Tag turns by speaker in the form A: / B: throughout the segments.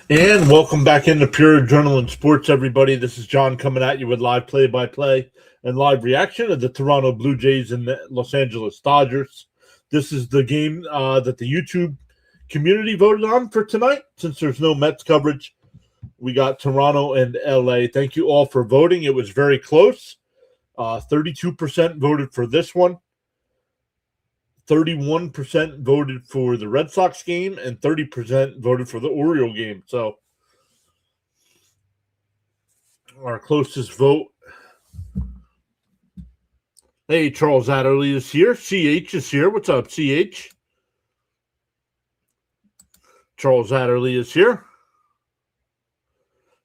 A: And welcome back into Pure Adrenaline Sports, everybody. This is John coming at you with live play-by-play and live reaction of the Toronto Blue Jays and the Los Angeles Dodgers. This is the game that the YouTube community voted on for tonight. Since there's no Mets coverage, we got Toronto and LA. Thank you all for voting. It was very close. 32% voted for this one. 31% voted for the Red Sox game, and 30% voted for the Oriole game. So our closest vote. Hey, Charles Adderley is here. CH is here. What's up, CH? Charles Adderley is here.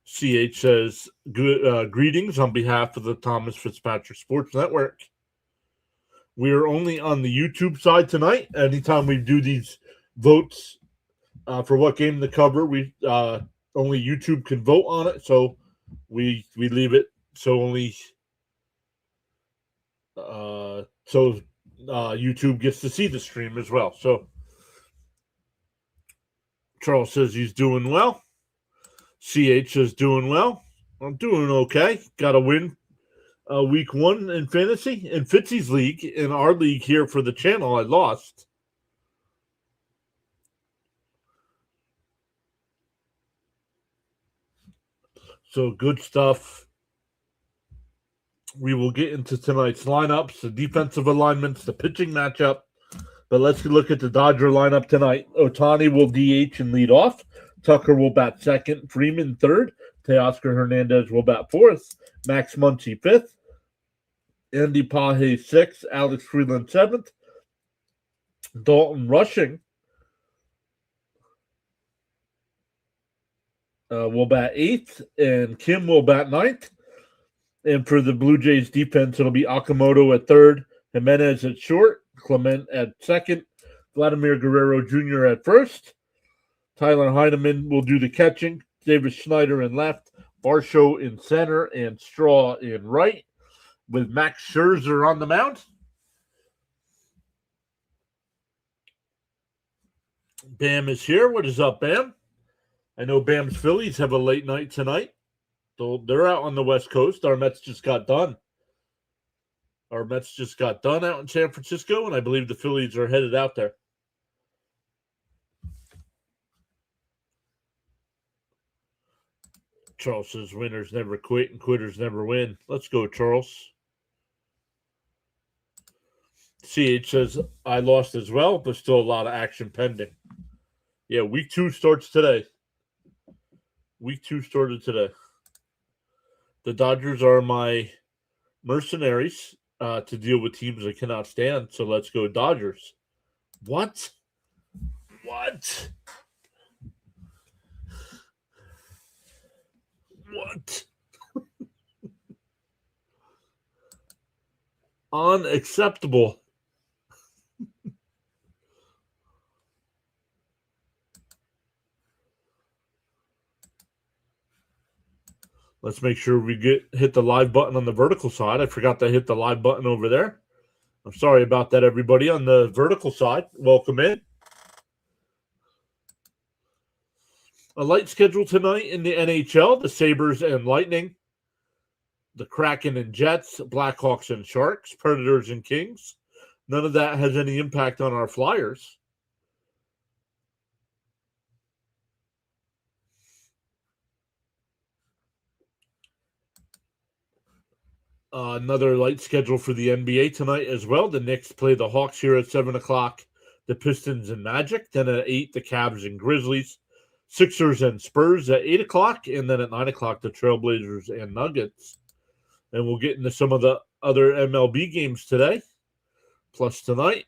A: CH says, greetings on behalf of the Thomas Fitzpatrick Sports Network. We are only on the YouTube side tonight. Anytime we do these votes for what game to cover, we only YouTube can vote on it. So we leave it so only YouTube gets to see the stream as well. So Charles says he's doing well. CH is doing well. I'm doing okay. Got a win. Week 1 in fantasy. In Fitzy's league, in our league here for the channel, I lost. So good stuff. We will get into tonight's lineups, the defensive alignments, the pitching matchup. But let's look at the Dodger lineup tonight. Ohtani will DH and lead off. Tucker will bat second. Freeman third. Teoscar Hernandez will bat fourth. Max Muncy fifth. Andy Paje sixth, Alex Freeland seventh, Dalton Rushing will bat eighth, and Kim will bat ninth. And for the Blue Jays defense, it'll be Okamoto at third, Jimenez at short, Clement at second, Vladimir Guerrero Jr. at first. Tyler Heineman will do the catching, David Schneider in left, Varsho in center, and Straw in right, with Max Scherzer on the mound. Bam is here. What is up, Bam? I know Bam's Phillies have a late night tonight. So they're out on the West Coast. Our Mets just got done. Our Mets just got done out in San Francisco, and I believe the Phillies are headed out there. Charles says winners never quit and quitters never win. Let's go, Charles. CH says, I lost as well, but still a lot of action pending. Yeah, week 2 starts today. Week 2 started today. The Dodgers are my mercenaries to deal with teams I cannot stand, so let's go Dodgers. What? What? What? Unacceptable. Let's make sure we hit the live button on the vertical side. I forgot to hit the live button over there. I'm sorry about that, everybody. On the vertical side, welcome in. A light schedule tonight in the NHL, the Sabres and Lightning, the Kraken and Jets, Blackhawks and Sharks, Predators and Kings. None of that has any impact on our Flyers. Another light schedule for the NBA tonight as well. The Knicks play the Hawks here at 7 o'clock, the Pistons and Magic. Then at 8, the Cavs and Grizzlies, Sixers and Spurs at 8 o'clock. And then at 9 o'clock, the Trailblazers and Nuggets. And we'll get into some of the other MLB games today, plus tonight.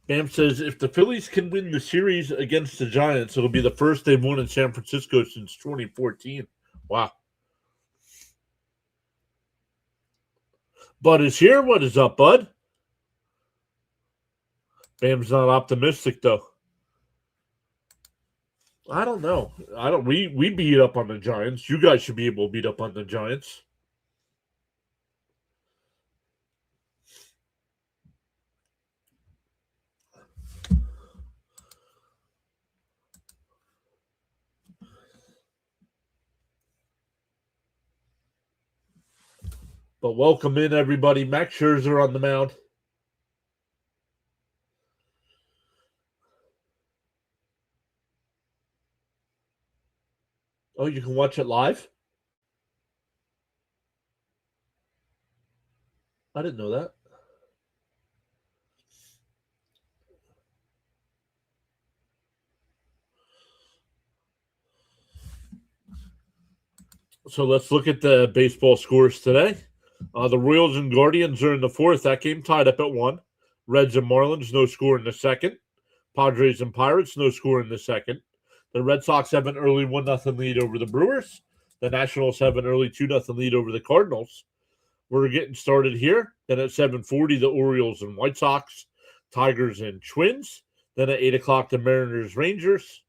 A: Bam says, if the Phillies can win the series against the Giants, it'll be the first they've won in San Francisco since 2014. Wow. Bud is here. What is up, Bud? Bam's not optimistic, though. I don't know. We beat up on the Giants. You guys should be able to beat up on the Giants. But welcome in, everybody. Max Scherzer on the mound. Oh, you can watch it live? I didn't know that. So let's look at the baseball scores today. The Royals and Guardians are in the fourth. That game tied up at 1. Reds and Marlins, no score in the second. Padres and Pirates, no score in the second. The Red Sox have an early 1-0 lead over the Brewers. The Nationals have an early 2-0 lead over the Cardinals. We're getting started here. Then at 7:40, the Orioles and White Sox, Tigers and Twins. Then at 8 o'clock, the Mariners, Rangers.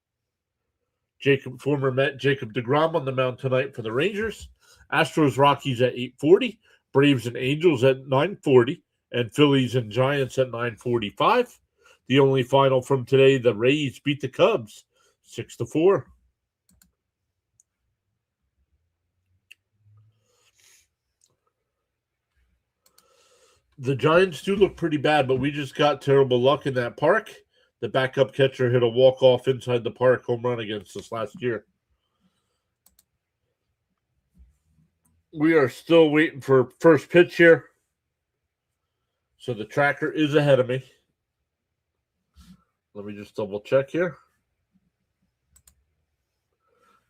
A: Former Met Jacob deGrom on the mound tonight for the Rangers. Astros, Rockies at 8:40. Braves and Angels at 9:40. And Phillies and Giants at 9:45. The only final from today, the Rays beat the Cubs 6-4. The Giants do look pretty bad, but we just got terrible luck in that park. The backup catcher hit a walk-off inside the park home run against us last year. We are still waiting for first pitch here. So the tracker is ahead of me. Let me just double check here.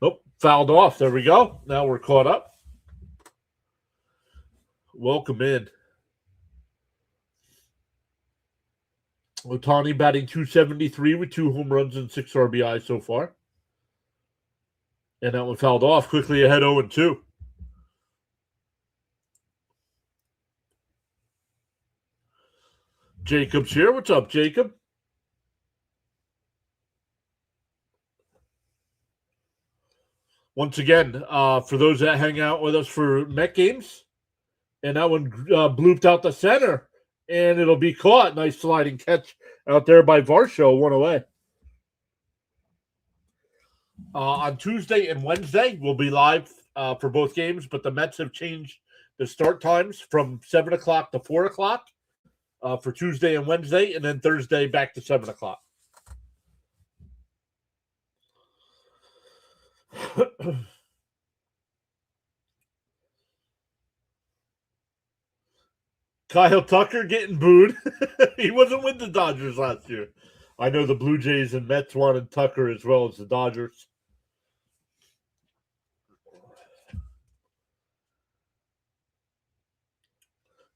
A: Nope, fouled off. There we go. Now we're caught up. Welcome in. Ohtani batting .273 with 2 home runs and 6 RBI so far. And that one fouled off. Quickly ahead 0-2. Jacob's here. What's up, Jacob? Once again, for those that hang out with us for Met games, and that one blooped out the center, and it'll be caught. Nice sliding catch out there by Varsho, 1 away. On Tuesday and Wednesday, we'll be live for both games, but the Mets have changed the start times from 7 o'clock to 4 o'clock for Tuesday and Wednesday, and then Thursday back to 7 o'clock. Kyle Tucker getting booed. He wasn't with the Dodgers last year. I know the Blue Jays and Mets wanted Tucker as well as the Dodgers.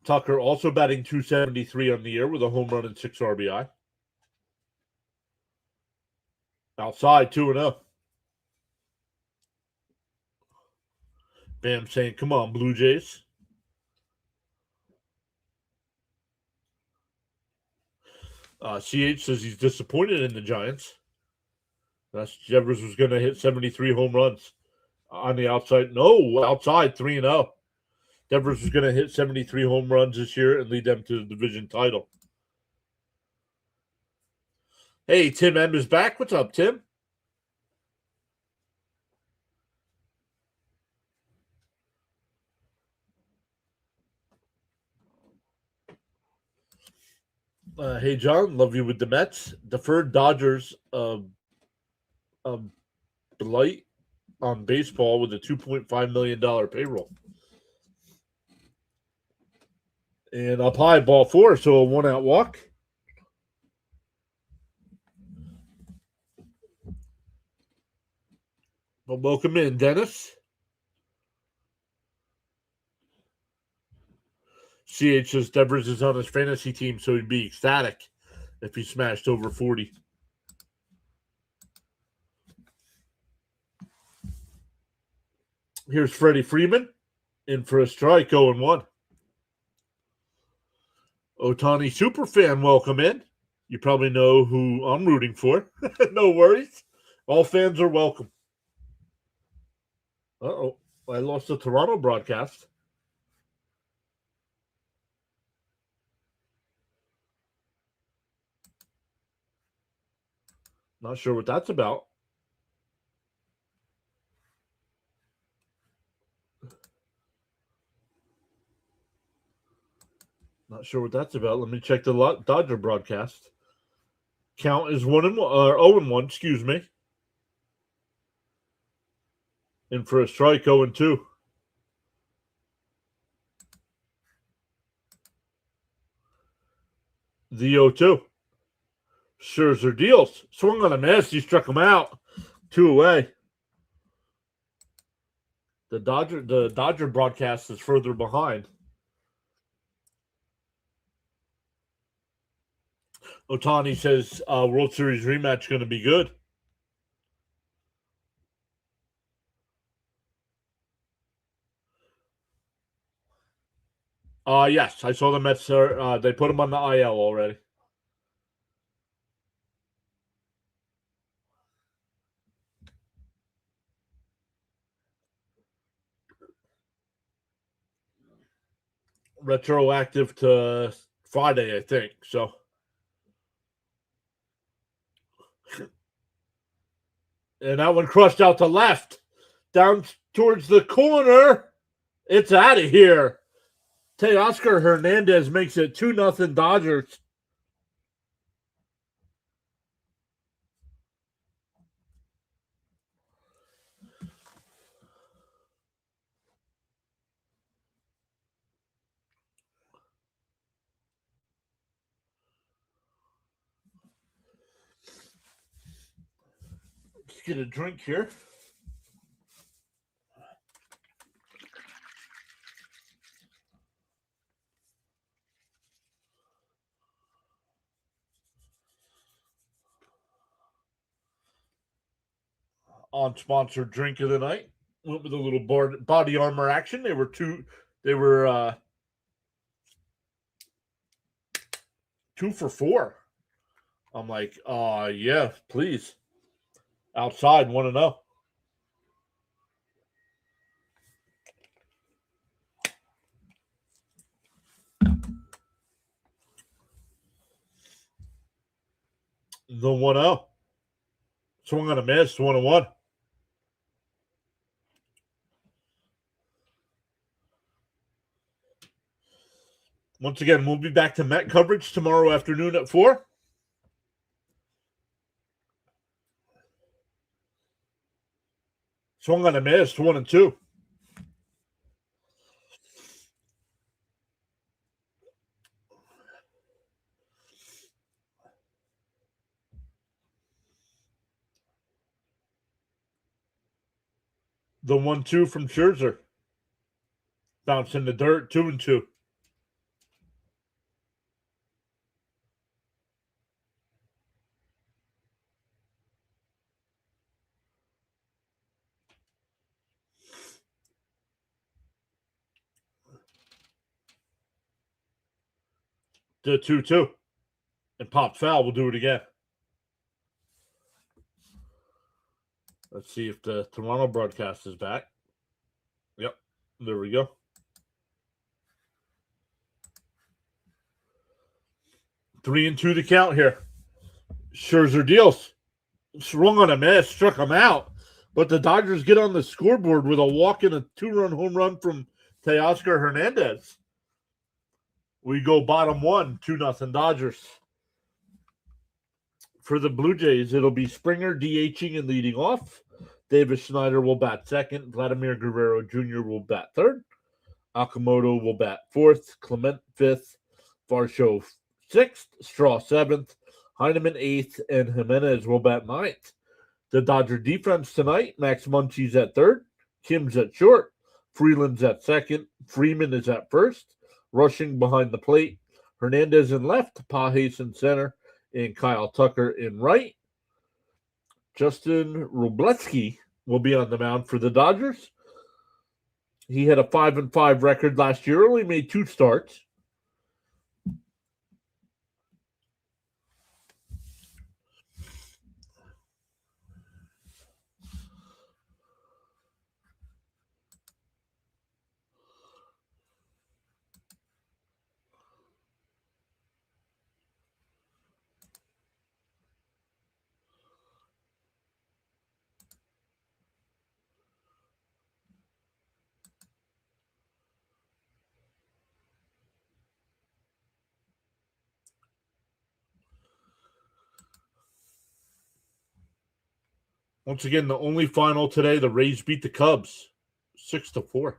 A: Tucker also batting .273 on the year with a home run and 6 RBI. Outside, 2-0. Bam saying, come on, Blue Jays. CH says he's disappointed in the Giants. Devers was going to hit 73 home runs on the outside. No, outside, 3-0. Devers was going to hit 73 home runs this year and lead them to the division title. Hey, Tim M is back. What's up, Tim? Hey, John, love you with the Mets. Deferred Dodgers blight on baseball with a $2.5 million payroll. And up high, ball 4, so a 1-out walk. Well, welcome in, Dennis. CH says Devers is on his fantasy team, so he'd be ecstatic if he smashed over 40. Here's Freddie Freeman in for a strike, 0-1. Ohtani superfan, welcome in. You probably know who I'm rooting for. No worries. All fans are welcome. Uh-oh. I lost the Toronto broadcast. Not sure what that's about. Not sure what that's about. Let me check the Dodger broadcast. Count is 1-1 or 0-1. Excuse me. In for a strike, 0-2. The 0-2. Scherzer deals. Swung on a miss. He struck him out. 2 away. The Dodger broadcast is further behind. Otani says World Series rematch going to be good. Yes, I saw the Mets. They put him on the IL already. Retroactive to Friday, I think. So, and that one crushed out to left, down towards the corner. It's out of here. Teoscar Hernandez makes it 2-0 Dodgers. Let's get a drink here. Unsponsored drink of the night. Went with a little body armor action. They were 2 for 4. I'm like, yeah, please. Outside, 1-0. The 1-0. Swung on a miss, 1-1. Once again, we'll be back to Met coverage tomorrow afternoon at 4. Swung on a miss, 1-2. The 1-2 from Scherzer. Bounce in the dirt, 2-2. The 2-2. And pop foul. We'll do it again. Let's see if the Toronto broadcast is back. Yep. There we go. 3-2 to count here. Scherzer deals. Swung on a miss, struck him out. But the Dodgers get on the scoreboard with a walk and a 2-run home run from Teoscar Hernandez. We go bottom 1, 2-0 Dodgers. For the Blue Jays, it'll be Springer DHing and leading off. Davis Schneider will bat second. Vladimir Guerrero Jr. will bat third. Okamoto will bat fourth. Clement fifth. Varsho sixth. Straw seventh. Heineman eighth. And Jimenez will bat ninth. The Dodger defense tonight, Max Muncy's at third. Kim's at short. Freeland's at second. Freeman is at first. Rushing behind the plate. Hernandez in left. Pages in center. And Kyle Tucker in right. Justin Wroblewski will be on the mound for the Dodgers. He had a 5-5 record last year. Only made 2 starts. Once again, the only final today, the Rays beat the Cubs 6-4.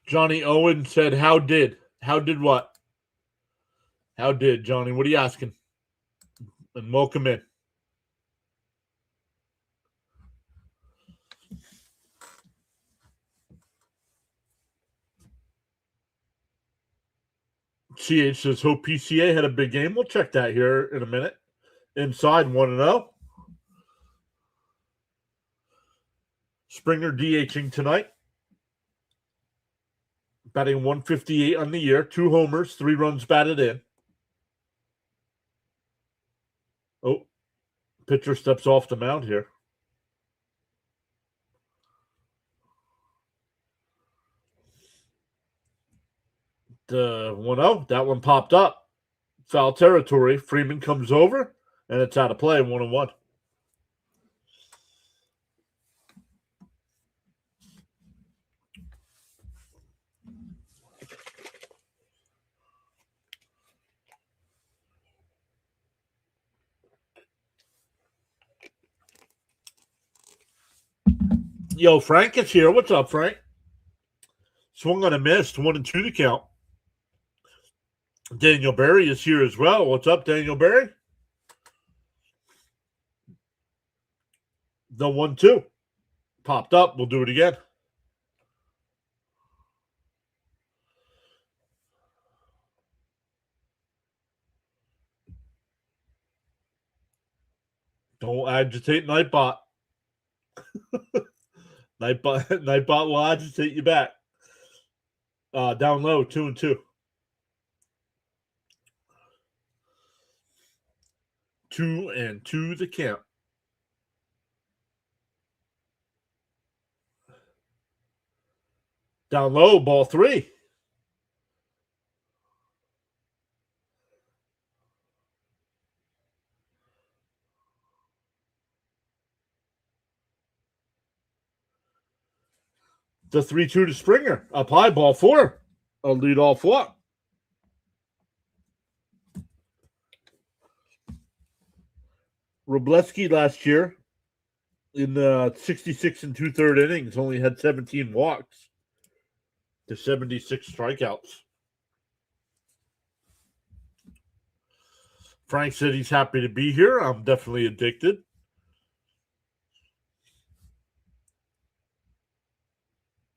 A: Johnny Owen said, How did what? How did, Johnny? What are you asking? And welcome in. CH says, Hope PCA had a big game. We'll check that here in a minute. Inside 1-0. Springer DHing tonight. Batting 158 on the year. 2 homers, 3 runs batted in. Oh, pitcher steps off the mound here. The 1-0. That one popped up. Foul territory. Freeman comes over, and it's out of play, 1-1. Yo, Frank is here. What's up, Frank? Swung on a miss, 1-2 to count. Daniel Berry is here as well. What's up, Daniel Berry? The 1-2 popped up. We'll do it again. Don't agitate Nightbot. Nightbot will agitate you back. Down low, 2-2. 2-2 the count. Down low, ball 3. The 3-2 to Springer. Up high, ball 4. A lead off walk. Robleski last year in the 66 and 2/3 innings only had 17 walks to 76 strikeouts. Frank said he's happy to be here. I'm definitely addicted.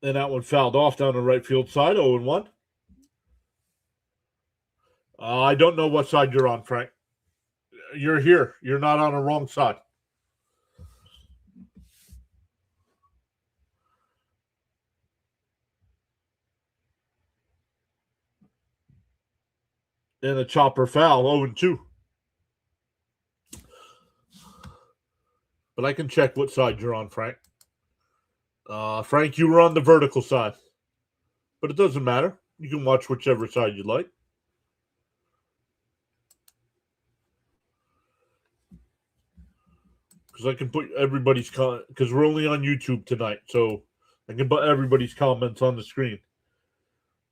A: And that one fouled off down the right field side, 0-1. I don't know what side you're on, Frank. You're here. You're not on the wrong side. And a chopper foul, 0-2. But I can check what side you're on, Frank. Frank, you were on the vertical side. But it doesn't matter. You can watch whichever side you like. Because I can put everybody's because we're only on YouTube tonight, so I can put everybody's comments on the screen.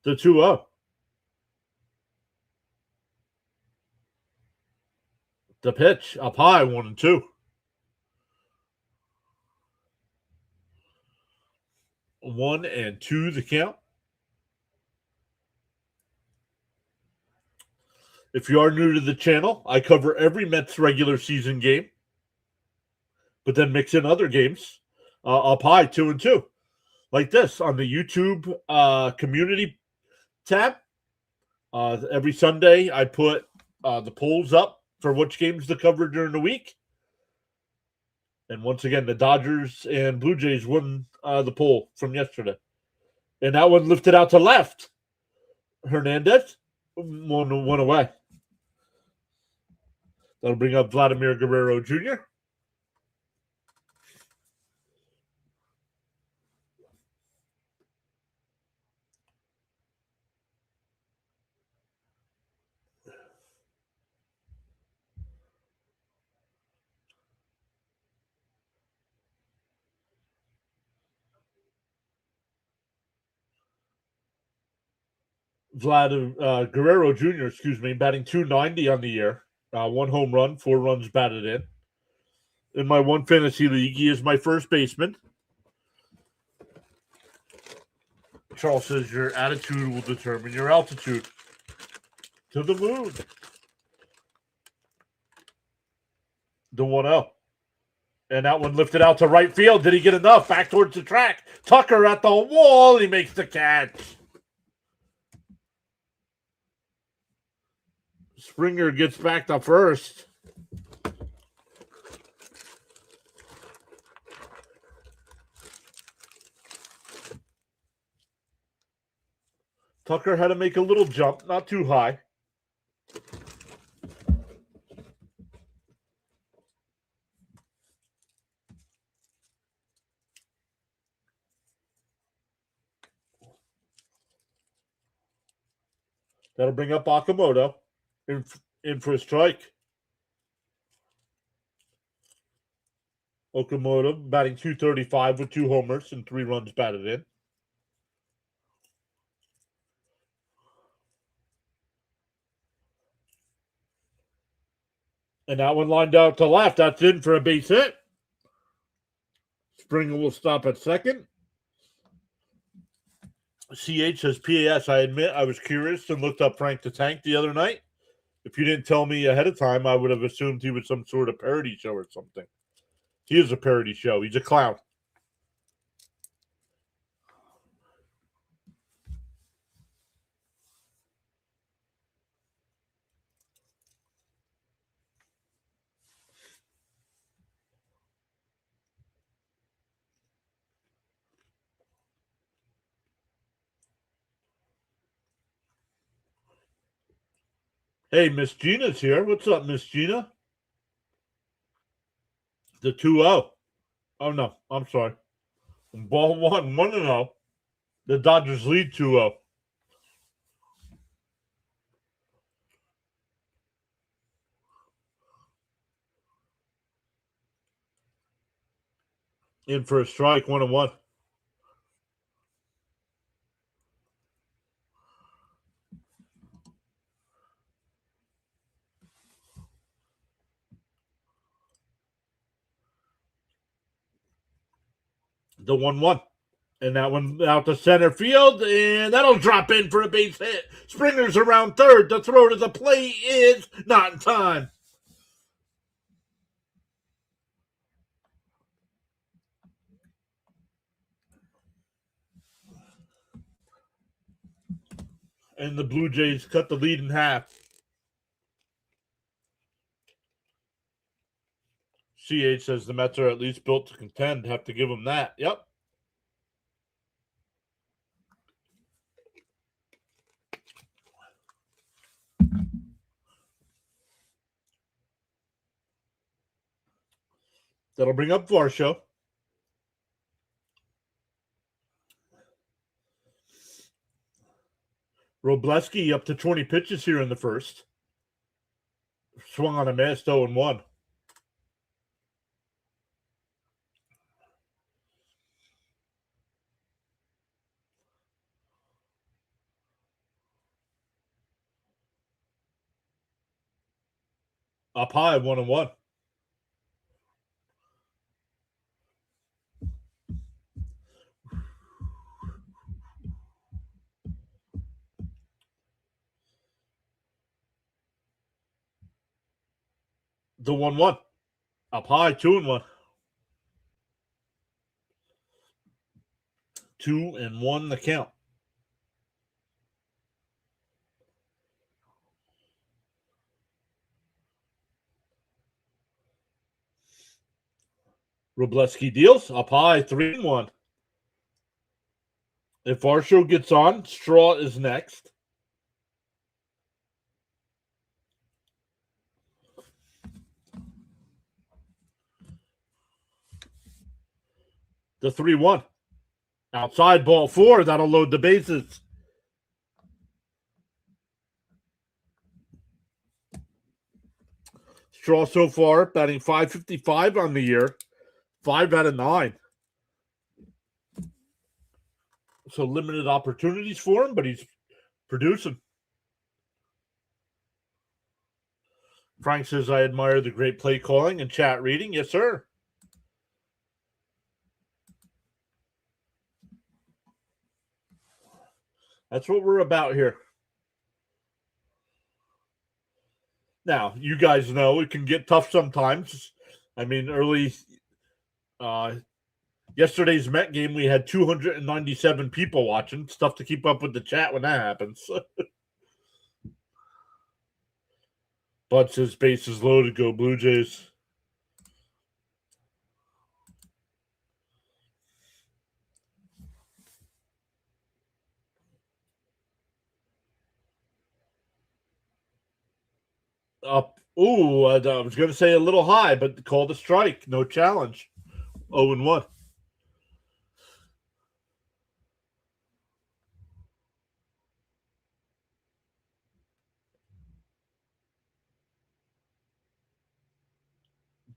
A: The 2-0. The pitch up high, 1-2. 1-2 the count. If you are new to the channel, I cover every Mets regular season game, but then mix in other games. Up high, 2-2. Like this on the YouTube community tab. Every Sunday, I put the polls up for which games to cover during the week. And once again, the Dodgers and Blue Jays won the poll from yesterday. And that one lifted out to left. Hernandez, one away. That'll bring up Vladimir Guerrero Jr. Guerrero Jr., batting 290 on the year. 1 home run, 4 runs batted in. In my one fantasy league, he is my first baseman. Charles says your attitude will determine your altitude. To the moon. The 1-0. And that one lifted out to right field. Did he get enough? Back towards the track. Tucker at the wall. He makes the catch. Springer gets back to first. Tucker had to make a little jump, not too high. That'll bring up Okamoto in for a strike. Okamoto batting 235 with 2 homers and 3 runs batted in. And that one lined out to left. That's in for a base hit. Springer will stop at second. CH says PAS. I admit I was curious and looked up Frank the Tank the other night. If you didn't tell me ahead of time, I would have assumed he was some sort of parody show or something. He is a parody show. He's a clown. Hey, Miss Gina's here. What's up, Miss Gina? The 2-0. Oh, no. I'm sorry. Ball 1-0. The Dodgers lead 2-0. In for a strike, 1-1. The 1-1. And that one out to center field, and that'll drop in for a base hit. Springer's around third. The throw to the plate is not in time. And the Blue Jays cut the lead in half. CH says the Mets are at least built to contend. Have to give them that. Yep. That'll bring up Varsho. Robleski up to 20 pitches here in the first. Swung on a miss, 0-1. Up high, 1-1. The 1-1. Up high, 2-1. 2-1 the count. Robleski deals. Up high, 3-1. If Varsho gets on, Straw is next. The 3-1. Outside, ball 4. That'll load the bases. Straw so far batting .555 on the year. 5 out of 9. So limited opportunities for him, but he's Producing. Frank says, I admire the great play calling and chat reading. Yes, sir. That's what we're about here. Now, you guys know it can get tough sometimes. I mean, yesterday's Met game, we had 297 people watching. It's tough to keep up with the chat when that happens. Bud says, base is loaded. Go Blue Jays. Up. Ooh, I was going to say a little high, but called a strike. No challenge. 0-1.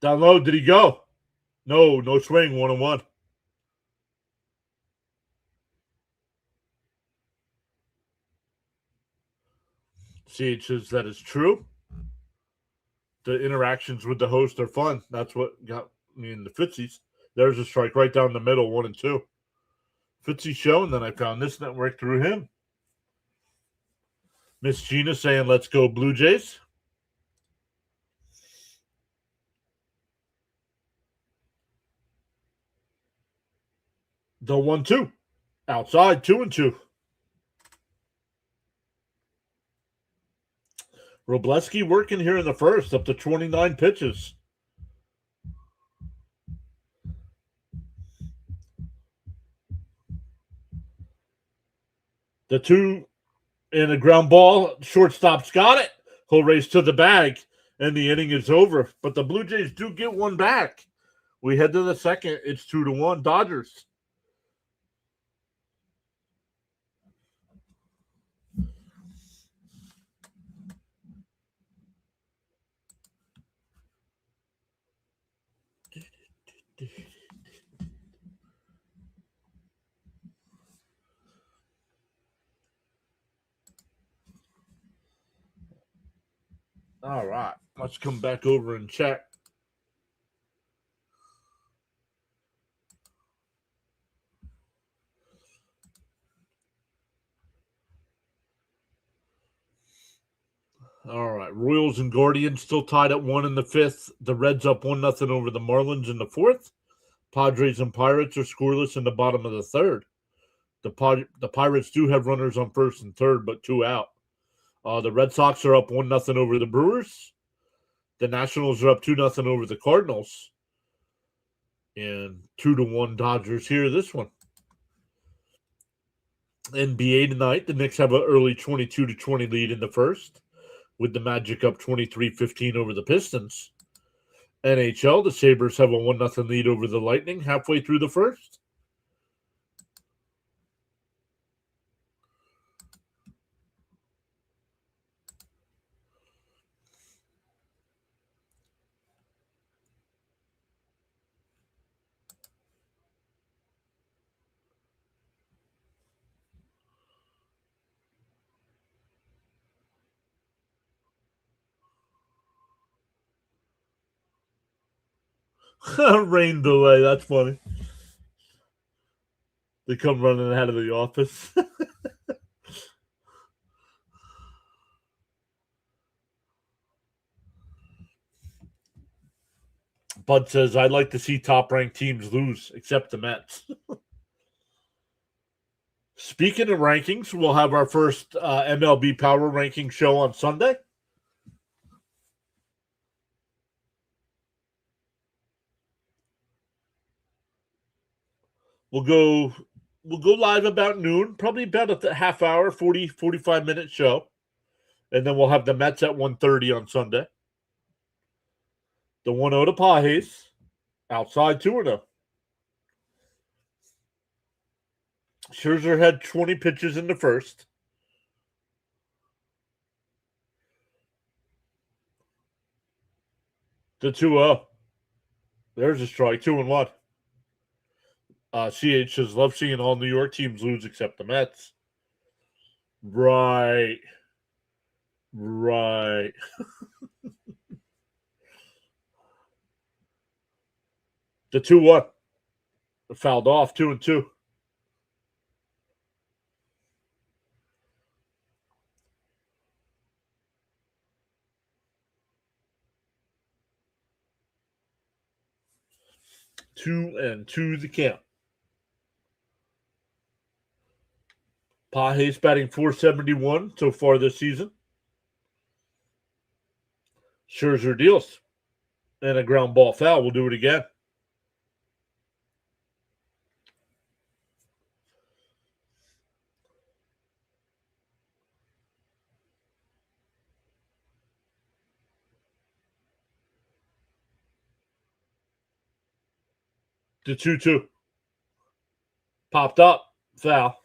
A: Down low. Did he go? No swing. 1-1. CH says that is true. The interactions with the host are fun. That's what got me in the Fitzies. There's a strike right down the middle, 1-2. Fitzy show, and then I found this network through him. Miss Gina saying, let's go Blue Jays. The 1-2. Outside, 2-2. Robleski working here in the first, up to 29 pitches. The 2 and a ground ball. Shortstop's got it. He'll race to the bag, and the inning is over. But the Blue Jays do get one back. We head to the second. It's 2-1 Dodgers. All right. Let's come back over and check. All right. Royals and Guardians still tied at 1 in the fifth. The Reds up 1-0 over the Marlins in the fourth. Padres and Pirates are scoreless in the bottom of the third. The Pirates do have runners on first and third, but 2 out. The Red Sox are up 1-0 over the Brewers. The Nationals are up 2-0 over the Cardinals. And 2-1 Dodgers here, this one. NBA tonight, the Knicks have an early 22-20 lead in the first, with the Magic up 23-15 over the Pistons. NHL, the Sabres have a 1-0 lead over the Lightning halfway through the first. Rain delay, that's funny. They come running out of the office. Bud says, I'd like to see top-ranked teams lose, except the Mets. Speaking of rankings, we'll have our first MLB Power Ranking show on Sunday. We'll go live about noon, probably about a half hour, 40, 45-minute show. And then we'll have the Mets at 1:30 on Sunday. The 1-0 to Pajes. Outside 2-0. Scherzer had 20 pitches in the first. The 2-0. There's a strike. 2-1. CH says, love seeing all New York teams lose except the Mets. Right. Right. The 2-1. Fouled off 2-2. 2-2 the count. Page's batting .471 so far this season. Scherzer deals. And a ground ball foul. We'll do it again. The 2-2. Popped up. Foul.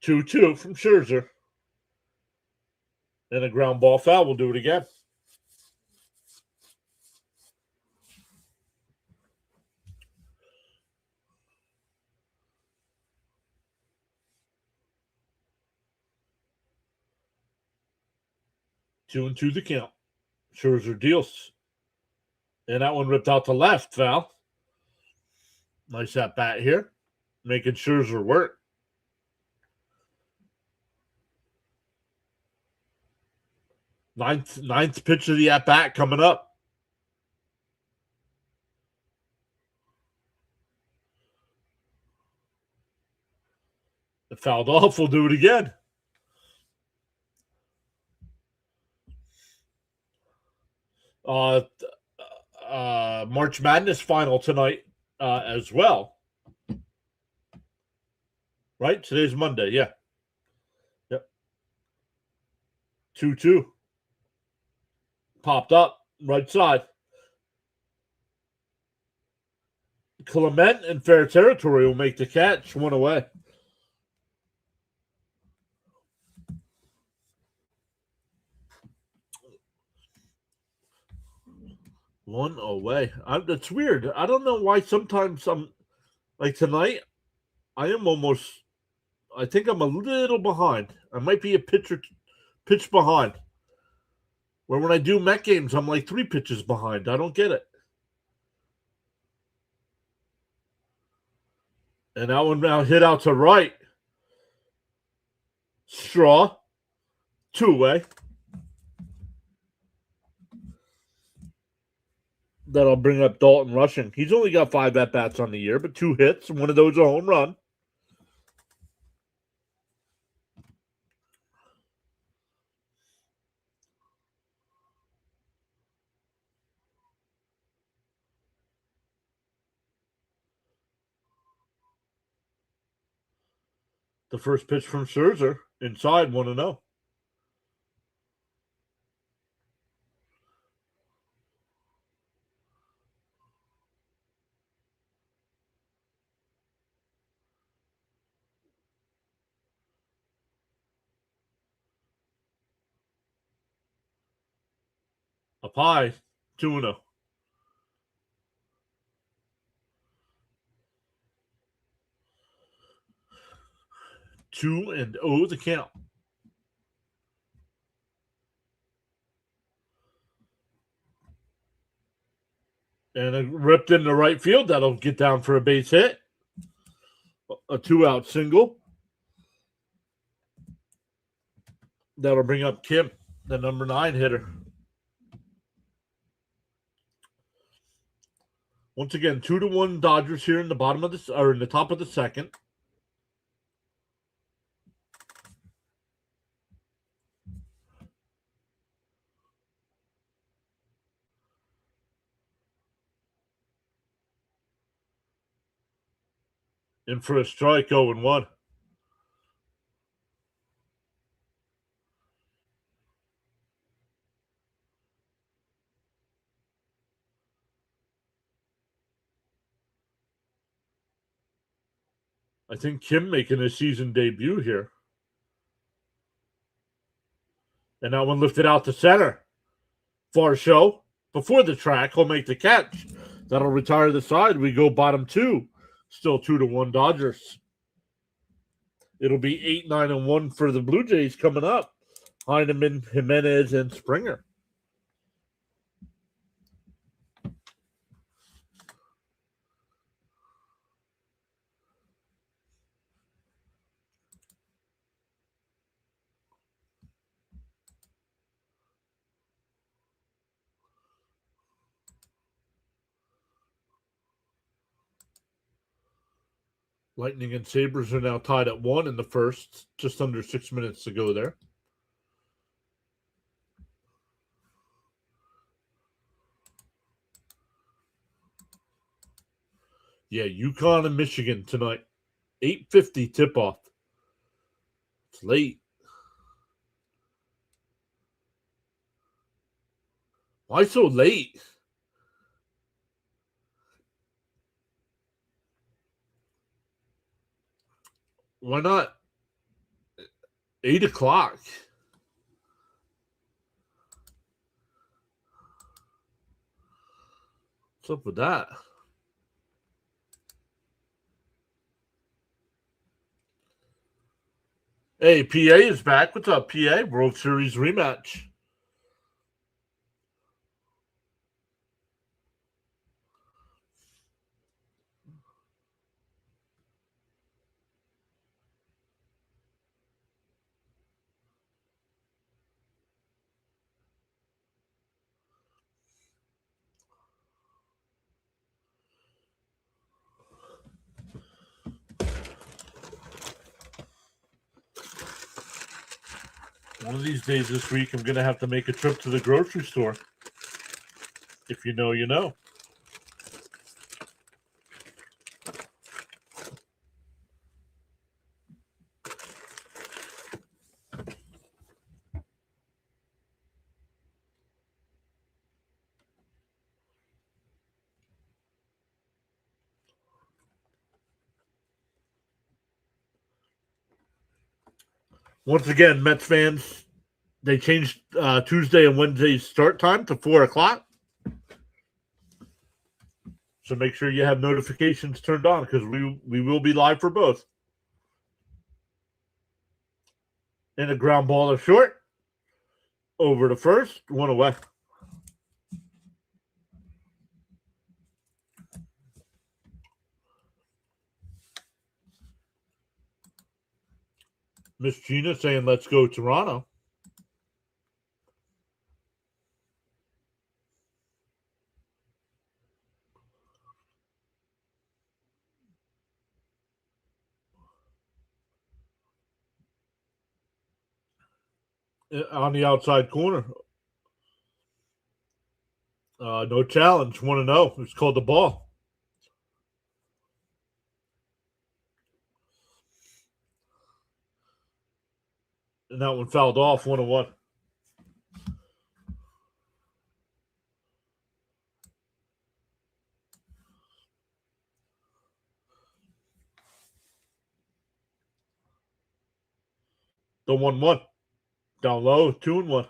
A: Two from Scherzer. And a ground ball foul. We'll do it again. Two and two the count. Scherzer deals. And that one ripped out to left. Foul. Nice at bat here. Making Scherzer work. Ninth pitch of the at bat coming up. It fouled off. We'll do it again. March Madness final tonight as well. Right? Today's Monday. Yeah. Yep. 2-2. Popped up. Right side. Clement in fair territory will make the catch. One away. One away. That's weird. I don't know why sometimes I'm like tonight. I think I'm a little behind. I might be a pitch behind. Where when I do Met games, I'm like 3 pitches behind. I don't get it. And that one now hit out to right. Straw. 2-way. That'll bring up Dalton Rushing. He's only got 5 at-bats on the year, but 2 hits. One of those a home run. The first pitch from Scherzer. Inside 1-0. Up high. 2-0. 2-0 the count. And it ripped into right field. That'll get down for a base hit. A 2-out single. That'll bring up Kim, the number 9 hitter. Once again, 2-1 Dodgers here in the bottom of in the top of the second. In for a strike, 0-1. I think Kim making his season debut here. And that one lifted out to center. Far show. Before the track, he'll make the catch. That'll retire the side. We go bottom 2. Still 2-1 Dodgers. It'll be 8-9-1 for the Blue Jays coming up. Heineman, Jimenez, and Springer. Lightning and Sabres are now tied at 1 in the first. Just under 6 minutes to go there. Yeah, UConn and Michigan tonight. 8:50 tip-off. It's late. Why so late? Why not 8 o'clock? What's up with that? Hey, PA is back. What's up, PA? World Series rematch. One of these days this week, I'm going to have to make a trip to the grocery store. If you know, you know. Once again, Mets fans, they changed Tuesday and Wednesday's start time to 4 o'clock. So make sure you have notifications turned on because we will be live for both. And a ground ball is short. Over to first, 1 away. Miss Gina saying, let's go Toronto. On the outside corner. No challenge, 1-0. It's called the ball. And that one fouled off, 1-1. The 1-1. Down low, 2-1.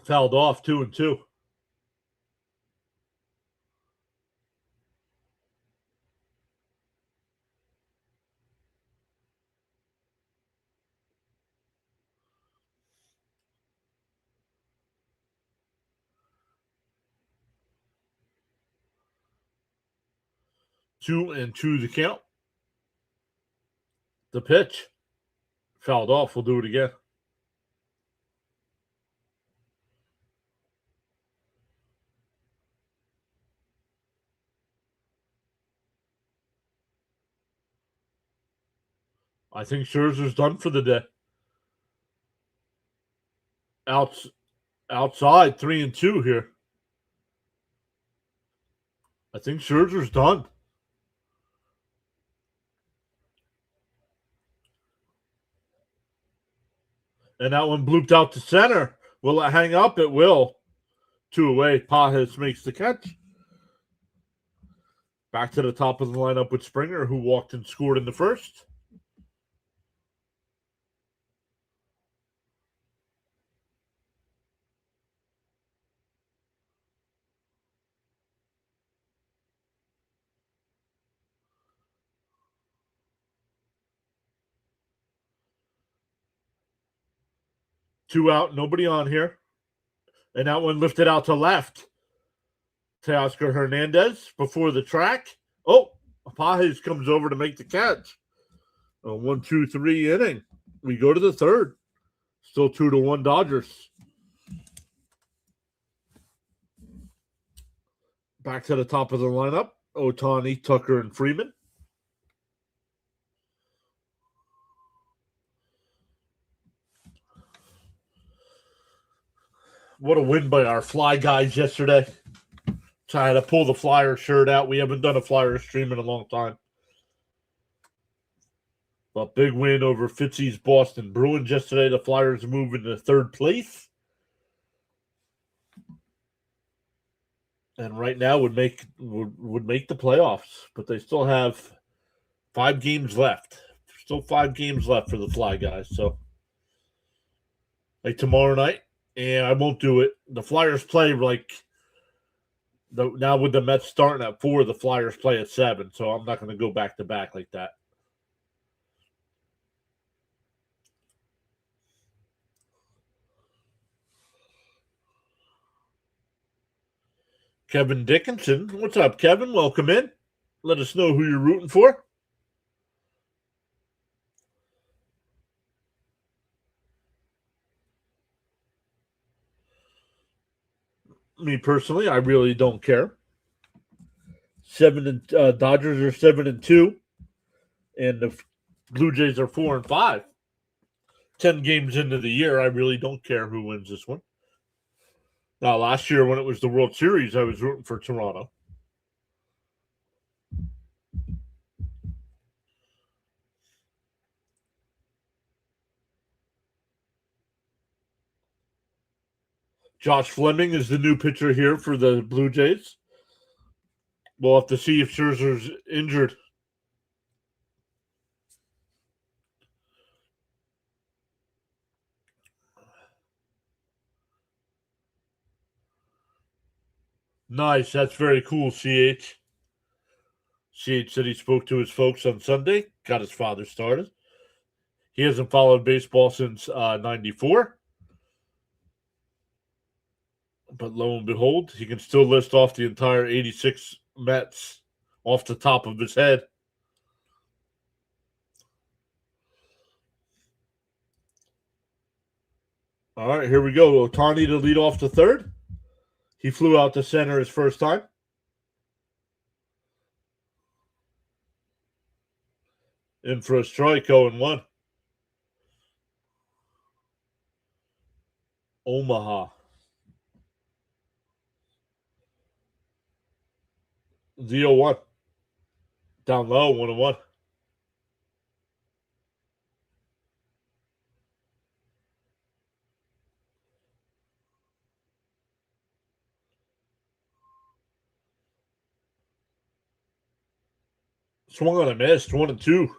A: Fouled off, 2-2. Two and two the count. The pitch. Fouled off. We'll do it again. I think Scherzer's done for the day. Outside, 3-2 here. I think Scherzer's done. And that one blooped out to center. Will it hang up? It will. 2 away. Pajes makes the catch. Back to the top of the lineup with Springer, who walked and scored in the first. Two out, nobody on here. And that one lifted out to left. Teoscar Hernandez before the track. Oh, Pages comes over to make the catch. A 1-2-3 inning. We go to the third. Still 2-1 Dodgers. Back to the top of the lineup. Ohtani, Tucker, and Freeman. What a win by our Fly guys yesterday. Trying to pull the Flyer shirt out. We haven't done a Flyer stream in a long time. A big win over Fitzy's Boston Bruins yesterday. The Flyers move into third place. And right now would make the playoffs. But they still have 5 games left. Still 5 games left for the Fly guys. So like tomorrow night. And I won't do it. The Flyers play now with the Mets starting at 4, the Flyers play at 7. So I'm not going to go back to back like that. Kevin Dickinson. What's up, Kevin? Welcome in. Let us know who you're rooting for. Me personally, I really don't care. Dodgers are 7-2, and the Blue Jays are 4-5. 10 games into the year, I really don't care who wins this one. Now, last year when it was the World Series, I was rooting for Toronto. Josh Fleming is the new pitcher here for the Blue Jays. We'll have to see if Scherzer's injured. Nice. That's very cool, CH. CH said he spoke to his folks on Sunday, got his father started. He hasn't followed baseball since 94. But lo and behold, he can still list off the entire 86 Mets off the top of his head. All right, here we go. Ohtani to lead off the third. He flew out to center his first time. In for a strike, 0-1. Omaha. 0-1. Down low, 1-1. Swung on a miss, 1-2.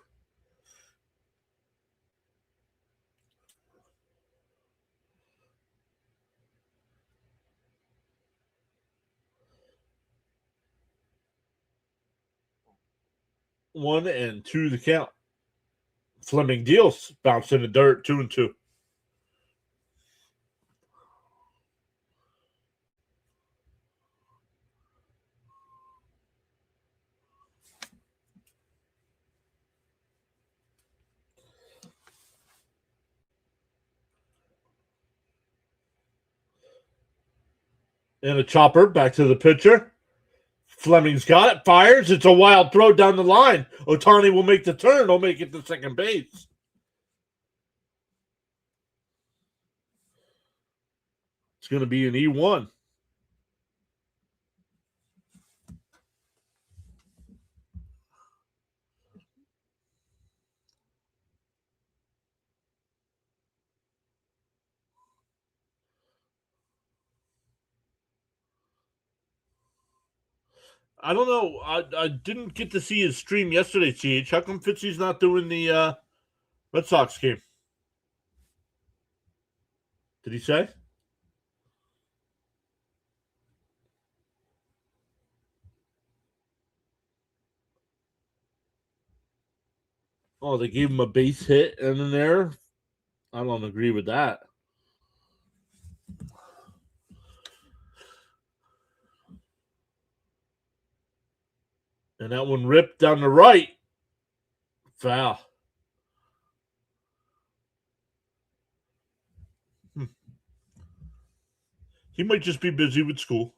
A: One and two the count. Fleming deals, bounce in the dirt, 2-2. And a chopper back to the pitcher. Fleming's got it, fires. It's a wild throw down the line. Ohtani will make the turn. He'll make it to second base. It's going to be an E1. I don't know. I didn't get to see his stream yesterday, CH. How come Fitzy's not doing the Red Sox game? Did he say? Oh, they gave him a base hit and an error? I don't agree with that. And that one ripped down the right. Foul. He might just be busy with school.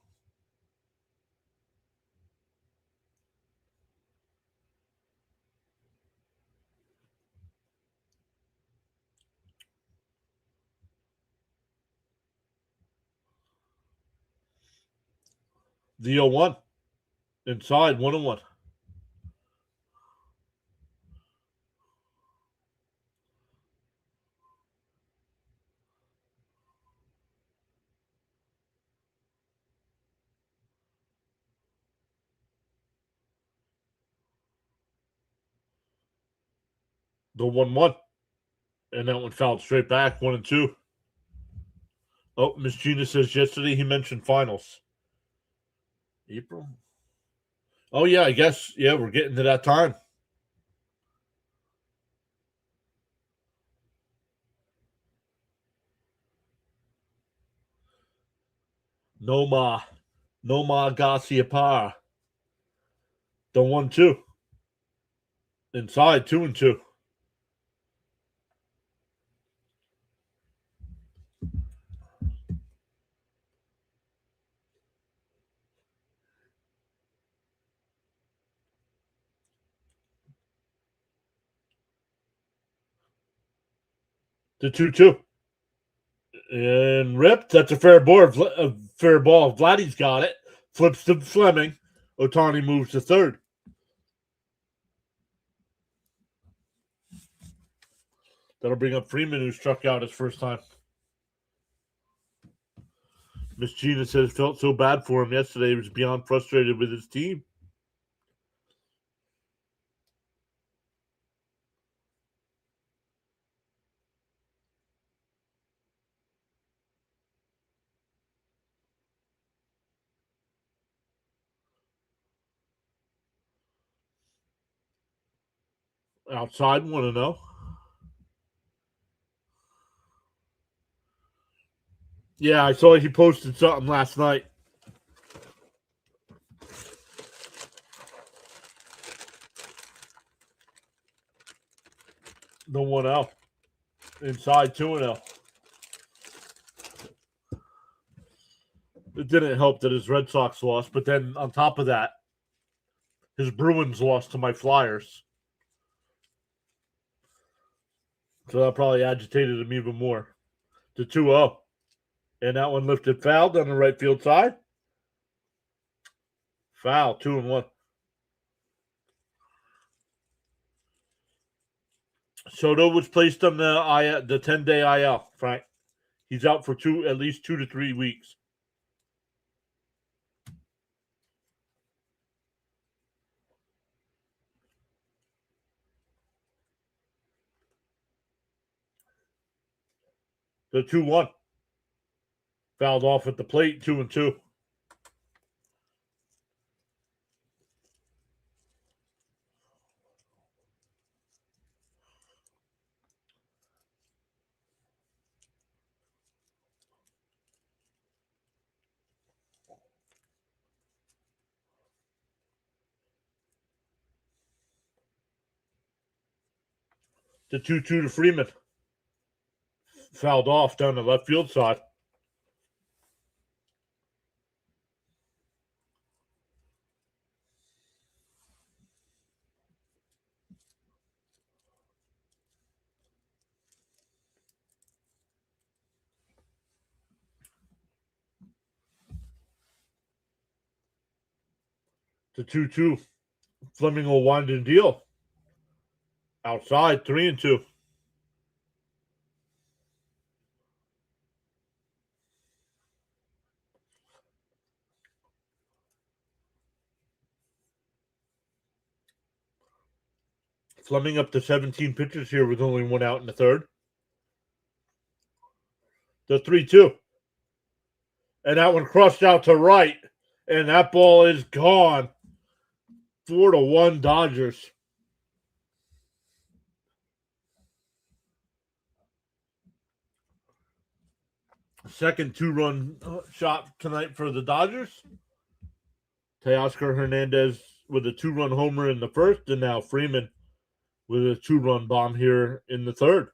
A: The 0-1. Inside, 1-1. The 1-1. And that one fouled straight back, 1-2. Oh, Miss Gina says yesterday he mentioned finals. April? Oh, yeah, I guess. Yeah, we're getting to that time. No ma Garcia Par. The 1-2. Inside, 2-2. The 2-2. And ripped. That's a fair ball. Fair ball. Vladdy's got it. Flips to Fleming. Otani moves to third. That'll bring up Freeman, who struck out his first time. Miss Gina says felt so bad for him yesterday. He was beyond frustrated with his team. Outside, 1-0. Yeah, I saw he posted something last night. The 1-0. Inside, 2-0. It didn't help that his Red Sox lost, but then on top of that, his Bruins lost to my Flyers. So that probably agitated him even more. The 2-0. And that one lifted foul down the right field side. Foul, 2-1. Soto was placed on the 10-day IL, Frank. He's out for at least 2 to 3 weeks. The 2-1. Fouled off at the plate, 2-2. The 2-2 to Freeman. Fouled off down the left field side. The 2-2. Fleming will wind and deal. Outside, 3-2. Fleming up to 17 pitches here with only one out in the third. The 3-2. And that one crushed out to right. And that ball is gone. 4-1 Dodgers. Second 2-run shot tonight for the Dodgers. Teoscar Hernandez with a 2-run homer in the first, and now Freeman with a 2-run bomb here in the third.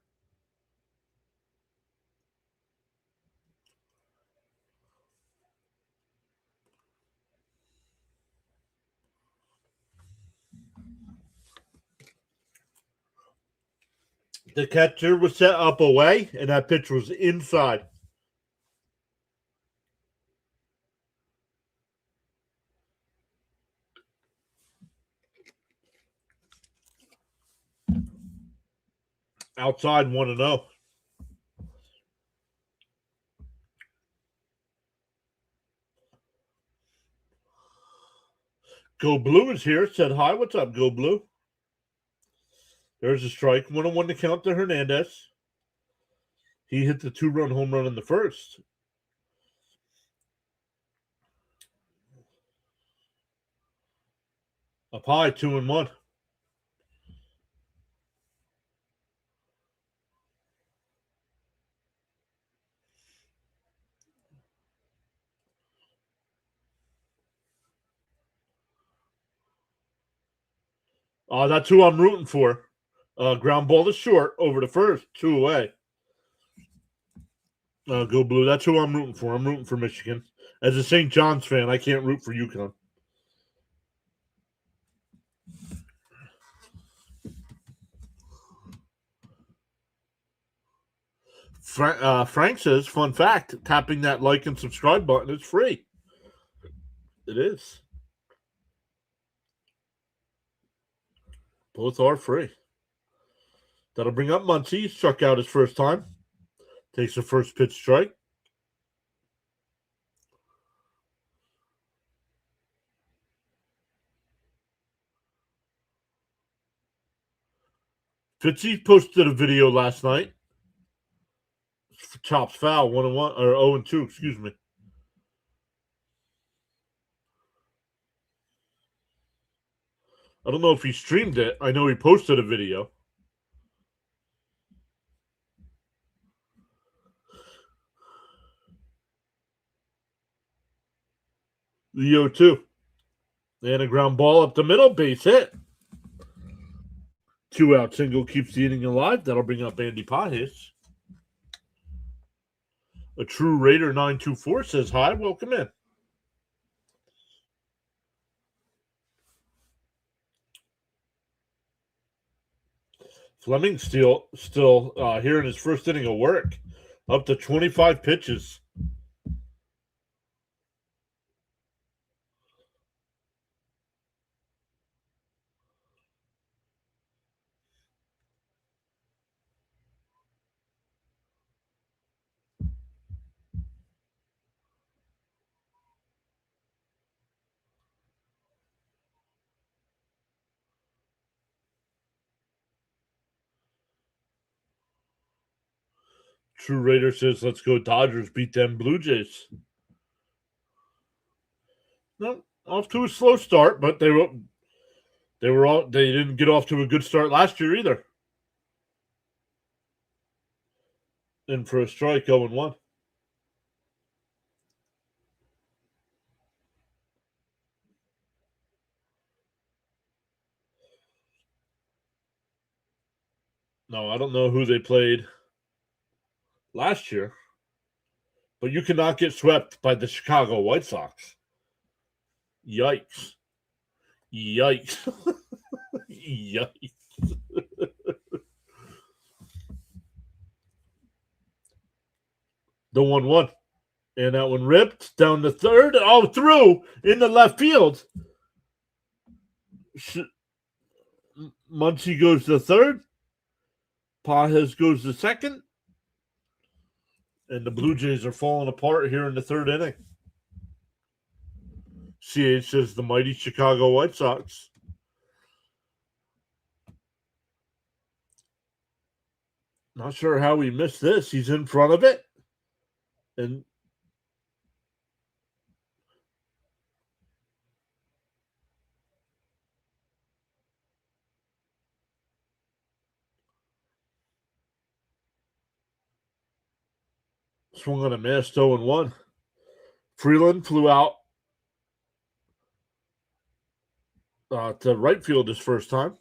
A: The catcher was set up away, and that pitch was inside. Outside 1-0. Go Blue is here. Said hi. What's up, Go Blue? There's a strike. 1-1 to count to Hernandez. He hit the 2-run home run in the first. Up high, 2-1. That's who I'm rooting for. Ground ball to short over to first, 2 away. Go Blue. That's who I'm rooting for. I'm rooting for Michigan. As a St. John's fan, I can't root for UConn. Frank says, fun fact, tapping that like and subscribe button is free. It is. Both are free. That'll bring up Muncie. Struck out his first time. Takes the first pitch strike. Fitzy posted a video last night. Chops foul, 1-1 or 0-2, excuse me. I don't know if he streamed it. I know he posted a video. The 0-2. And a ground ball up the middle, base hit. 2-out single keeps the inning alive. That'll bring up Andy Pajes. A true Raider 924 says hi. Welcome in. Fleming still here in his first inning of work. Up to 25 pitches. True Raider says, let's go Dodgers, beat them Blue Jays. No, off to a slow start, but they didn't get off to a good start last year either. In for a strike, 0-1. No, I don't know who they played last year, but you cannot get swept by the Chicago White Sox. Yikes. Yikes. Yikes. The 1-1. And that one ripped down the third. Oh, through in the left field. Muncie goes to third. Pajes goes to second. And the Blue Jays are falling apart here in the third inning. CH says the mighty Chicago White Sox. Not sure how he missed this. He's in front of it. And swung on a missed 0-1. Freeland flew out to right field his first time.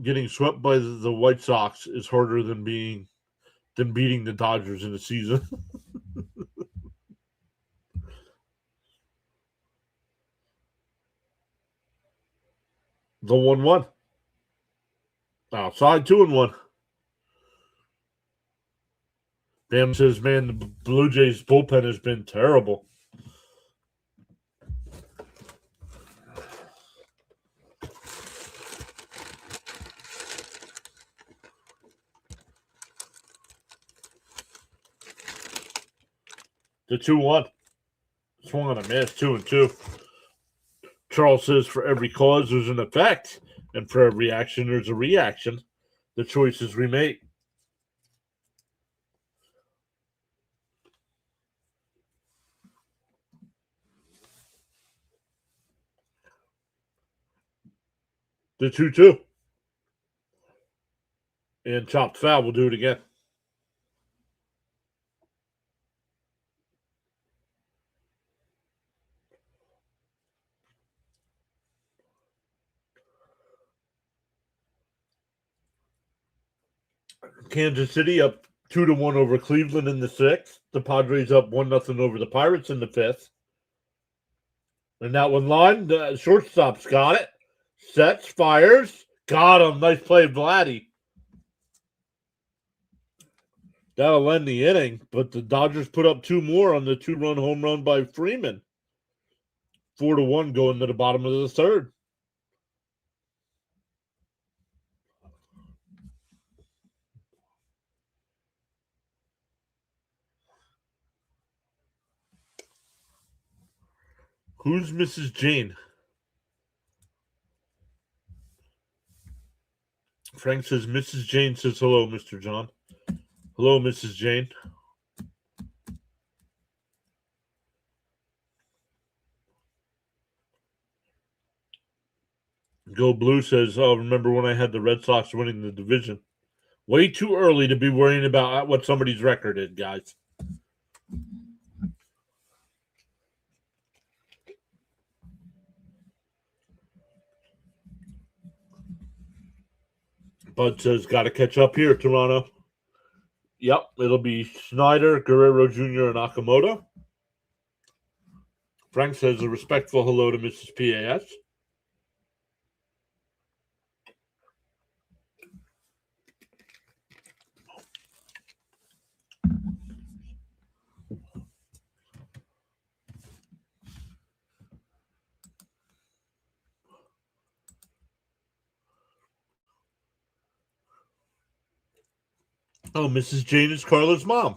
A: Getting swept by the White Sox is harder than beating the Dodgers in a season. The 1-1. Outside 2-1. Bam says, man, the Blue Jays bullpen has been terrible. The 2-1. Swung on a miss, 2-2. Charles says, for every cause, there's an effect. And for every action, there's a reaction. The choices we make. The 2-2. And chopped foul will do it again. Kansas City up 2-1 over Cleveland in the 6th. The Padres up 1-0 over the Pirates in the 5th. And that one line, the shortstop's got it. Sets, fires. Got him. Nice play, Vladdy. That'll end the inning, but the Dodgers put up 2 more on the 2-run home run by Freeman. 4-1 going to the bottom of the 3rd. Who's Mrs. Jane? Frank says, Mrs. Jane says hello, Mr. John. Hello, Mrs. Jane. Go Blue says, oh, remember when I had the Red Sox winning the division? Way too early to be worrying about what somebody's record is, guys. Bud says, got to catch up here, Toronto. Yep, it'll be Snyder, Guerrero Jr., and Okamoto. Frank says a respectful hello to Mrs. PAS. Oh, Mrs. Jane is Carla's mom.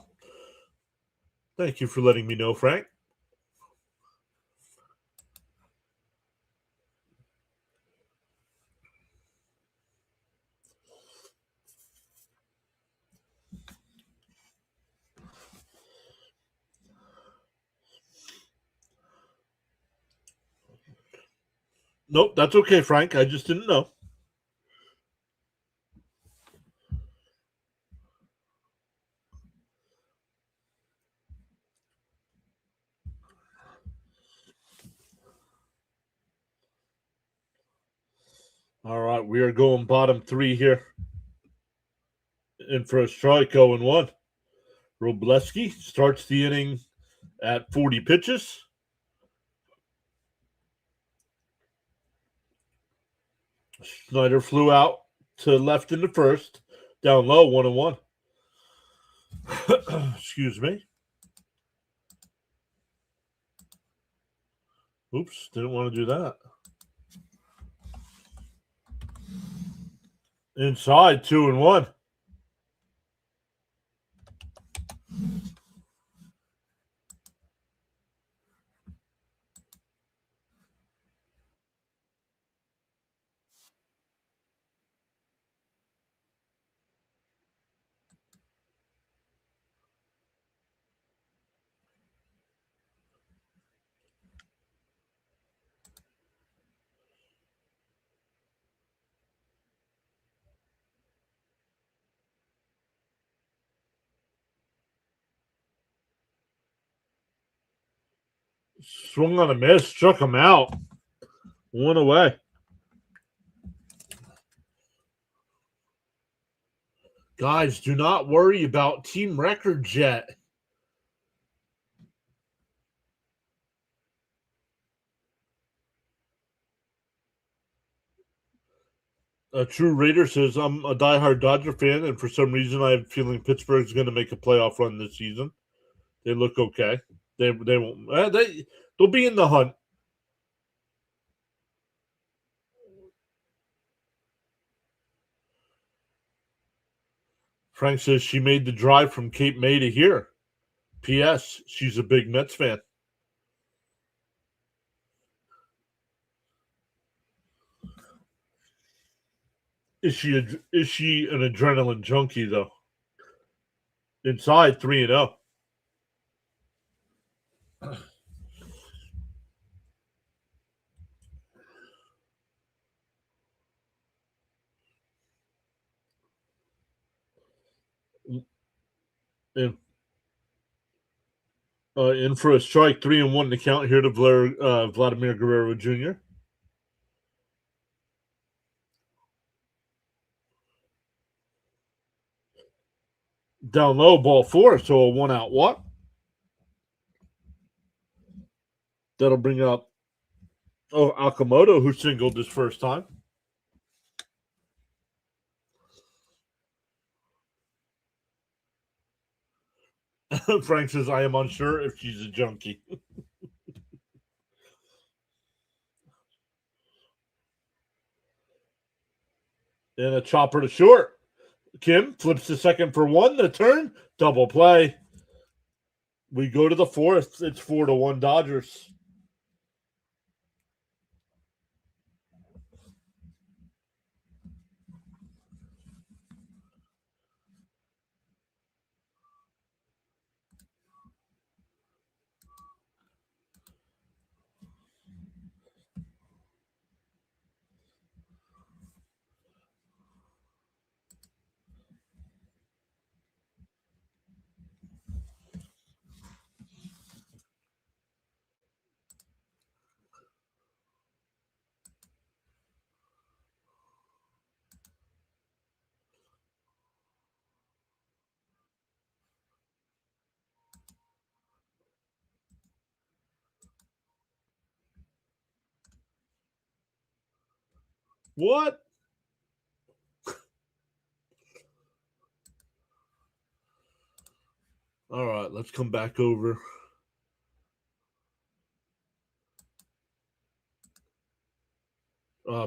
A: Thank you for letting me know, Frank. Nope, that's okay, Frank. I just didn't know. All right, we are going bottom 3 here. In for a strike, 0-1. Robleski starts the inning at 40 pitches. Snyder flew out to left in the first. Down low, 1-1. Excuse me. Oops, didn't want to do that. Inside, 2-1. Swung on a miss, struck him out. One away. Guys, do not worry about team records yet. A true Raider says, I'm a diehard Dodger fan, and for some reason I have a feeling Pittsburgh's going to make a playoff run this season. They look okay. They won't. They'll be in the hunt. Frank says she made the drive from Cape May to here. P.S. She's a big Mets fan. Is she an adrenaline junkie though? Inside 3-0. In for a strike, 3-1 to count here to Vladimir Guerrero Jr. Down low, ball 4, so a 1-out walk. That'll bring up Akamoto, who singled this first time. Frank says, I am unsure if she's a junkie. And a chopper to short. Kim flips the second for 1. The turn, double play. We go to the 4th. It's 4-1 Dodgers. What? All right, let's come back over.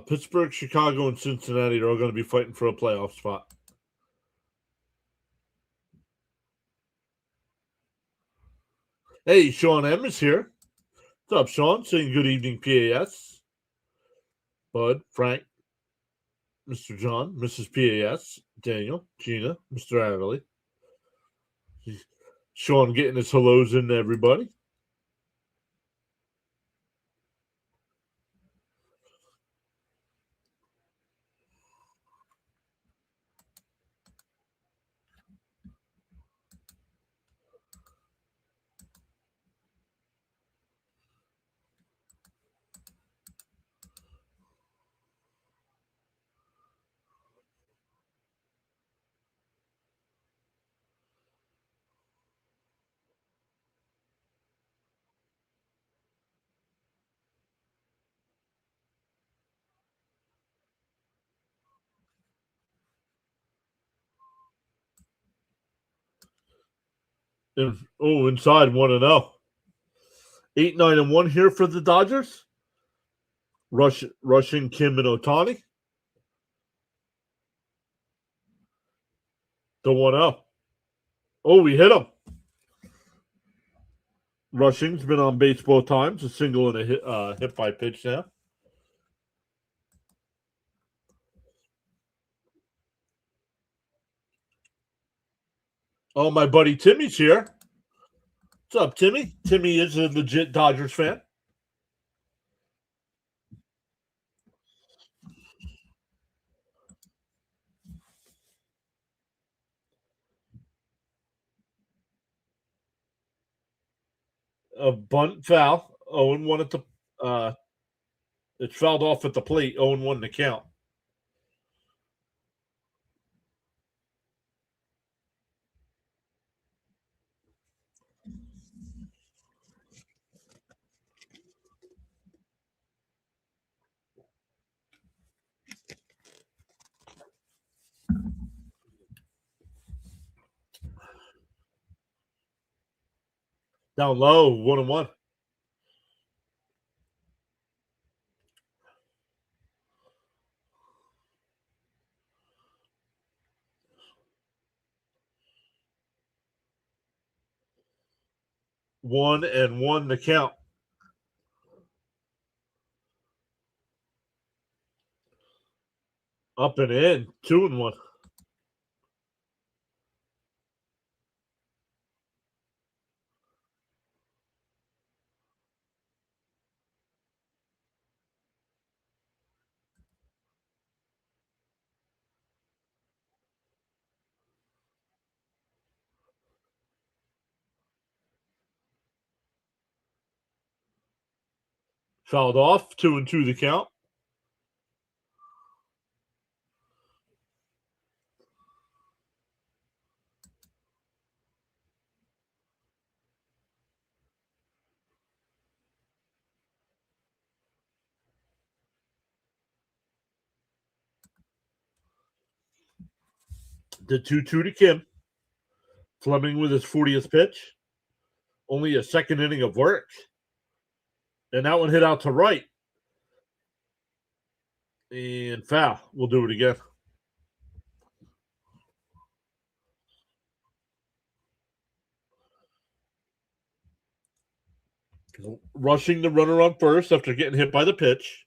A: Pittsburgh, Chicago, and Cincinnati are all going to be fighting for a playoff spot. Hey, Sean M is here. What's up, Sean? Saying good evening, PAS. Bud, Frank, Mr. John, Mrs. PAS, Daniel, Gina, Mr. Adderley. Sean getting his hellos into everybody. Inside 1-0. 8-9-1 here for the Dodgers. Rushing Kim and Ohtani. The 1-0. Oh, we hit him. Rushing's been on base both times. A single and a hit by pitch now. Oh, my buddy Timmy's here. What's up, Timmy? Timmy is a legit Dodgers fan. A bunt foul. 0-1 at the it fouled off at the plate, 0-1 to count. Down low, 1-1. One and one to count. Up and in, 2-1. Fouled off, 2-2 the count. The 2-2 to Kim. Fleming with his 40th pitch. Only a second inning of work. And that one hit out to right. And foul. We'll do it again. Rushing the runner on first after getting hit by the pitch.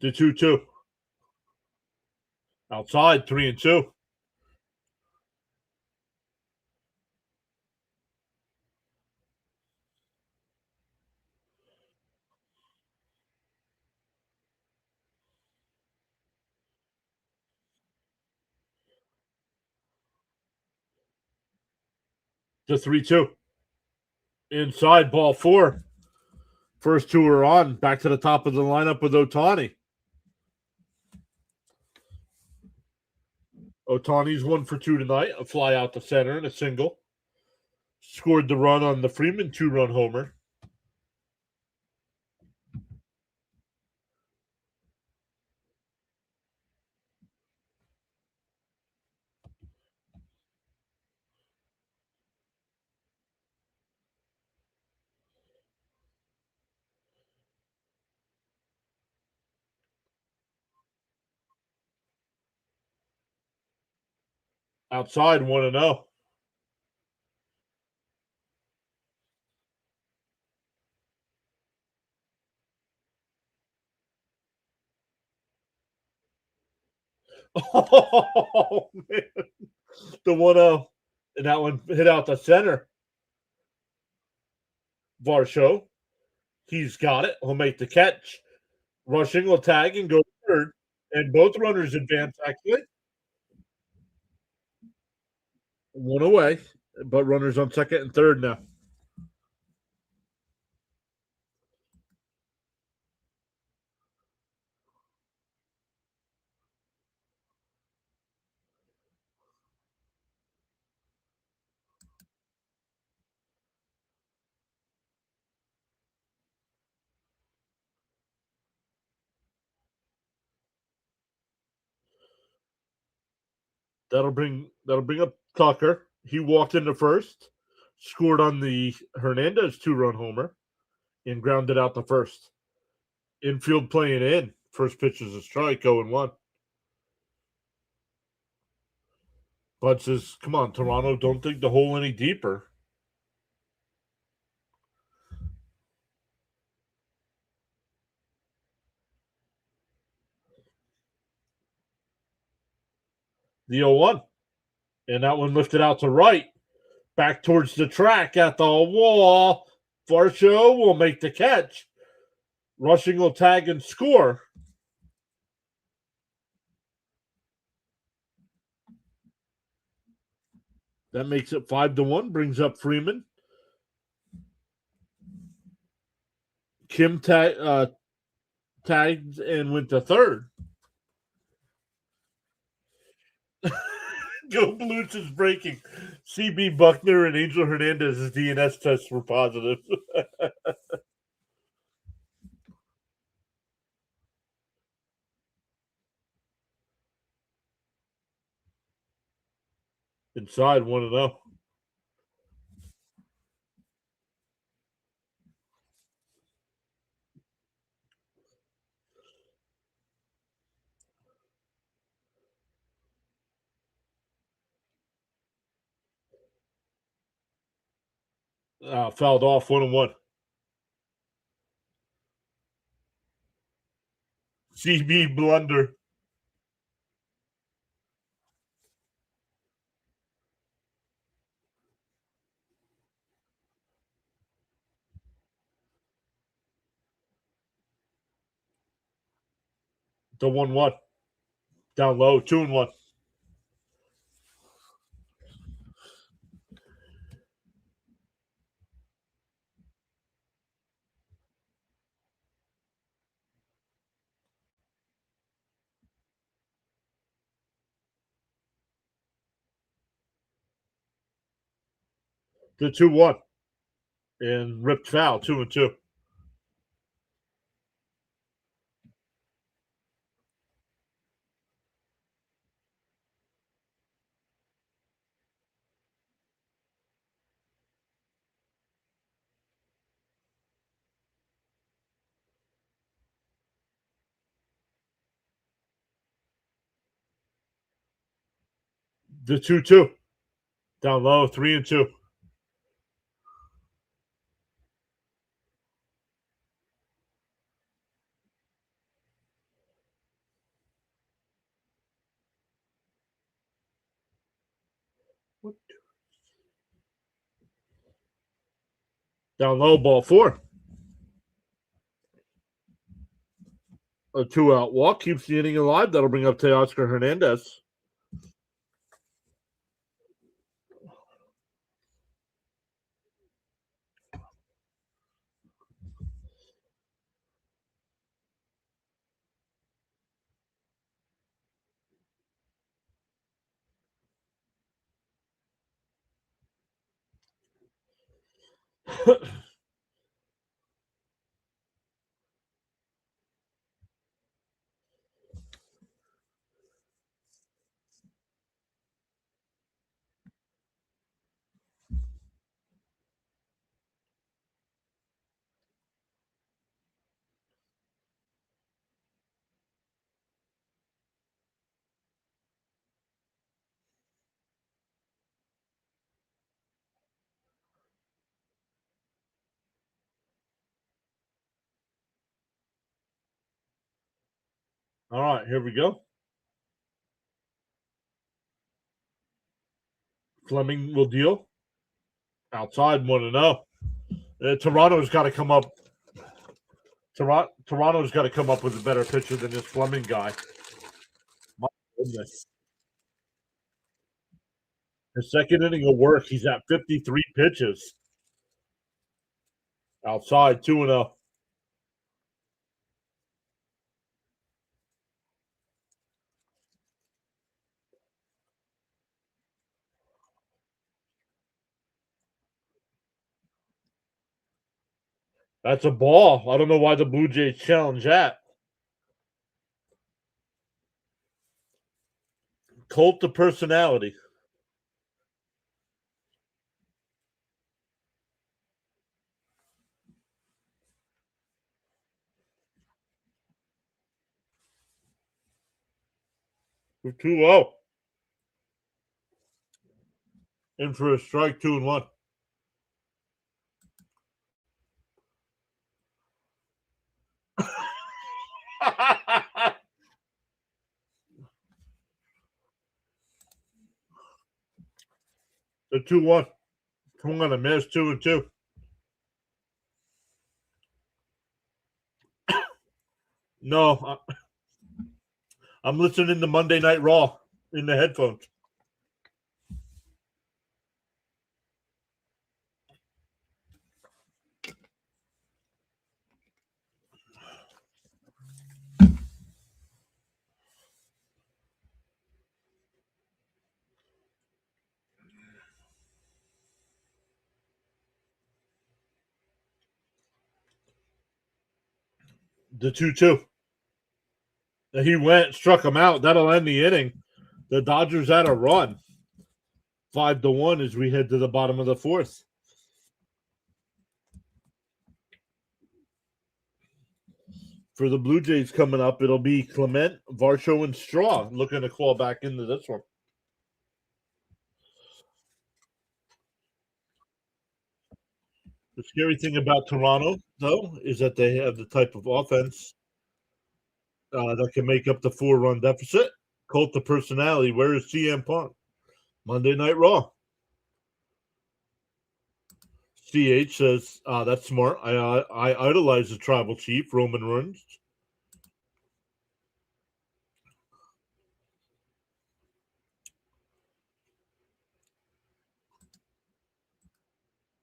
A: The 2-2. Outside, 3-2. The 3-2. Inside, ball 4. First two are on. Back to the top of the lineup with Ohtani. Ohtani's 1 for 2 tonight. A fly out to center and a single. Scored the run on the Freeman 2-run homer. Outside, 1-0. Oh, man. The 1-0. And that one hit out the center. Varsho. He's got it. He'll make the catch. Rushing will tag and go third. And both runners advance, actually. One away. But runners on second and third now. That'll bring up Tucker. He walked into first, scored on the Hernandez 2-run homer, and grounded out the first. Infield playing in. First pitch is a strike, 0-1. Bud says, come on, Toronto, don't dig the hole any deeper. The 0-1. And that one lifted out to right. Back towards the track at the wall. Varsho will make the catch. Rushing will tag and score. That makes it 5-1. Brings up Freeman. Kim tags and went to third. Go Blues is breaking. CB Buckner and Angel Hernandez's DNS tests were positive. Inside 1-0. Fouled off 1-1. CB blunder. The 1-1. Down low, 2-1. The 2-1. And ripped foul, 2-2. The 2-2. Down low, 3-2. Down low, ball 4. A 2-out walk keeps the inning alive. That'll bring up Teoscar Hernandez. All right, here we go. Fleming will deal. Outside 1-0. Toronto's got to come up. Toronto's got to come up with a better pitcher than this Fleming guy. My goodness. His second inning of work, he's at 53 pitches. Outside 2-0. That's a ball. I don't know why the Blue Jays challenge that. Cult to personality. For 2-0. In for a strike, 2-1. The 2-1. Swung on a miss, 2-2. No, I'm listening to Monday Night Raw in the headphones. The 2-2. He went, struck him out. That'll end the inning. The Dodgers had a run. 5-1 as we head to the bottom of the fourth. For the Blue Jays coming up, it'll be Clement, Varsho, and Straw looking to call back into this one. The scary thing about Toronto, though, is that they have the type of offense that can make up the 4-run deficit. Cult of personality. Where is CM Punk? Monday Night Raw. CH says, that's smart. I idolize the tribal chief, Roman Reigns.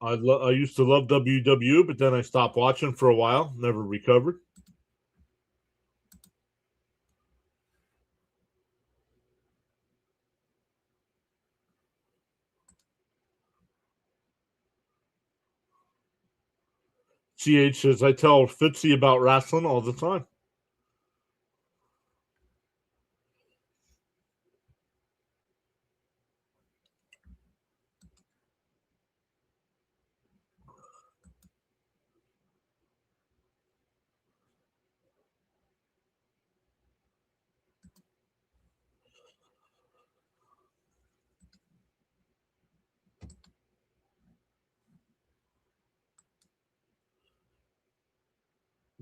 A: I used to love WW, but then I stopped watching for a while. Never recovered. CH says, I tell Fitzy about wrestling all the time.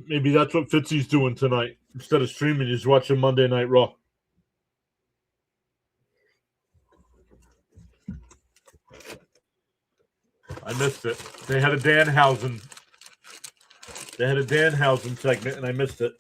A: Maybe that's what Fitzy's doing tonight. Instead of streaming, he's watching Monday Night Raw. I missed it. They had a Danhausen. They had a Danhausen segment, and I missed it.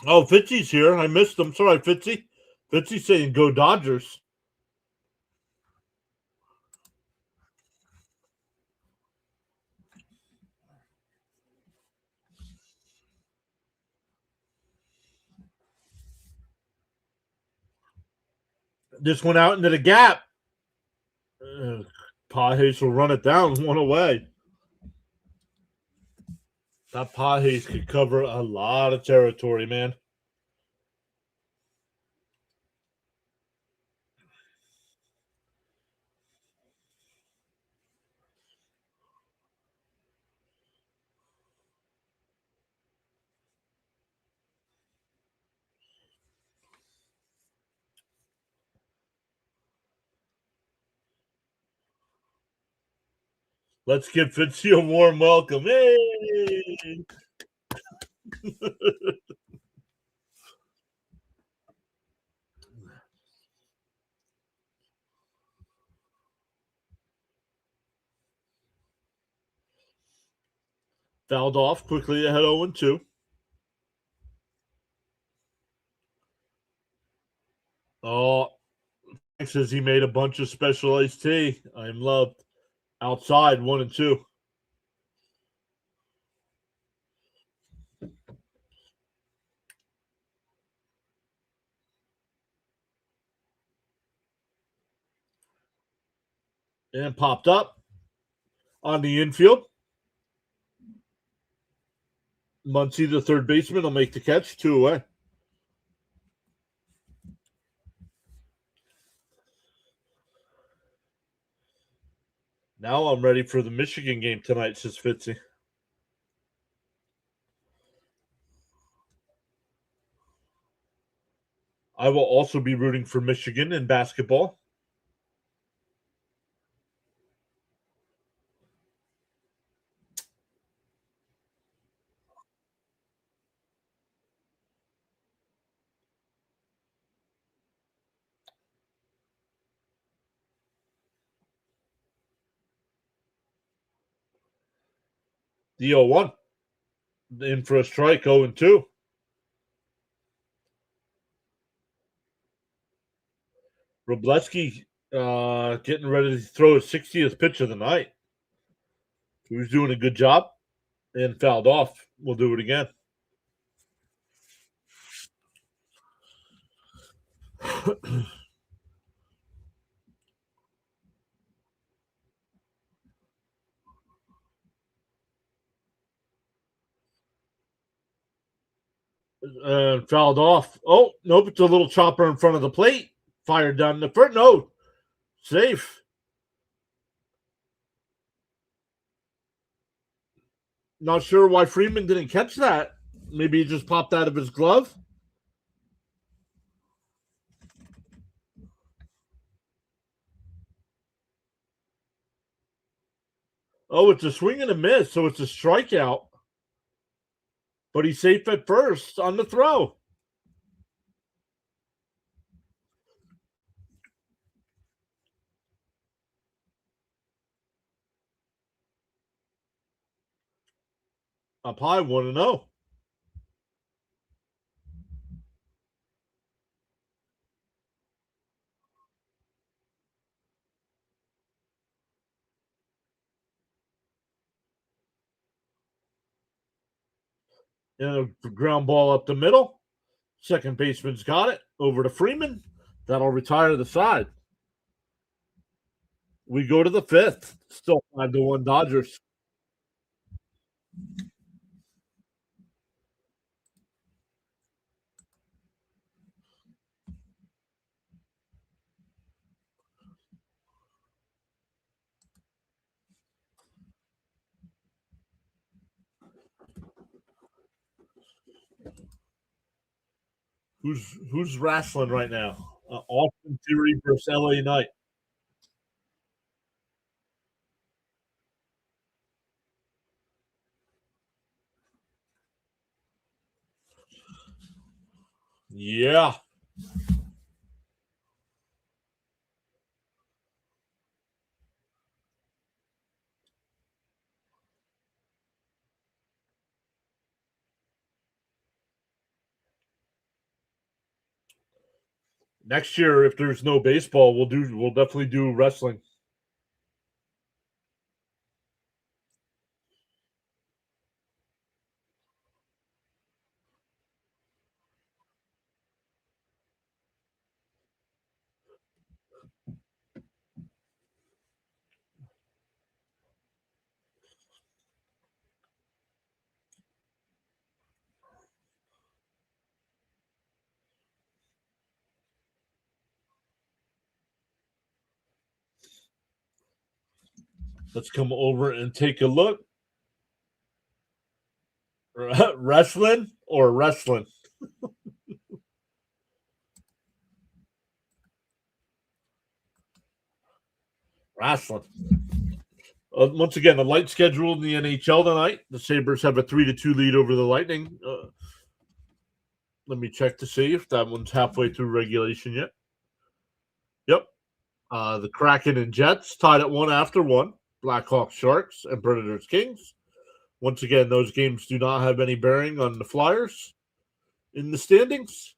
A: Oh, Fitzy's here. I missed him. Sorry, Fitzy. Fitzy's saying go Dodgers. Just went out into the gap. Pages will run it down one away. That Pages could cover a lot of territory, man. Let's give Fitzy a warm welcome. Hey! Fouled off quickly ahead 0-2. Oh, Frank says he made a bunch of special iced tea. I'm loved. Outside 1-2. And popped up on the infield. Muncie, the third baseman, will make the catch. 2 away. Now I'm ready for the Michigan game tonight, says Fitzy. I will also be rooting for Michigan in basketball. The 0-1. In for a strike, 0-2. Robleski getting ready to throw his 60th pitch of the night. He was doing a good job and fouled off. We'll do it again. Fouled off. Oh, nope, it's a little chopper in front of the plate. Fired down the front. No, safe. Not sure why Freeman didn't catch that. Maybe he just popped out of his glove. Oh, it's a swing and a miss, so it's a strikeout. But he's safe at first on the throw. Up high, 1-0. And a ground ball up the middle. Second baseman's got it. Over to Freeman. That'll retire the side. We go to the fifth. Still 5-1 Dodgers. Who's wrestling right now? Austin Theory versus LA Knight. Yeah. Next year, if there's no baseball, we'll definitely do wrestling. Let's come over and take a look. Wrestling or wrestling? Wrestling. Once again, a light schedule in the NHL tonight. The Sabres have a 3-2 lead over the Lightning. Let me check to see if that one's halfway through regulation yet. Yep. The Kraken and Jets tied at 1-1. Blackhawks, Sharks, and Predators, Kings. Once again, those games do not have any bearing on the Flyers in the standings.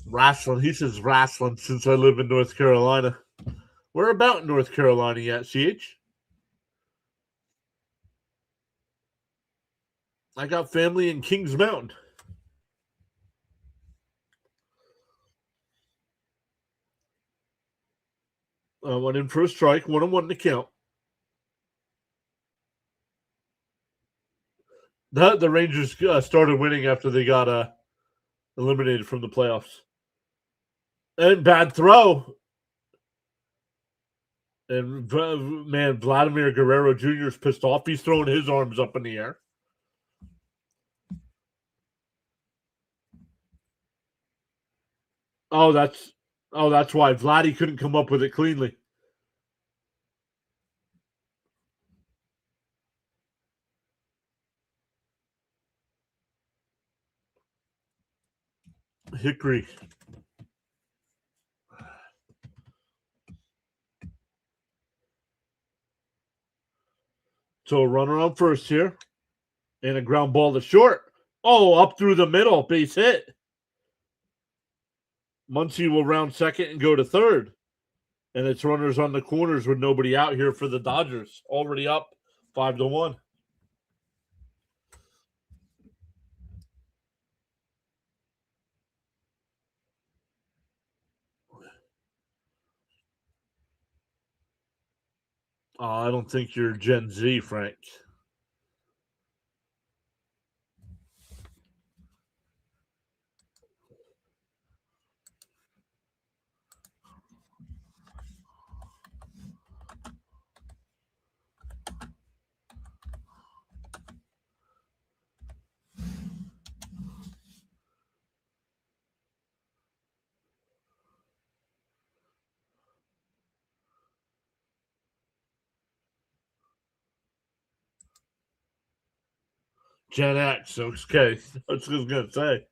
A: Wrestling. He says wrestling since I live in North Carolina. Where about in North Carolina at, CH? I got family in Kings Mountain. Went in for a strike, 1-1 to count. The Rangers started winning after they got eliminated from the playoffs. And bad throw. And man, Vladimir Guerrero Jr. is pissed off. He's throwing his arms up in the air. Oh, that's why Vladdy couldn't come up with it cleanly. Hickory. So a runner on first here. And a ground ball to short. Oh, up through the middle. Base hit. Muncie will round second and go to third. And it's runners on the corners with nobody out here for the Dodgers. Already up 5-1. I don't think you're Gen Z, Frank. Gen X. Okay. That's what I was going to say.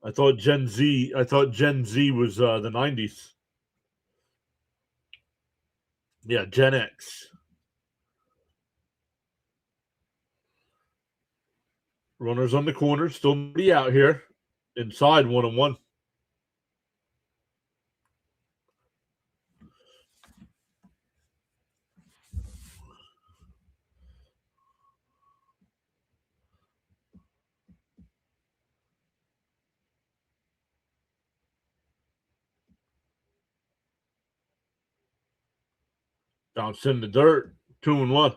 A: I thought Gen Z was the 90s. Yeah, Gen X. Runners on the corner, still nobody out here. Inside 1-1. Bounce in the dirt. 2-1.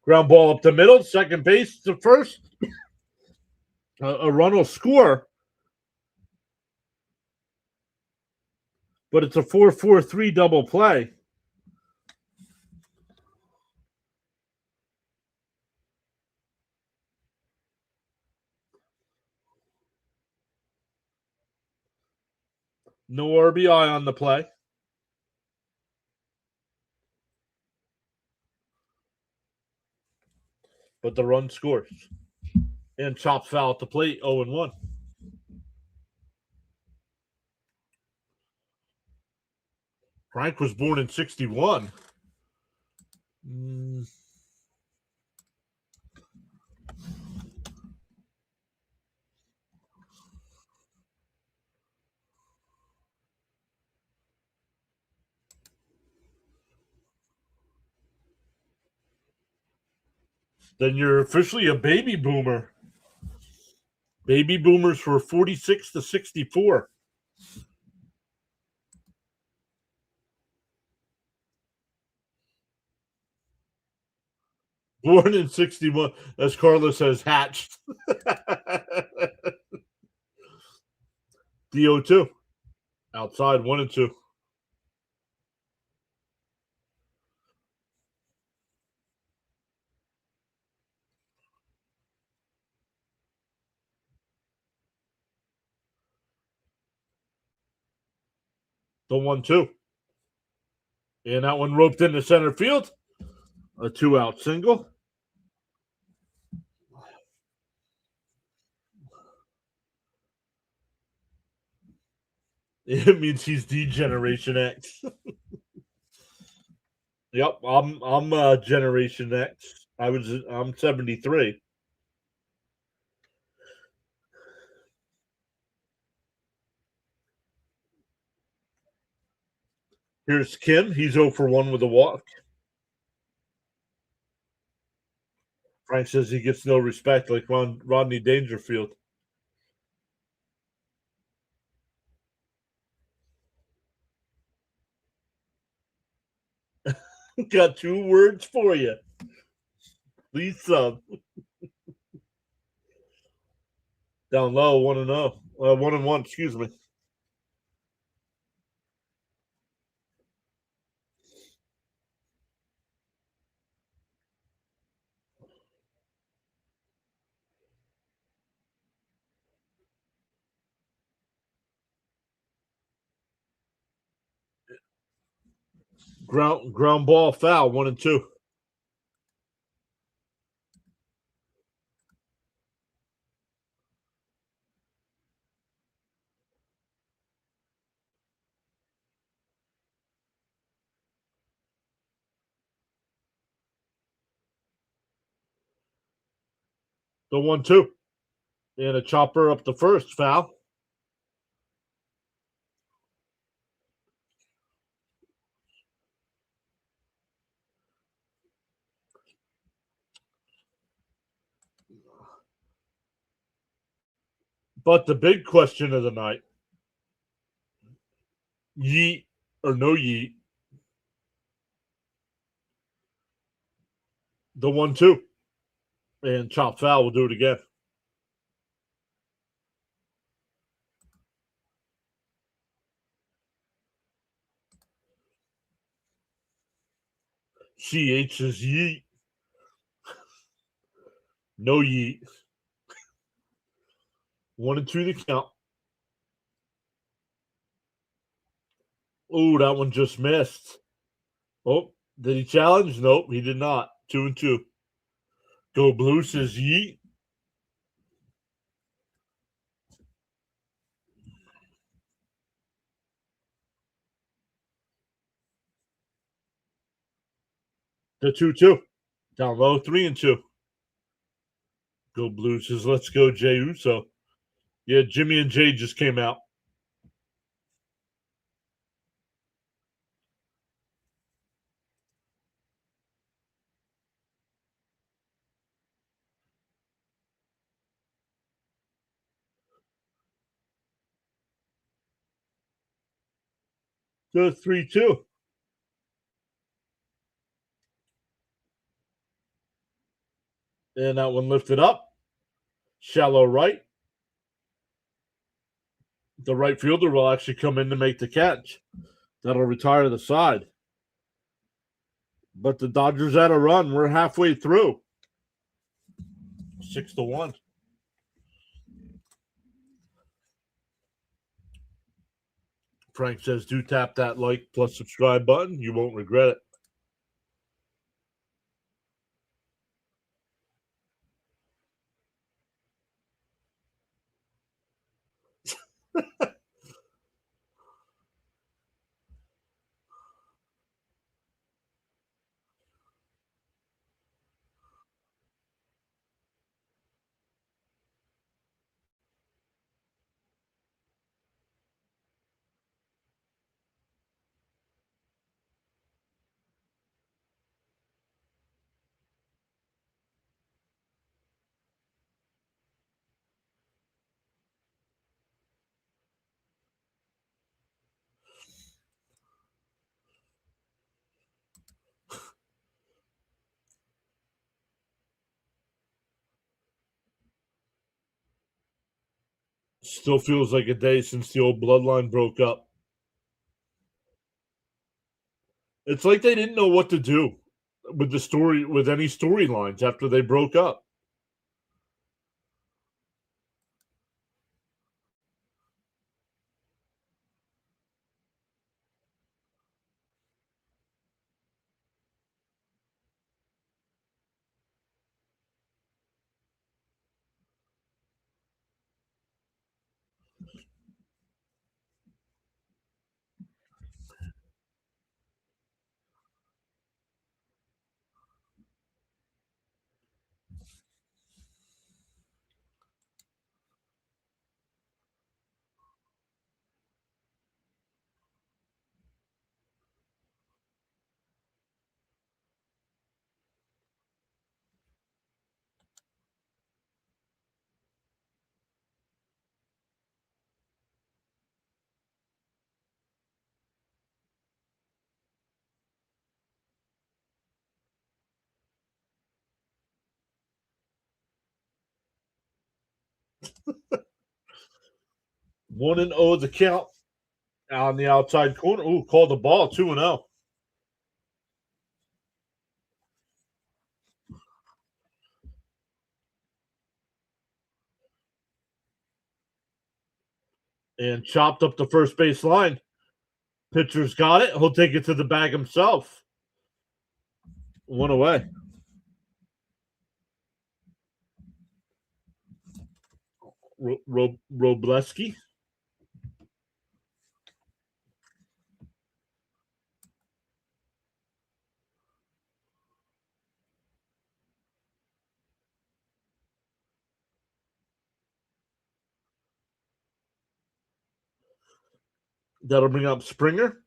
A: Ground ball up the middle, second base to first. A run will score, but it's a 4-4-3 double play. No RBI on the play. But the run scores. And chops foul at the plate, 0-1. Frank was born in 61. Then you're officially a baby boomer. Baby boomers were 46 to 64. Born in 61, as Carlos says, hatched. DO2. Outside 1-2. The 1-2. And that one roped into center field. A 2-out single. It means he's D-Generation X. Yep, I'm Generation X. I'm 73. Here's Kim. He's 0 for 1 with a walk. Frank says he gets no respect like Rodney Dangerfield. Got 2 words for you. Please sub. Down low, 1-0. 1-1, excuse me. Ground ball foul, 1-2. The 1-2. And a chopper up the first, foul. But the big question of the night, yeet or no yeet? The 1-2. And chop foul will do it again. CH is yeet. No yeet. 1-2 to count. Ooh, that one just missed. Oh, did he challenge? Nope, he did not. 2-2. Go Blue says yeet. The 2-2. Down low, 3-2. Go Blue says, let's go, Jey Uso. Yeah, Jimmy and Jay just came out. So 3-2. And that one lifted up. Shallow right. The right fielder will actually come in to make the catch. That'll retire the side. But the Dodgers had a run. We're halfway through. 6-1. Frank says, do tap that like plus subscribe button. You won't regret it. Still feels like a day since the old bloodline broke up. It's like they didn't know what to do with the story, with any storylines after they broke up. – 1-0 the count on the outside corner. Ooh, called the ball. 2-0. And chopped up the first base line. Pitcher's got it. He'll take it to the bag himself. One away. Robleski. That'll bring up Springer.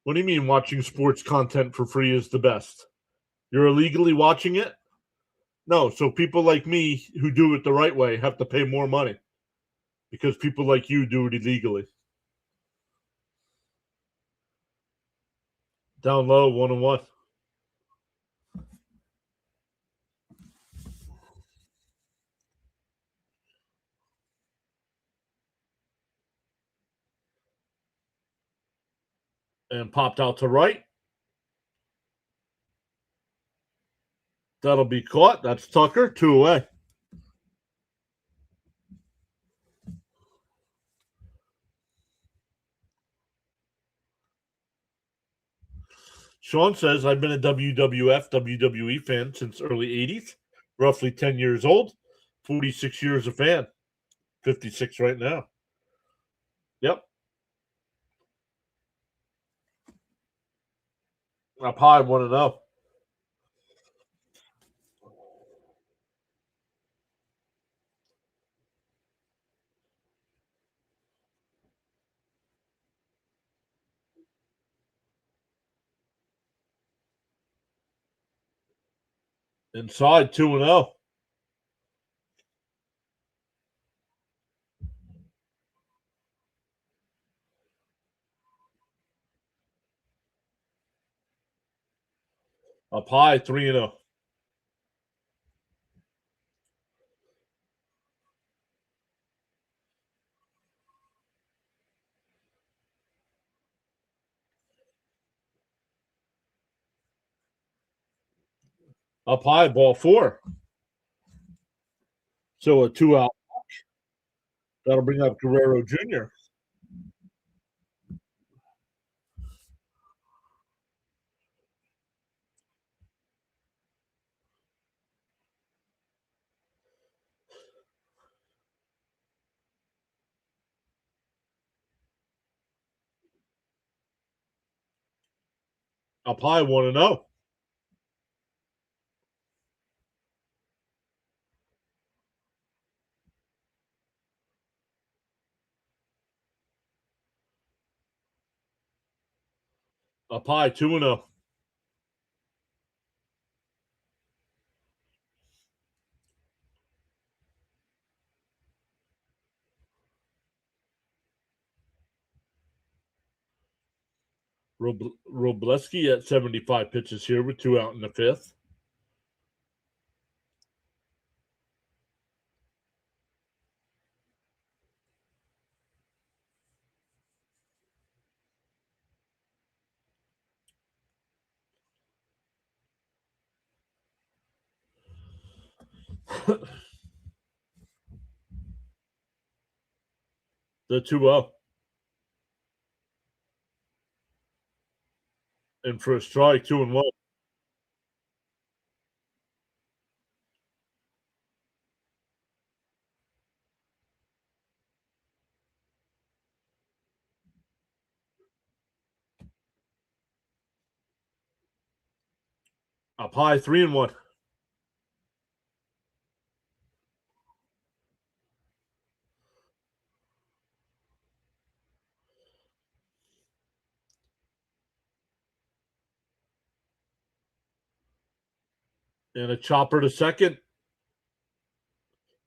A: What do you mean watching sports content for free is the best? You're illegally watching it? No, so people like me who do it the right way have to pay more money because people like you do it illegally. Down low, 1-1. And popped out to right. That'll be caught. That's Tucker. 2 away. Sean says, I've been a WWF, WWE fan since early 80s, roughly 10 years old, 46 years a fan, 56 right now. Yep. Up high, 1-0. Inside, 2-0. Up high, 3-0. Up high, ball 4. So a 2-out. That'll bring up Guerrero Jr. Up high, 1-0. Up high, 2-0. Robleski at 75 pitches here with 2 out in the 5th. The 2-0. And for a strike, 2-1. Up high, 3-1. And a chopper to second.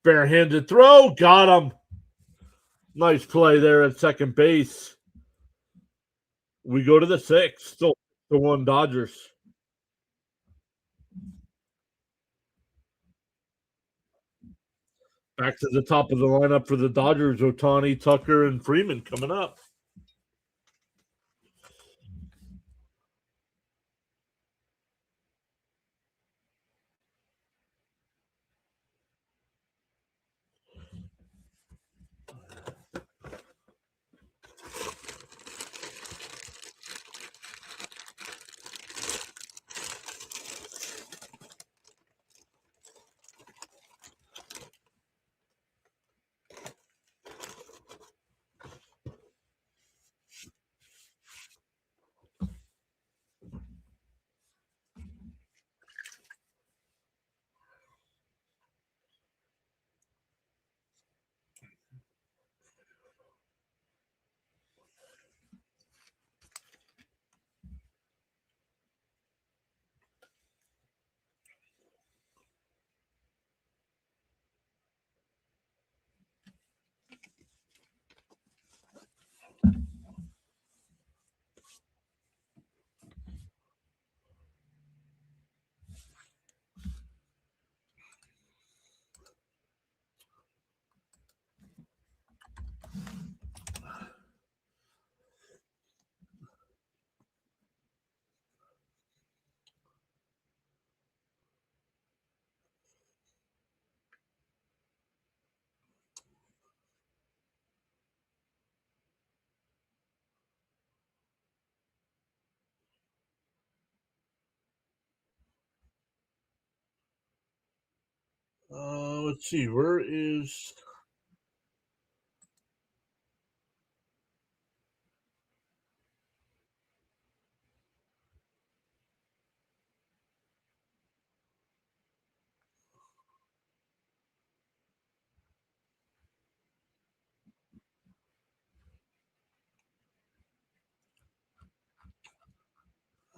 A: Barehanded throw. Got him. Nice play there at second base. We go to the 6th. Still the 1 Dodgers. Back to the top of the lineup for the Dodgers, Ohtani, Tucker, and Freeman coming up. Let's see. Where is?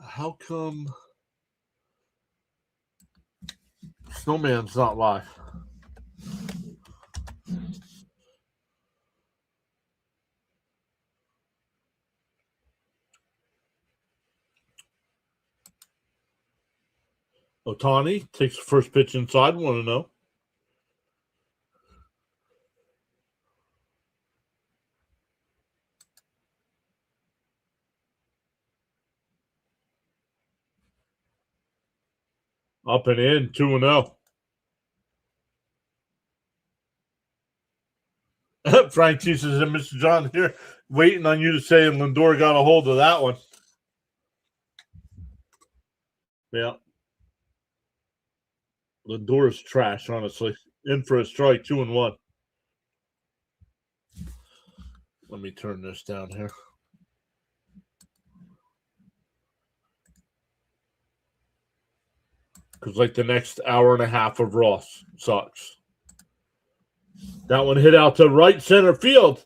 A: How come Snowman's not live? Ohtani takes the first pitch inside. Want to know? Up and in, 2-0. Frank T says, and Mr. John here, waiting on you to say, and Lindor got a hold of that one. Yeah. Lindor is trash, honestly. In for a strike, 2-1. Let me turn this down here. Because, like, the next hour and a half of Ross sucks. That one hit out to right center field.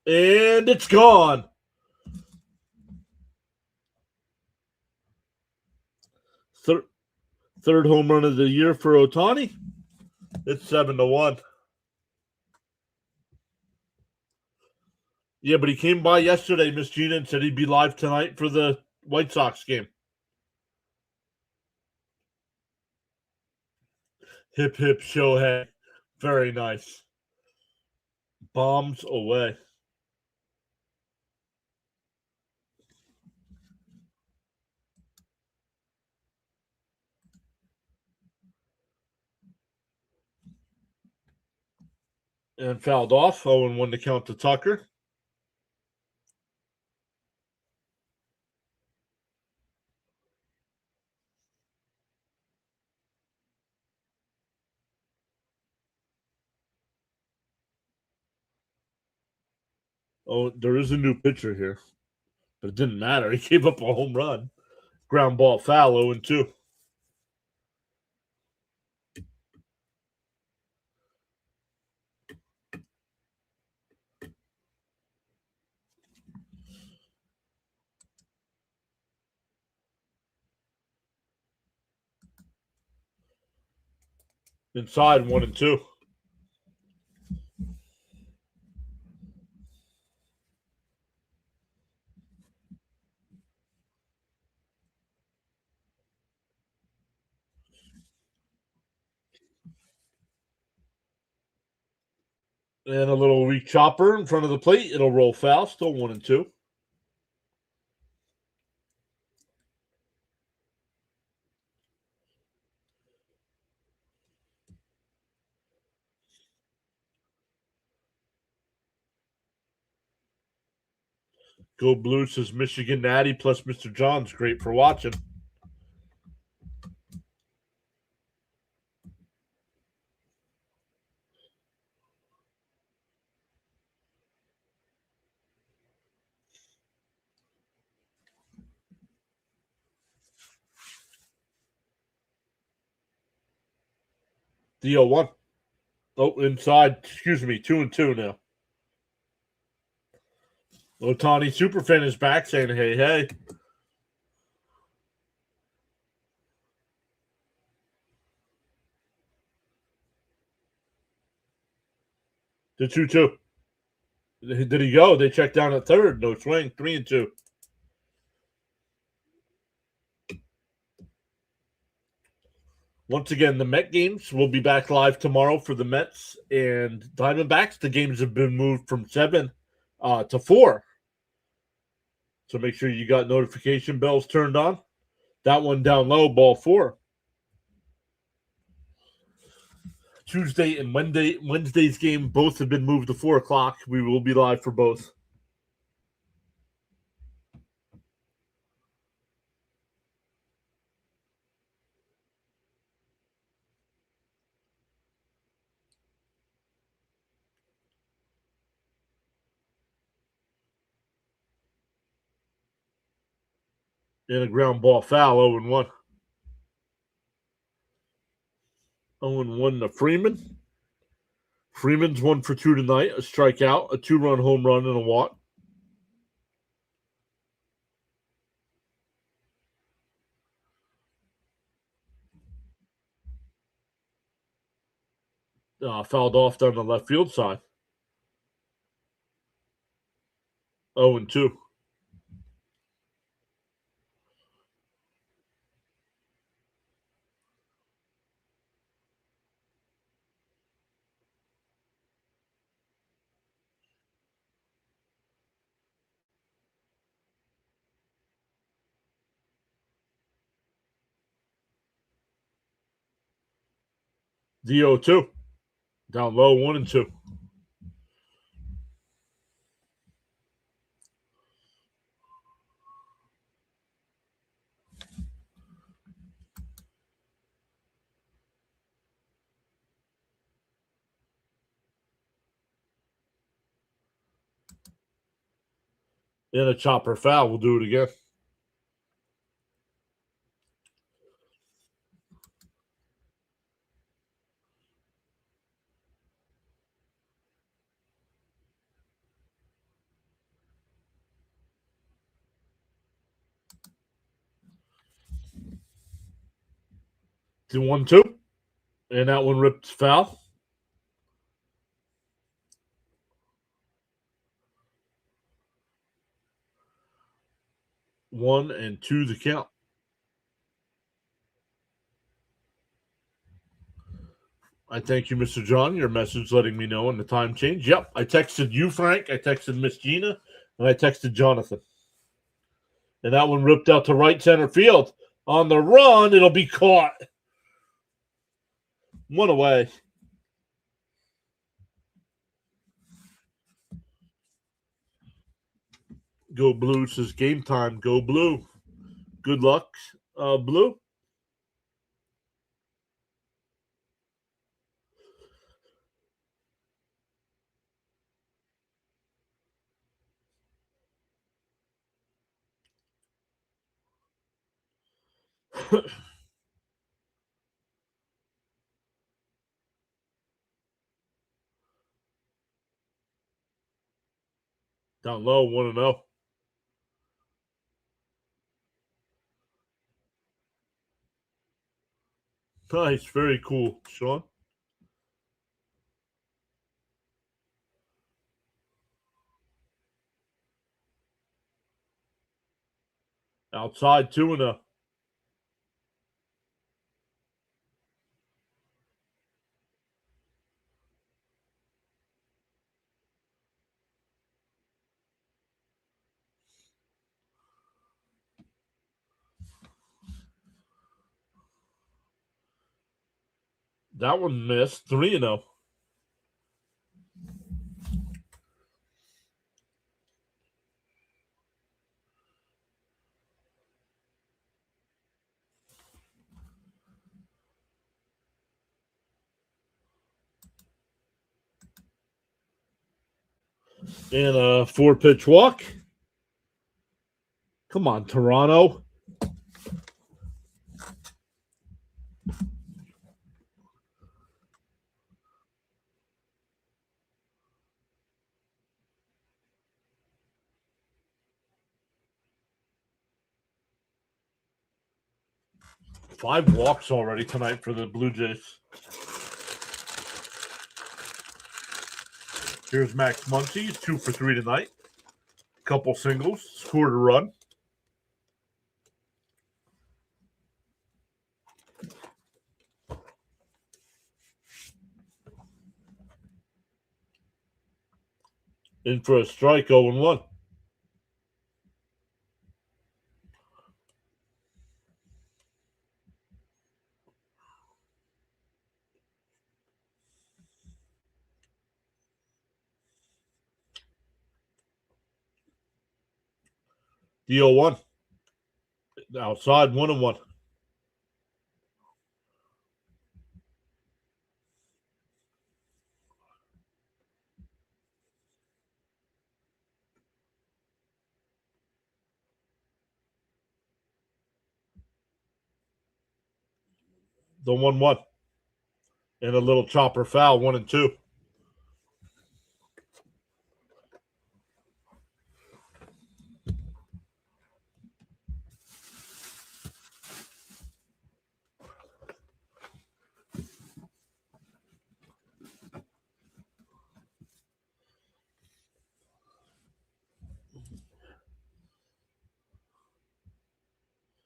A: And it's gone. Third home run of the year for Ohtani. It's 7-1. Yeah, but he came by yesterday, Miss Gina, and said he'd be live tonight for the White Sox game. Hip, hip, Shohei. Very nice. Bombs away. And fouled off. 0-1 to count to Tucker. Oh, there is a new pitcher here. But it didn't matter. He gave up a home run. Ground ball foul, 0-2. Inside, 1-2. And a little weak chopper in front of the plate. It'll roll foul. Still 1-2. Go Blue, says Michigan Natty plus Mr. John's. Great for watching. The 0-1. Oh, inside. Excuse me. 2-2 now. Otani Superfan is back saying, hey, hey. The 2-2. Did he go? They checked down at third. No swing. 3-2. Once again, the Met games will be back live tomorrow for the Mets and Diamondbacks. The games have been moved from 7 to 4. So make sure you got notification bells turned on. That one down low, ball 4. Tuesday and Wednesday's game both have been moved to 4 o'clock. We will be live for both. And a ground ball foul, 0-1. 0-1 to Freeman. Freeman's 1 for 2 tonight. A strikeout, a 2-run home run, and a walk. Fouled off down the left field side. 0-2. The 0-2. Down low, 1-2. And a chopper foul. We'll do it again. The 1-2. And that one ripped foul. 1-2 the count. I thank you, Mr. John. Your message letting me know on the time change. Yep, I texted you, Frank. I texted Miss Gina, and I texted Jonathan. And that one ripped out to right center field. On the run, it'll be caught. 1 away. Go Blue, says game time. Go Blue. Good luck, Blue. Down low, 1-0. Nice, very cool, Sean. Outside, 2-0. That one missed. 3-0. And a 4-pitch walk. Come on, Toronto. Five walks already tonight for the Blue Jays. Here's Max Muncy. He's 2 for 3 tonight. Couple singles. Scored a run. In for a strike, 0-1. The 0-1. Outside, 1-1. The 1-1. And a little chopper foul, 1-2.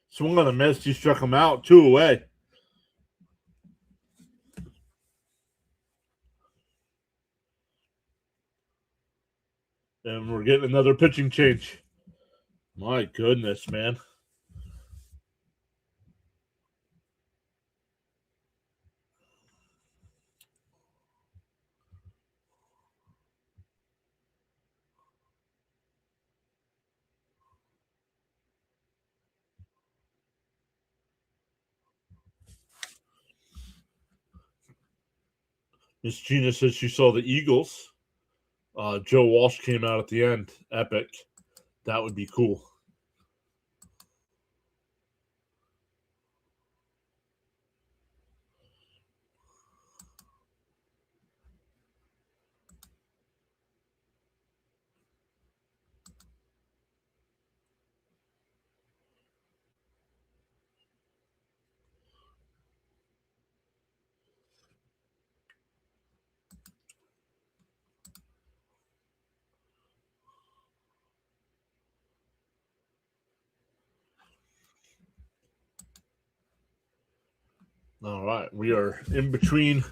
A: Swung on a miss. He struck him out. 2 away. And we're getting another pitching change. My goodness, man. Miss Gina says she saw the Eagles. Joe Walsh came out at the end. Epic. That would be cool. All right. We are in between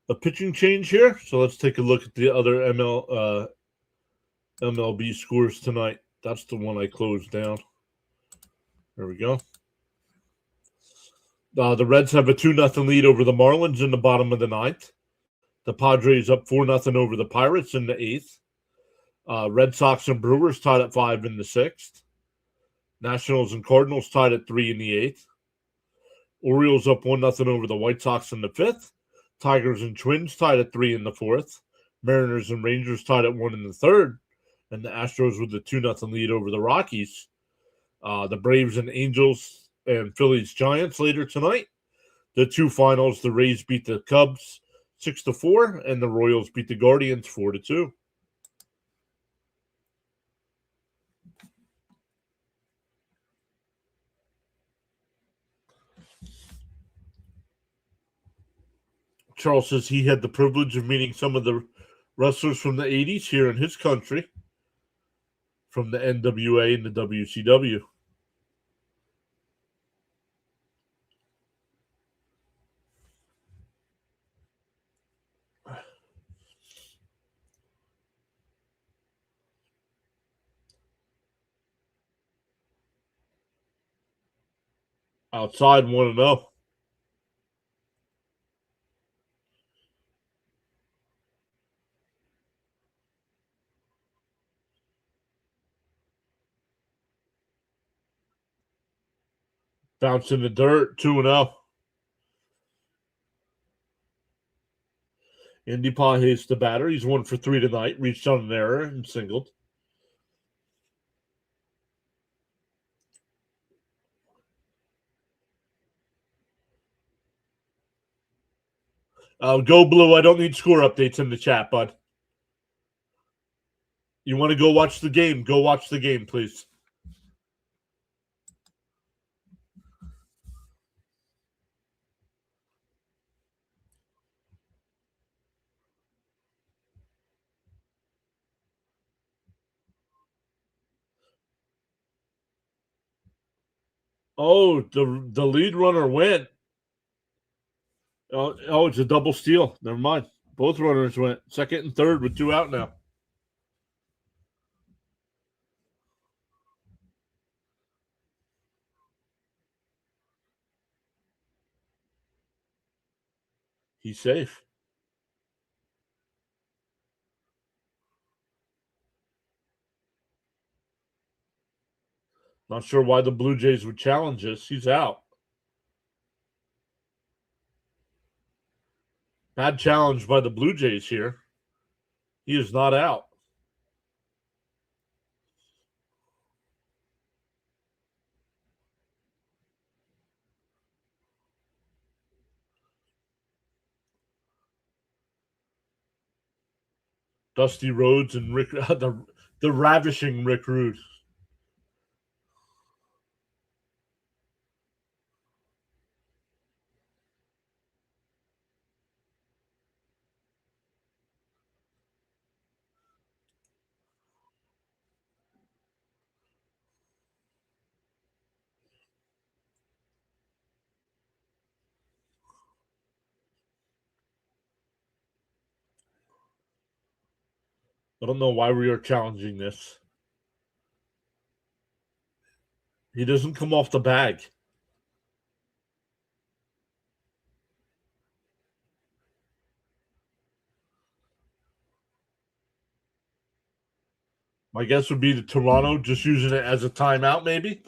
A: a pitching change here. So let's take a look at the other MLB scores tonight. That's the one I closed down. There we go. The Reds have a 2-0 lead over the Marlins in the bottom of the ninth. The Padres up 4-0 over the Pirates in the eighth. Red Sox and Brewers tied at 5 in the sixth. Nationals and Cardinals tied at 3 in the eighth. Orioles up 1-0 over the White Sox in the fifth. Tigers and Twins tied at 3 in the fourth. Mariners and Rangers tied at 1 in the third. And the Astros with the 2-0 lead over the Rockies. The Braves and Angels and Phillies Giants later tonight. The two finals, the Rays beat the Cubs 6-4, and the Royals beat the Guardians 4-2. Charles says he had the privilege of meeting some of the wrestlers from the 80s here in his country, from the NWA and the WCW. Outside 1-0. Bounce in the dirt, 2-0. Andy Pages, the batter. He's 1 for 3 tonight. Reached on an error and singled. Go Blue. I don't need score updates in the chat, bud. You want to go watch the game? Go watch the game, please. Oh, the lead runner went. Oh, it's a double steal. Never mind. Both runners went. Second and third with 2 out now. He's safe. Not sure why the Blue Jays would challenge this. He's out. Bad challenge by the Blue Jays here. He is not out. Dusty Rhodes and Rick, the ravishing Rick Rude. I don't know why we are challenging this. He doesn't come off the bag. My guess would be the Toronto just using it as a timeout, maybe.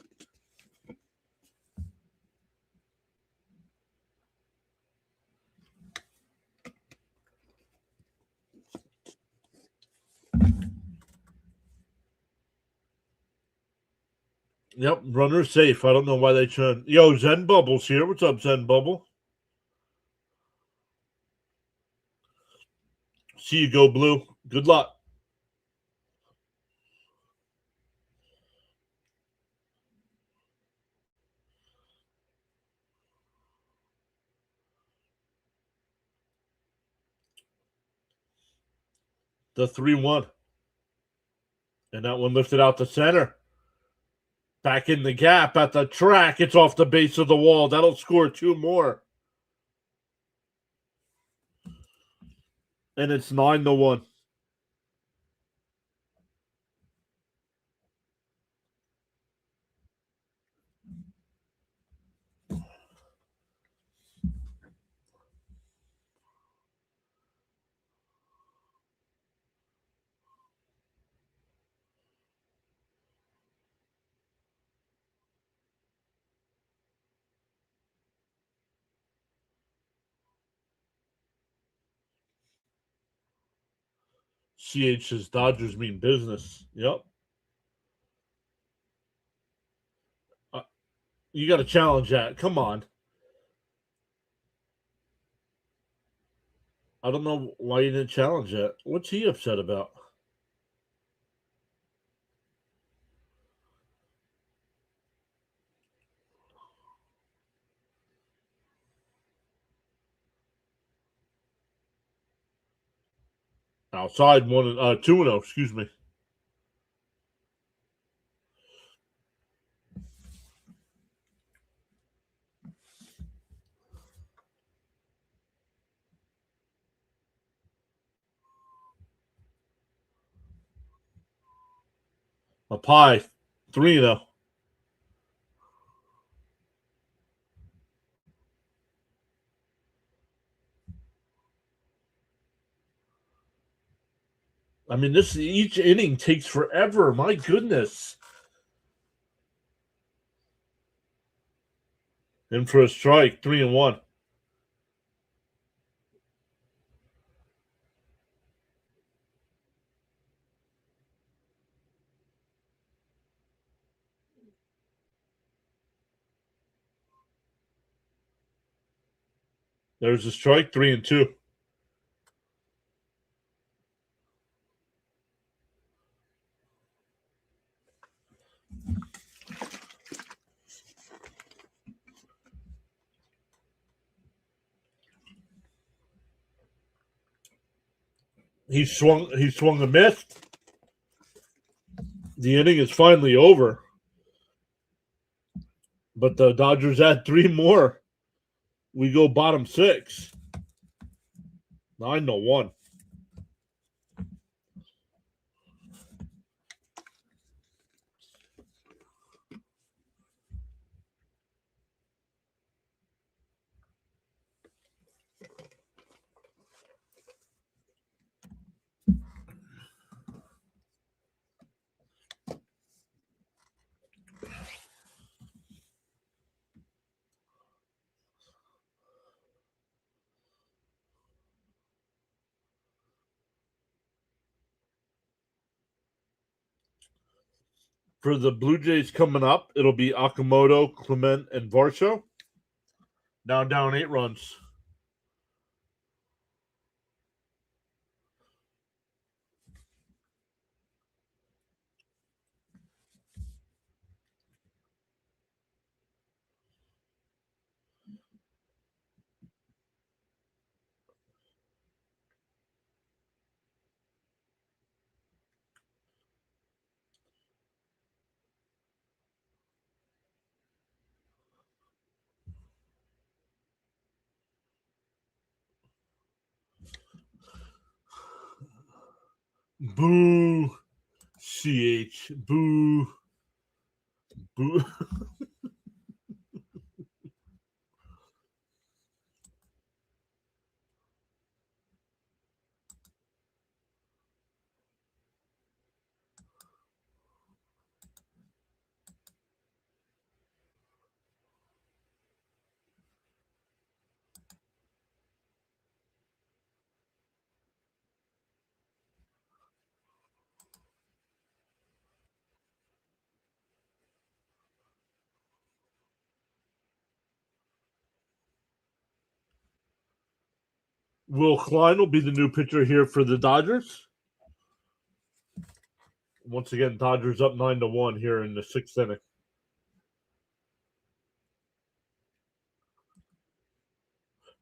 A: Yep, runner safe. I don't know why they turned. Yo, Zen Bubble's here. What's up, Zen Bubble? See you, Go Blue. Good luck. The 3-1. And that one lifted out the center. Back in the gap at the track. It's off the base of the wall. That'll score 2 more. And it's 9-1. CH says Dodgers mean business. Yep. You got to challenge that. Come on. I don't know why you didn't challenge that. What's he upset about? Outside 2-0, excuse me. A pie, 3-0. I mean, each inning takes forever. My goodness. In for a strike, 3-1. There's a strike, 3-2. He swung and missed. The inning is finally over. But the Dodgers add 3 more. We go bottom 6. 9-1. For the Blue Jays coming up, it'll be Okamoto, Clement, and Varsho. Now down 8 runs. Boo. CH. Boo. Boo. Will Klein will be the new pitcher here for the Dodgers. Once again, Dodgers up 9-1 here in the 6th inning.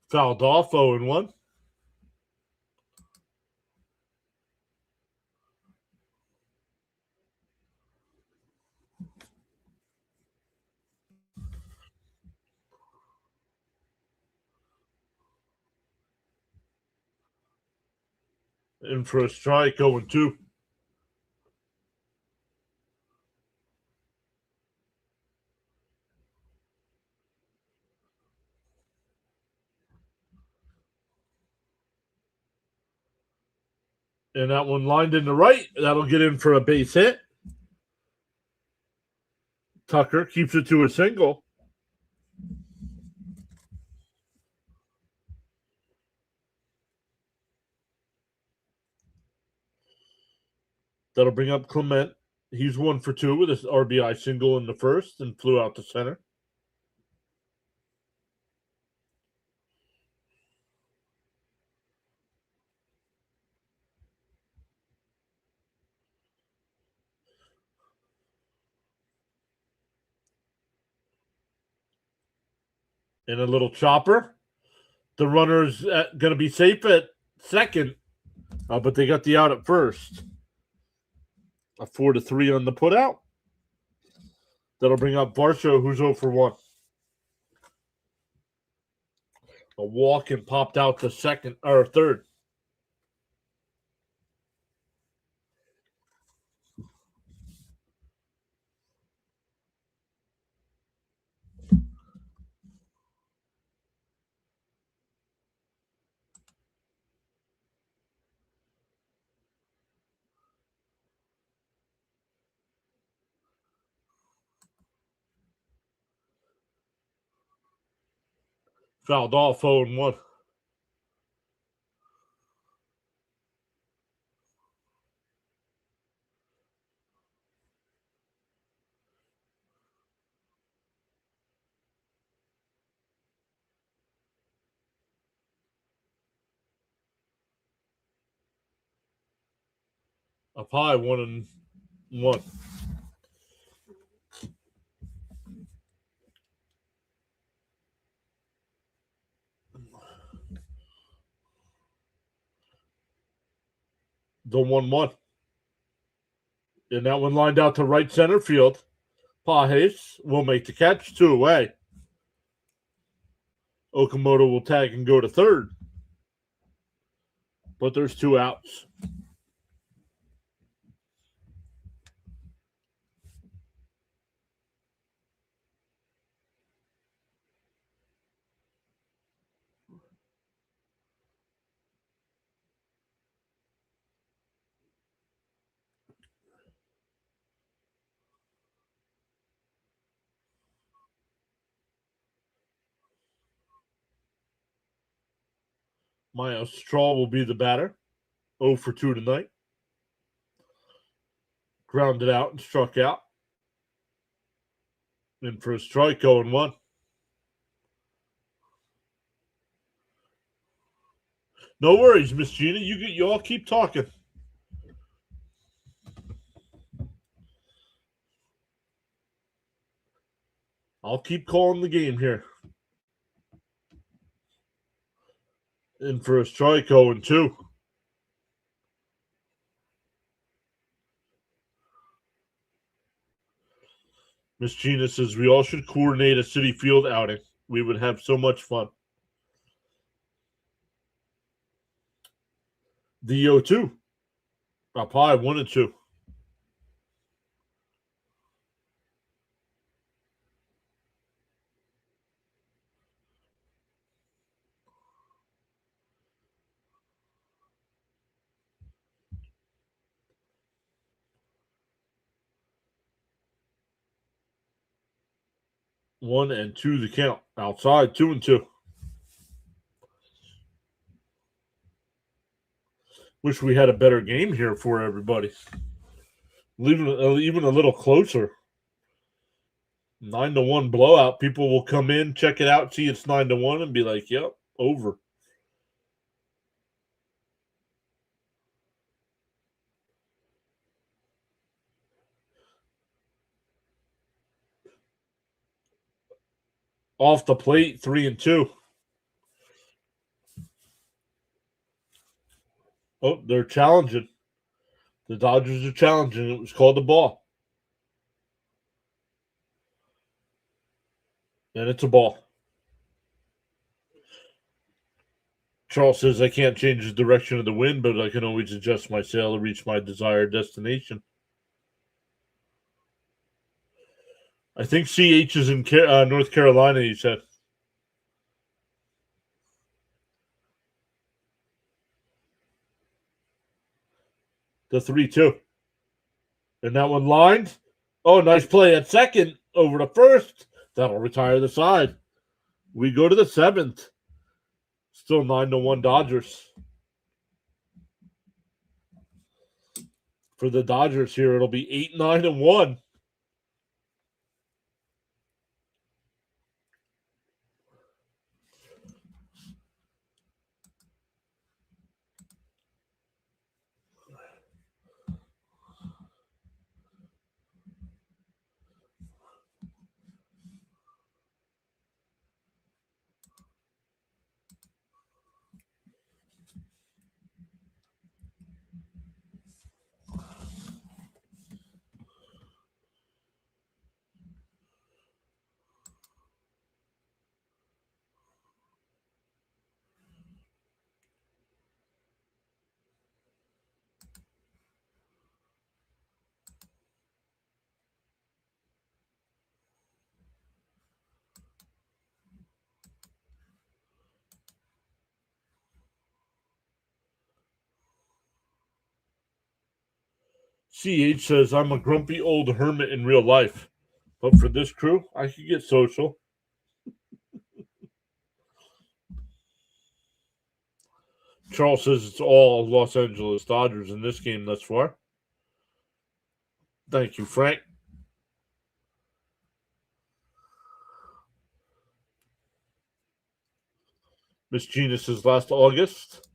A: Fouled off, 0-1. In for a strike, 0-2. And that one lined in the right. That'll get in for a base hit. Tucker keeps it to a single. That'll bring up Clement. He's 1 for 2 with his RBI single in the first and flew out to center. And a little chopper. The runner's going to be safe at second, but they got the out at first. A 4-3 on the putout. That'll bring up Varsho, who's 0 for 1. A walk and popped out to second or third. Fouled off 0-1. Up high, 1-1. The 1-1. And that one lined out to right center field. Pajes will make the catch, 2 away. Okamoto will tag and go to third. But there's 2 outs. Miles Straw will be the batter. 0 for 2 tonight. Grounded out and struck out. In for a strike, 0-1. No worries, Miss Gina. You all keep talking. I'll keep calling the game here. In for a strike, 0-2. Miss Gina says we all should coordinate a City Field outing. We would have so much fun. The 0-2. Up high, 1-2. One and two the count. Outside, 2-2. Wish we had a better game here for everybody. Even a little closer. 9-1 blowout. People will come in, check it out, see it's 9-1, and be like, "Yep, over." Off the plate, 3-2. Oh, they're challenging. The Dodgers are challenging. It was called a ball. And it's a ball. Charles says, I can't change the direction of the wind, but I can always adjust my sail to reach my desired destination. I think CH is in North Carolina, he said. The 3-2. And that one lined. Oh, nice play at second over to first. That'll retire the side. We go to the 7th. Still 9-1 Dodgers. For the Dodgers here, it'll be 8-9-1. CH says, I'm a grumpy old hermit in real life. But for this crew, I could get social. Charles says it's all Los Angeles Dodgers in this game thus far. Thank you, Frank. Miss Gina says last August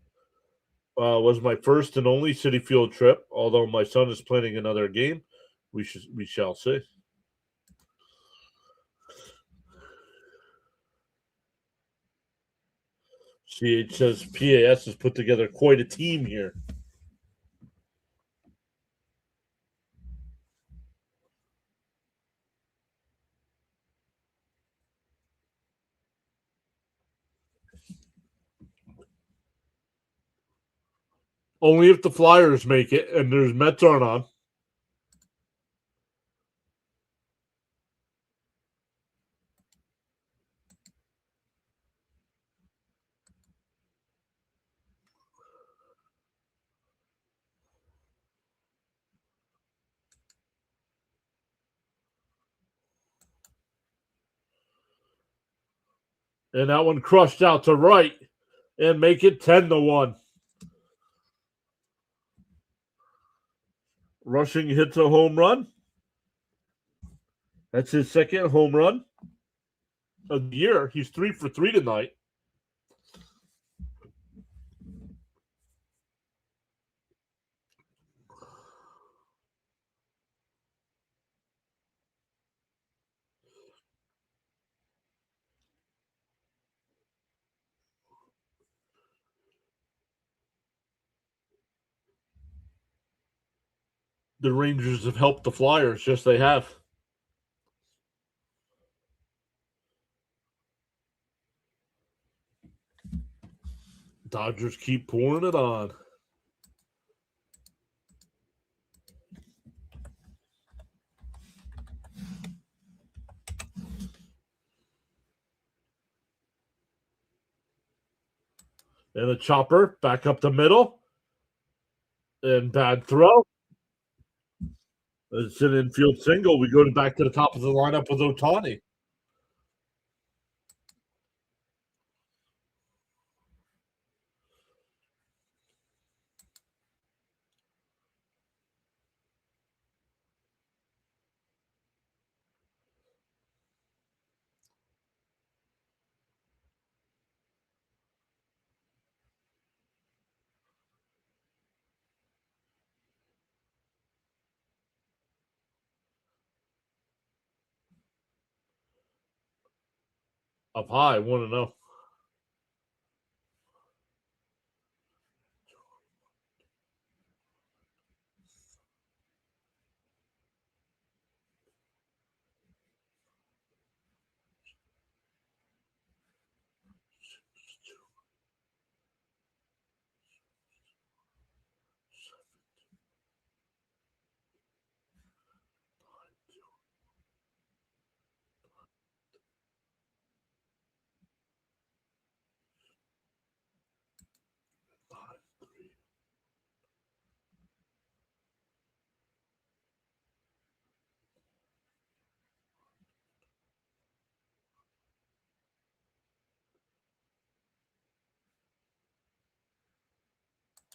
A: was my first and only City Field trip. Although my son is planning another game, we shall see. CH says PAS has put together quite a team here. Only if the Flyers make it and there's Mets aren't on. And that one crushed out to right and make it 10-1. Rushing hits a home run. That's his second home run of the year. He's 3 for 3 tonight. The Rangers have helped the Flyers. Yes, they have. Dodgers keep pouring it on. And a chopper back up the middle. And bad throw. It's an infield single. We go back to the top of the lineup with Ohtani. Up high, 1-0.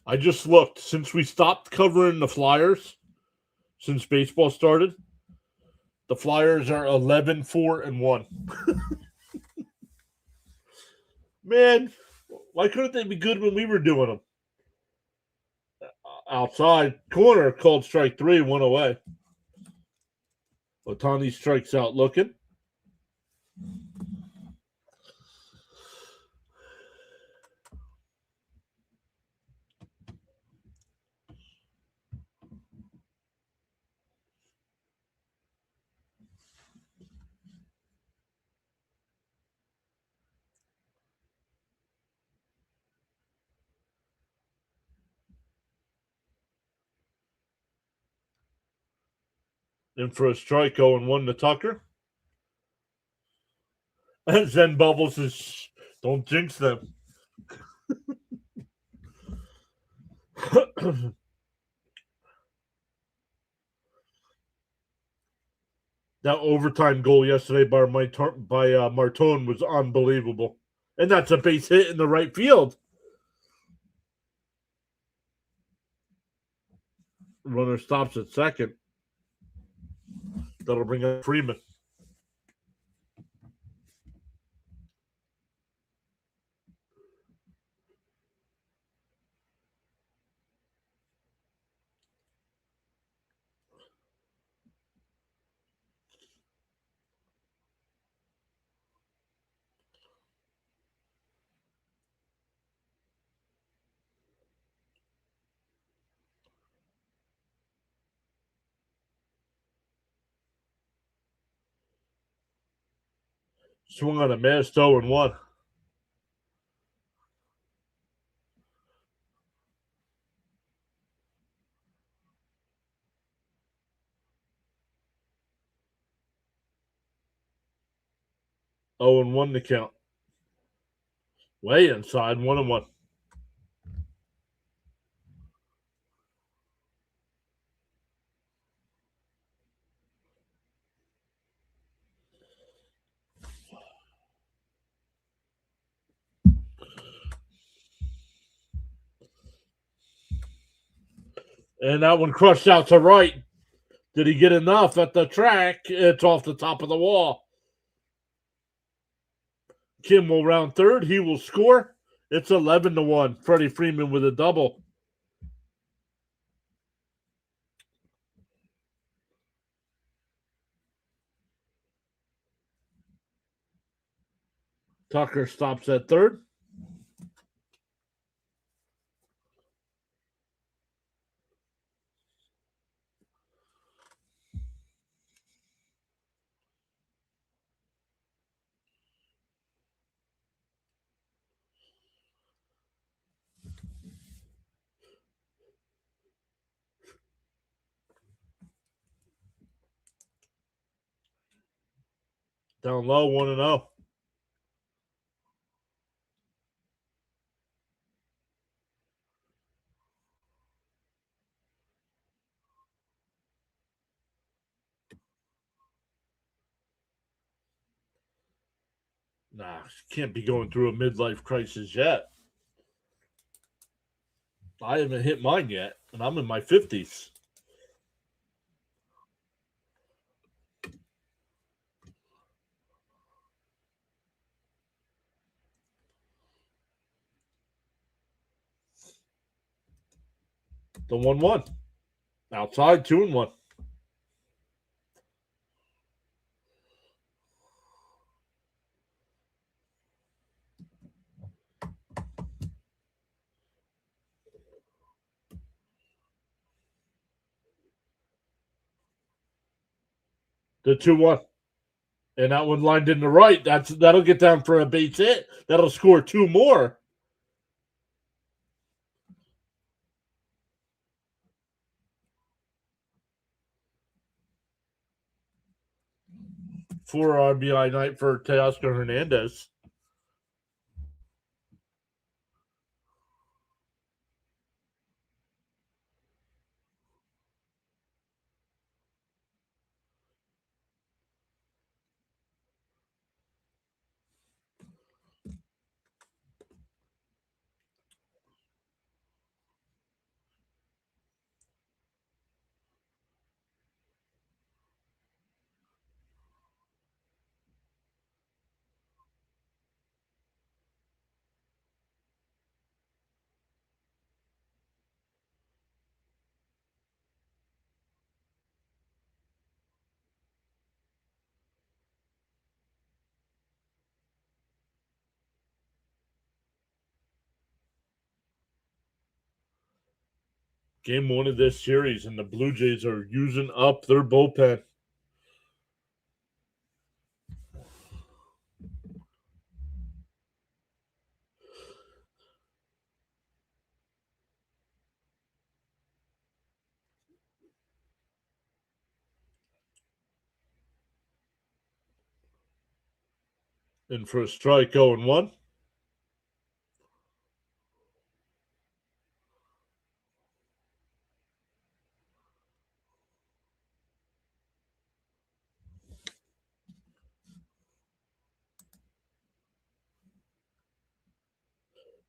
A: I just looked. Since we stopped covering the Flyers, since baseball started, the Flyers are 11-4-1. Man, why couldn't they be good when we were doing them? Outside corner called strike 3, 1 away. Ohtani strikes out looking. In for a strike, 0-1 to Tucker. And Zen Bubbles is, don't jinx them. That overtime goal yesterday by Martone was unbelievable. And that's a base hit in the right field. Runner stops at second. That'll bring up Freeman. Swung on a missed 0-1. Oh and 1 to count. Way inside, 1-1. And that one crushed out to right. Did he get enough at the track? It's off the top of the wall. Kim will round third. He will score. It's 11-1. Freddie Freeman with a double. Tucker stops at third. Down low, 1-0. Nah, can't be going through a midlife crisis yet. I haven't hit mine yet, and I'm in my 50s. The 1-1. Outside, 2-1. The 2-1. And that one lined in the right. That'll get down for a base hit. That'll score 2 more. Four RBI night for Teoscar Hernandez. Game 1 of this series, and the Blue Jays are using up their bullpen. And for a strike, 0-1.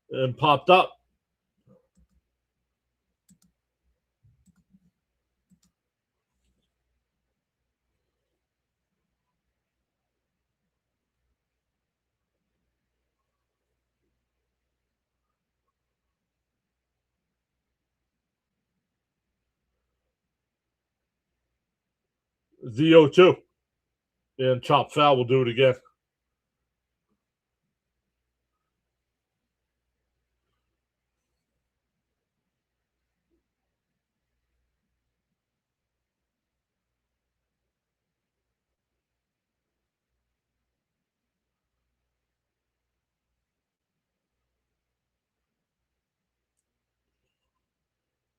A: And popped up. The 0-2. And chop foul will do it again.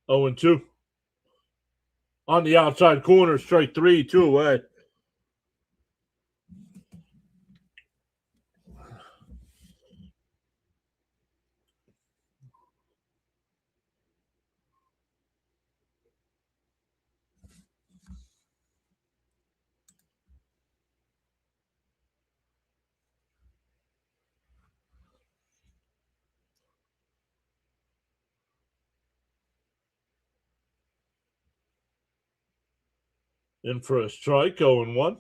A: Oh and 2. On the outside corner, strike 3, 2 away. In for a strike, 0 and 1.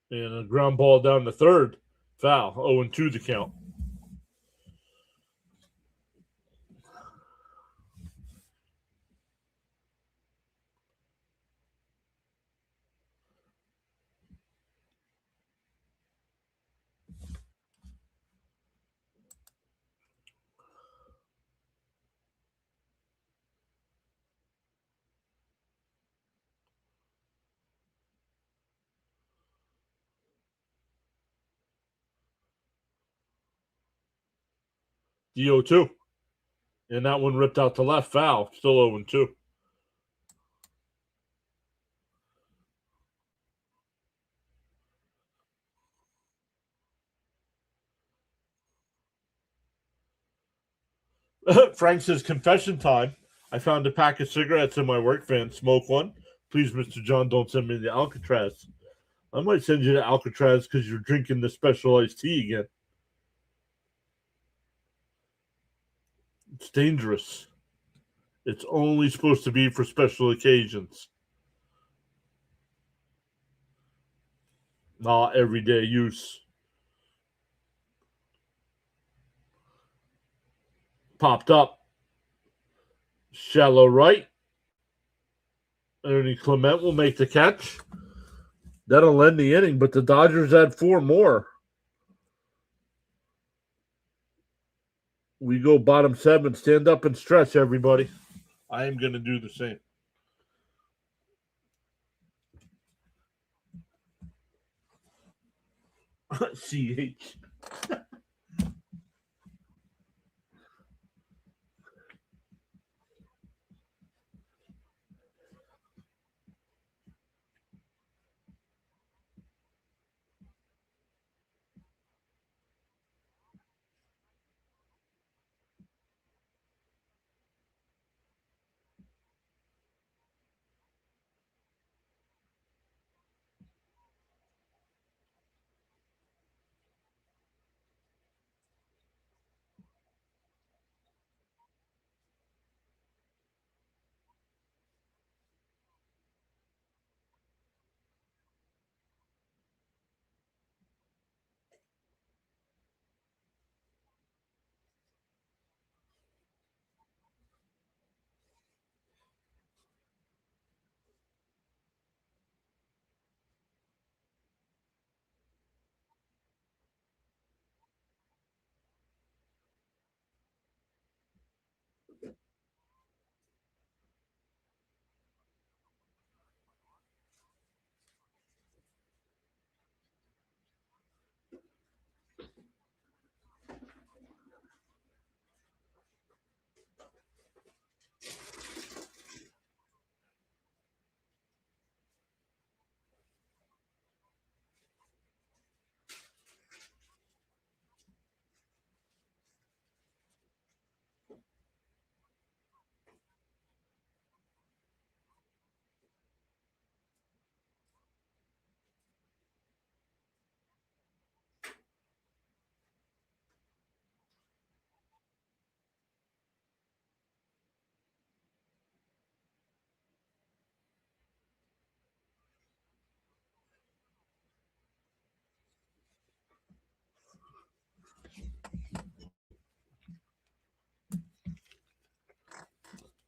A: And a ground ball down the third. Foul. 0 and 2 the count. The 0-2. And that one ripped out to left. Foul. Still 0 and 2. Frank says, confession time. I found a pack of cigarettes in my work van. Smoke one. Please, Mr. John, don't send me the Alcatraz. I might send you to Alcatraz because you're drinking the specialized tea again. It's dangerous. It's only supposed to be for special occasions, not everyday use. Popped up. Shallow right. Ernie Clement will make the catch. That'll end the inning, but the Dodgers add 4 more. We go bottom 7. Stand up and stretch, everybody. I am going to do the same. CH.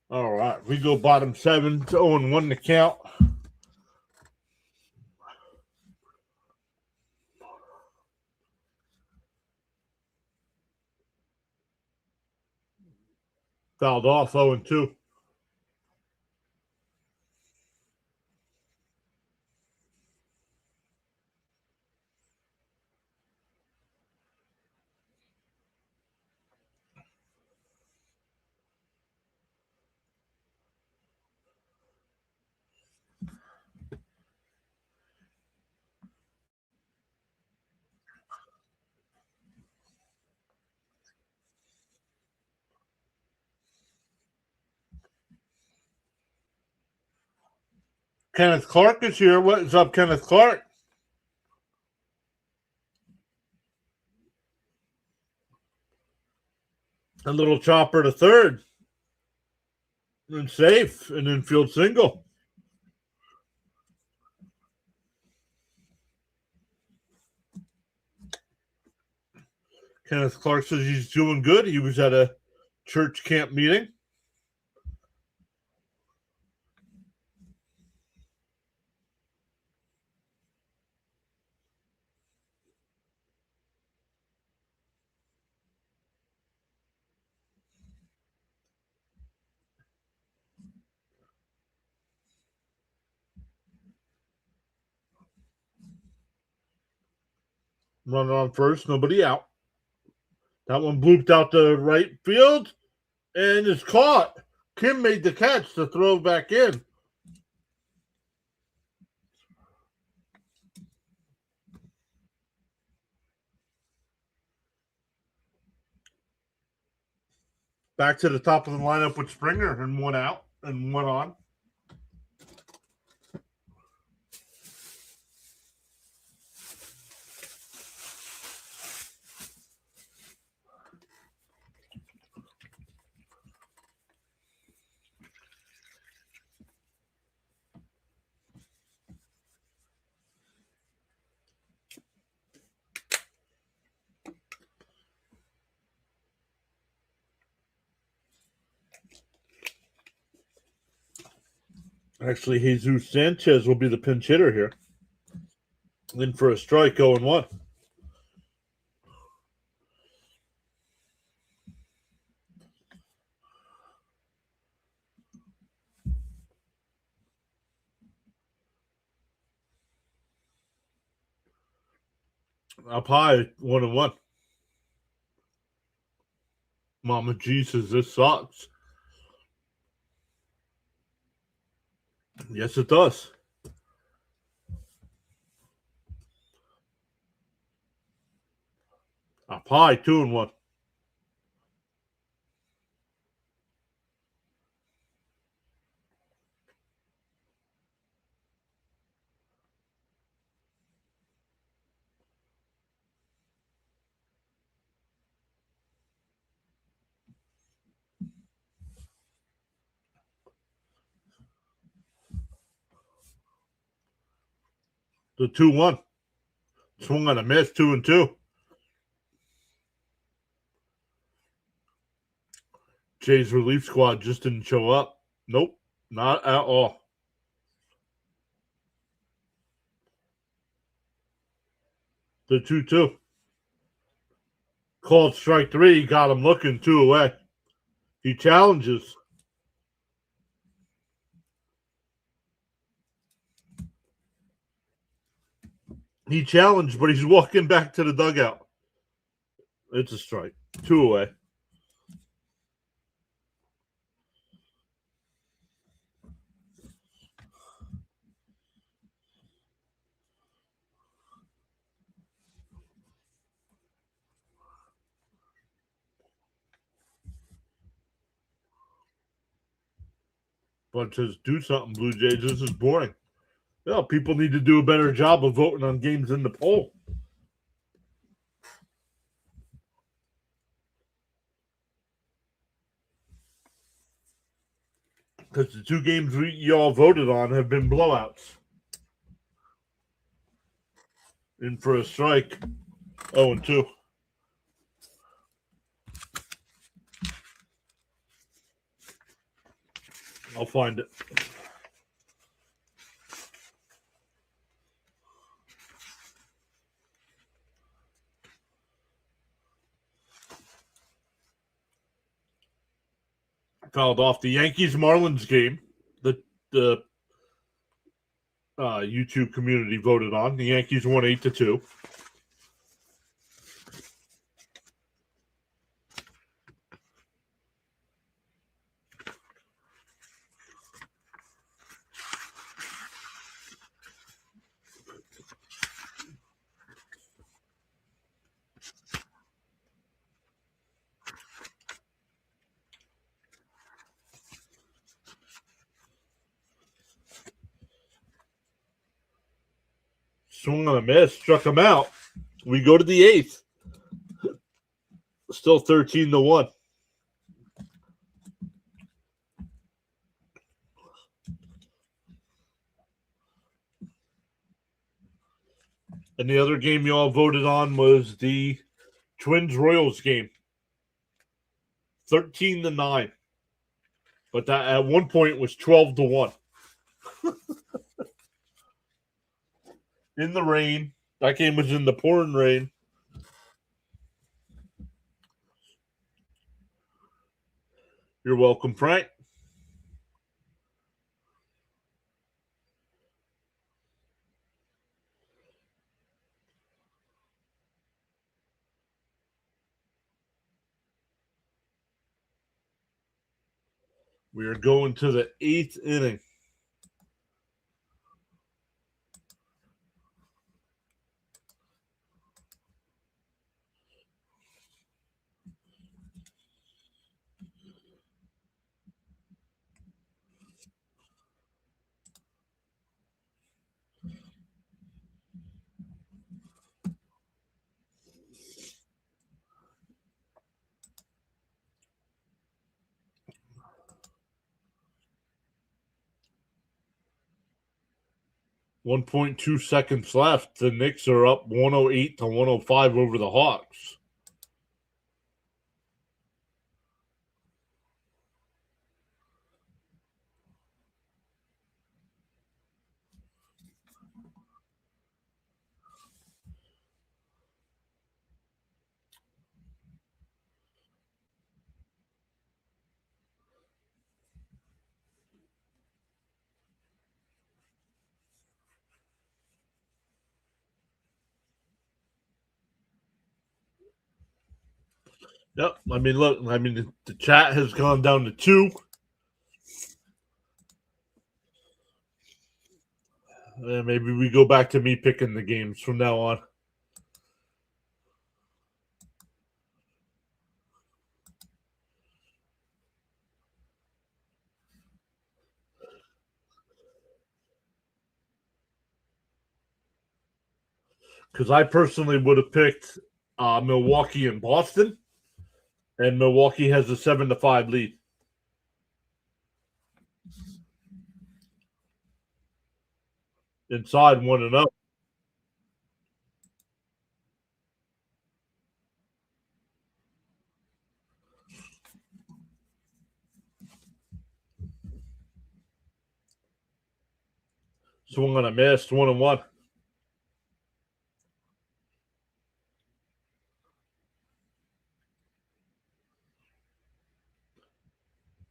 A: All right, we go bottom 7 to 0-1 to count. Fouled off 0-2. Kenneth Clark is here. What is up, Kenneth Clark? A little chopper to third. And safe. An infield single. Kenneth Clark says he's doing good. He was at a church camp meeting. Runner on first, nobody out. That one blooped out to right field and is caught. Kim made the catch to throw back in. Back to the top of the lineup with Springer and one out and one on. Actually, Jesus Sanchez will be the pinch hitter here. In for a strike, 0-1. Up high, 1-1. Mama Jesus, this sucks. Yes, it does. Up high, 2-1. The 2-1. Swung on a miss, 2-2. Jay's relief squad just didn't show up. Nope, not at all. The 2-2. Called strike 3, got him looking, 2 away. He challenges. He challenged, but he's walking back to the dugout. It's a strike. 2 away. But says, do something, Blue Jays. This is boring. Yeah, people need to do a better job of voting on games in the poll. Because the 2 games y'all voted on have been blowouts. In for a strike, 0-2. I'll find it. Fouled off the Yankees Marlins game. The YouTube community voted on. The Yankees won 8-2. Swung on a miss, struck him out. We go to the eighth. Still 13-1. And the other game you all voted on was the Twins Royals game. 13-9. But that at one point was 12-1. In the rain. That game was in the pouring rain. You're welcome, Frank. We are going to the eighth inning. .2 seconds left. The Knicks are up 108-105 over the Hawks. Yep. I mean, look. I mean, the chat has gone down to 2. Maybe we go back to me picking the games from now on. Because I personally would have picked Milwaukee and Boston, and Milwaukee has a 7-5 lead. Inside 1-0. Swung on a miss, 1-1.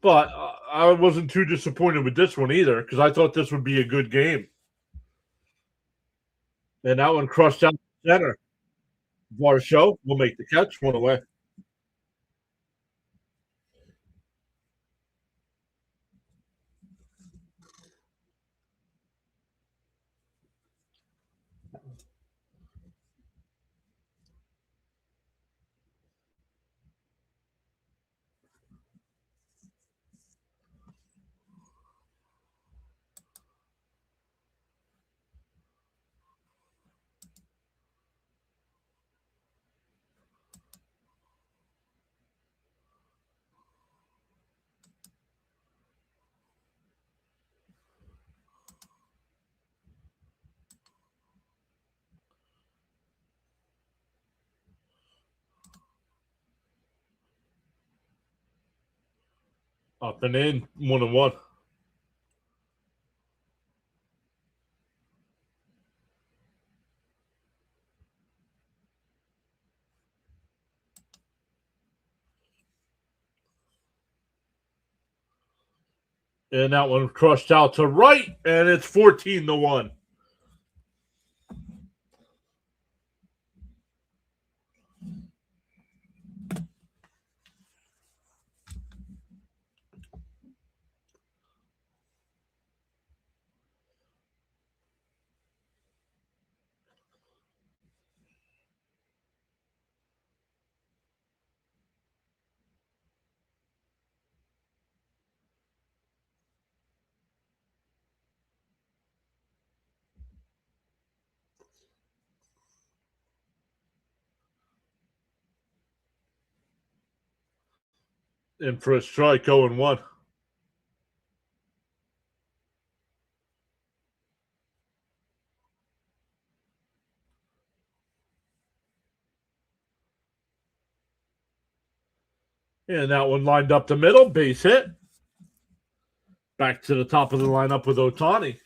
A: But I wasn't too disappointed with this one either because I thought this would be a good game. And that one crushed out the center. Varsho will make the catch, 1 away. Up and in, 1-1. And that one crushed out to right, and it's 14-1. In for a strike, 0-1. And that one lined up the middle, base hit. Back to the top of the lineup with Ohtani.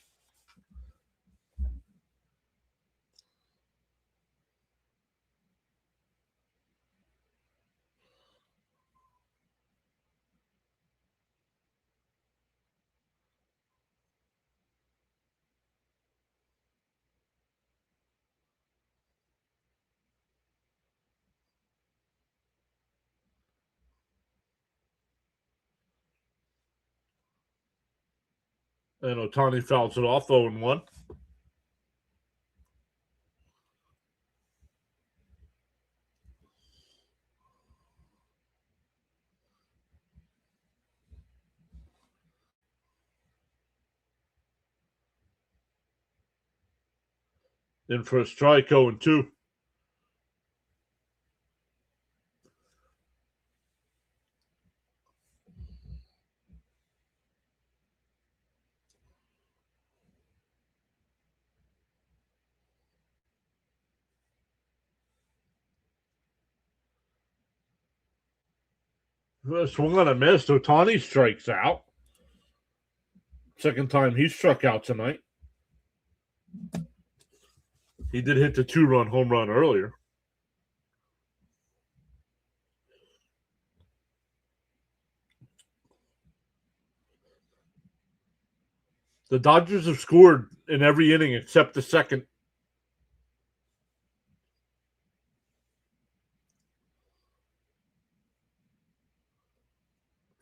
A: And Ohtani fouls it off, 0-1. In for a strike, 0-2. Swung on a miss. Ohtani strikes out. Second time he struck out tonight. He did hit the 2-run home run earlier. The Dodgers have scored in every inning except the second.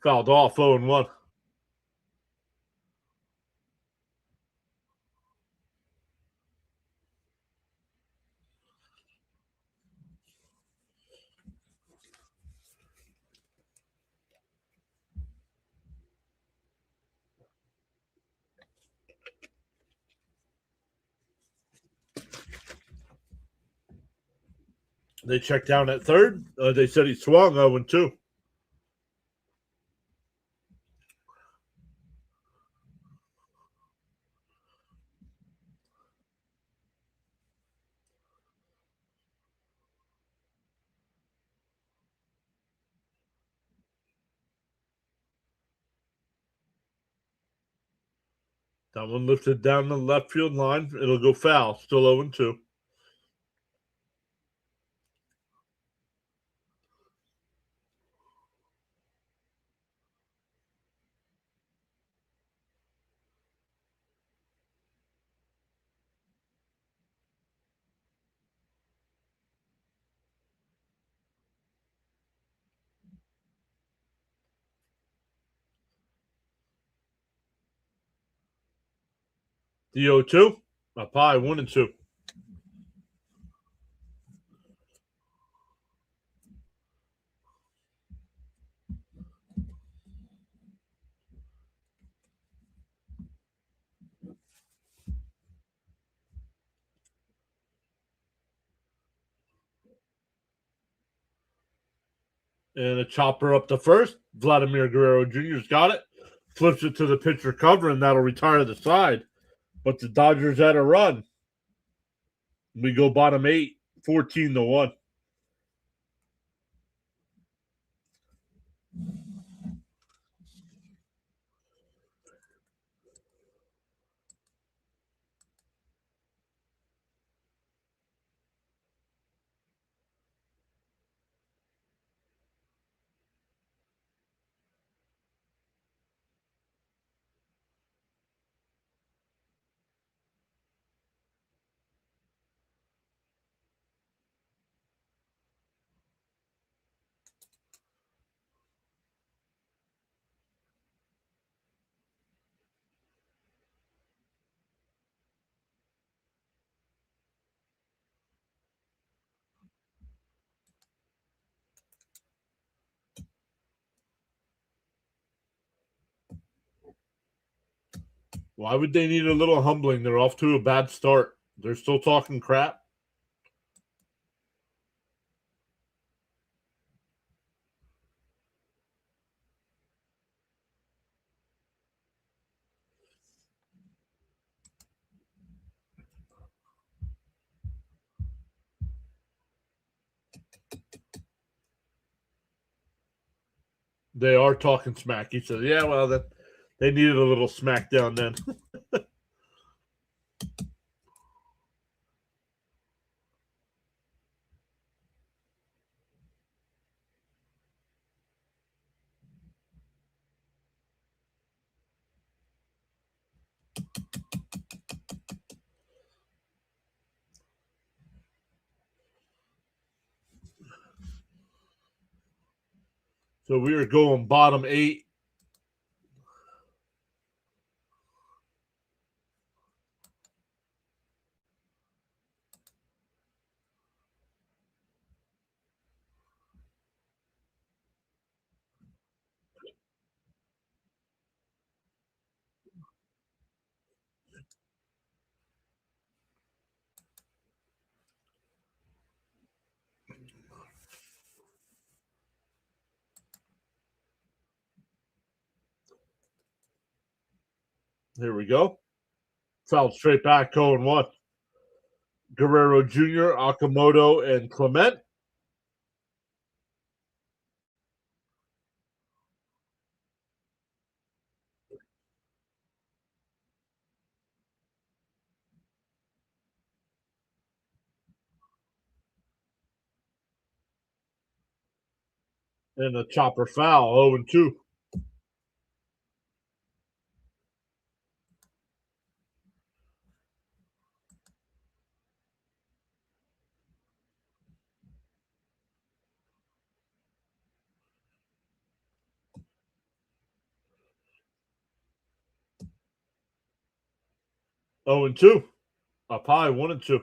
A: Fouled off, 0-1. They checked down at third. They said he swung 0-2. That one lifted down the left field line. It'll go foul. Still 0-2. The 0-2. Up high, 1-2. And a chopper up to first. Vladimir Guerrero Jr.'s got it. Flips it to the pitcher cover, and that'll retire the side. But the Dodgers had a run. We go bottom 8, 14-1. Why would they need a little humbling? They're off to a bad start. They're still talking crap. They are talking smack. He said, "Yeah, well, that they needed a little smackdown then." So we are going bottom 8. Here we go. Fouled straight back, 0-1. Guerrero Jr., Akamoto, and Clement. And a chopper foul, 0-2. 0-2. Up high, 1-2.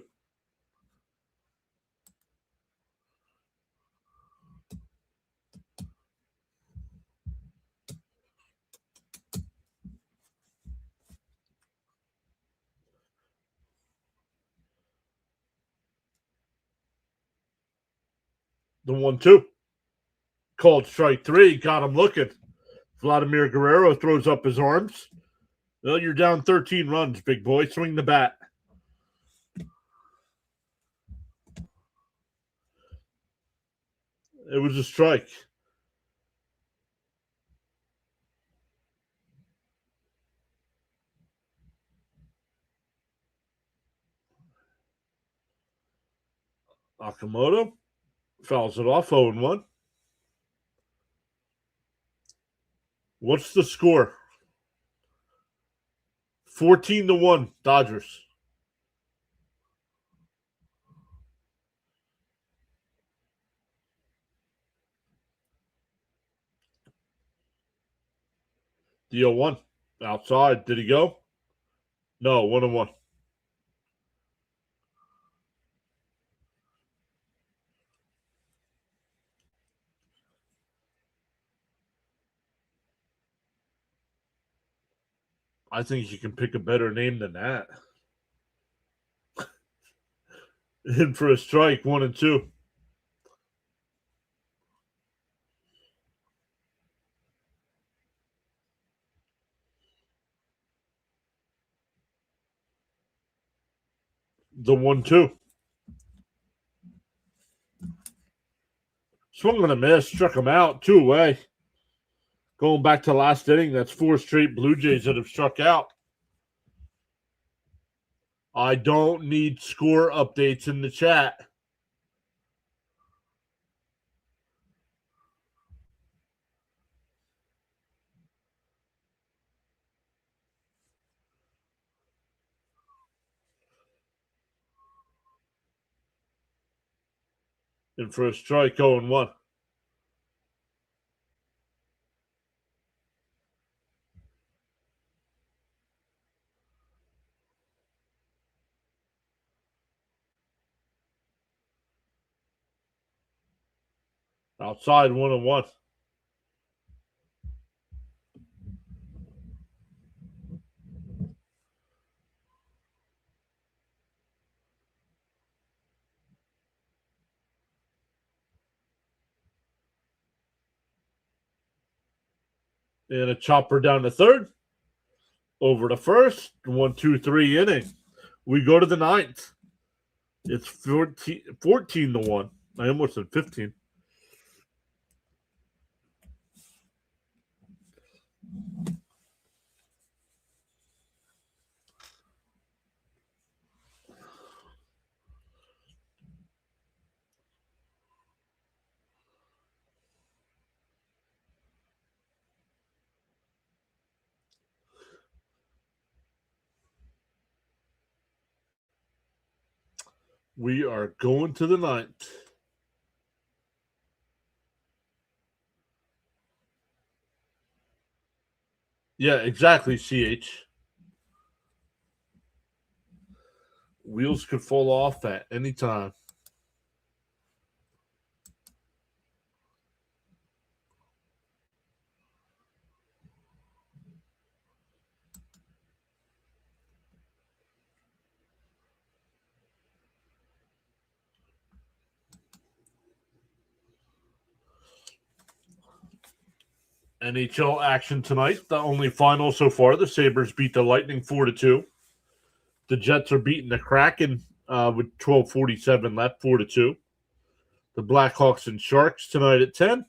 A: The 1-2. Called strike 3. Got him looking. Vladimir Guerrero throws up his arms. Well, you're down 13 runs, big boy. Swing the bat. It was a strike. Akamoto fouls it off, 0-1. What's the score? 14-1, Dodgers. The 0-1. Outside. Did he go? No, 1-1. I think you can pick a better name than that. In for a strike, 1-2. The 1-2. Swung on a miss, struck him out, 2 away. Going back to last inning, that's 4 straight Blue Jays that have struck out. I don't need score updates in the chat. In for a strike, 0-1. Outside, 1-1. And a chopper down to third. Over to first. 1, 2, 3 inning. We go to the ninth. It's 14 to 1. I almost said 15. We are going to the ninth. Yeah, exactly, CH. Wheels could fall off at any time. NHL action tonight. The only final so far, the Sabres beat the Lightning 4-2. The Jets are beating the Kraken with 12:47 left, 4-2. The Blackhawks and Sharks tonight at 10.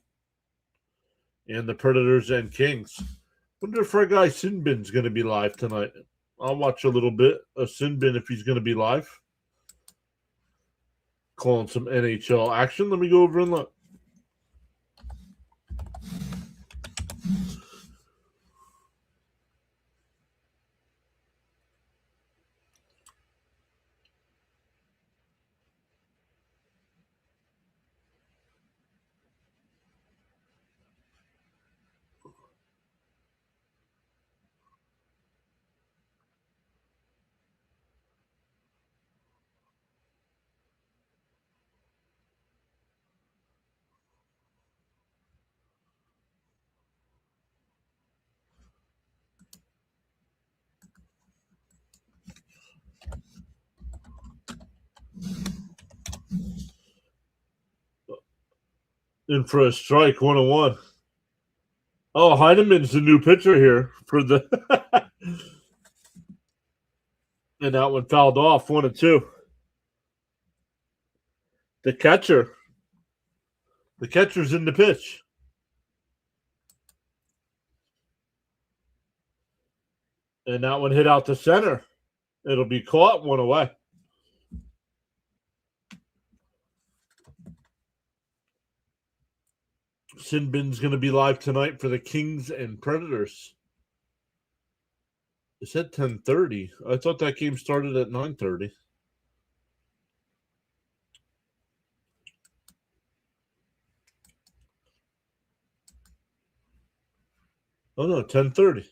A: And the Predators and Kings. Wonder if our guy Sinbin's going to be live tonight. I'll watch a little bit of Sinbin if he's going to be live. Calling some NHL action. Let me go over and look. In for a strike, 101. Oh, Heineman's the new pitcher here for the. And that one fouled off, 1-2. The catcher. The catcher's in the pitch. And that one hit out to center. It'll be caught, 1 away. Sinbin's going to be live tonight for the Kings and Predators. It said 10:30. I thought that game started at 9:30. Oh no, 10:30.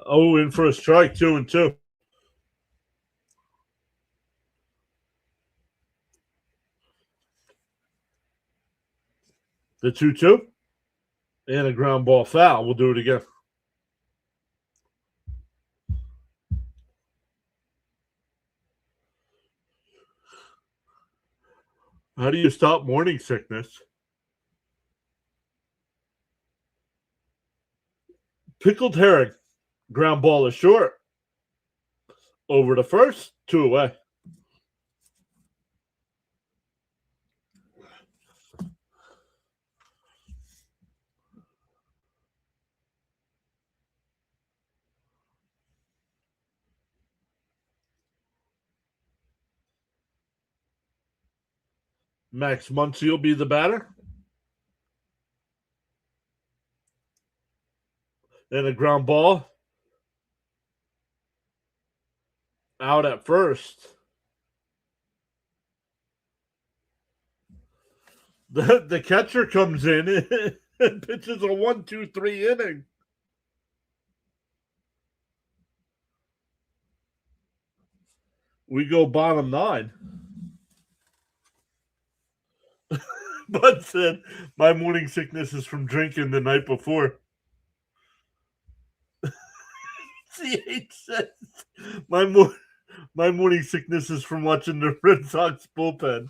A: Oh, in for a strike, 2-2. The 2-2. And a ground ball foul. We'll do it again. How do you stop morning sickness? Pickled herring. Ground ball is short. Over to first, 2 away. Max Muncy will be the batter. And a ground ball out at first. The catcher comes in and pitches a 1-2-3 inning. We go bottom 9. Bud said, my morning sickness is from drinking the night before. CH says, my morning sickness is from watching the Red Sox bullpen.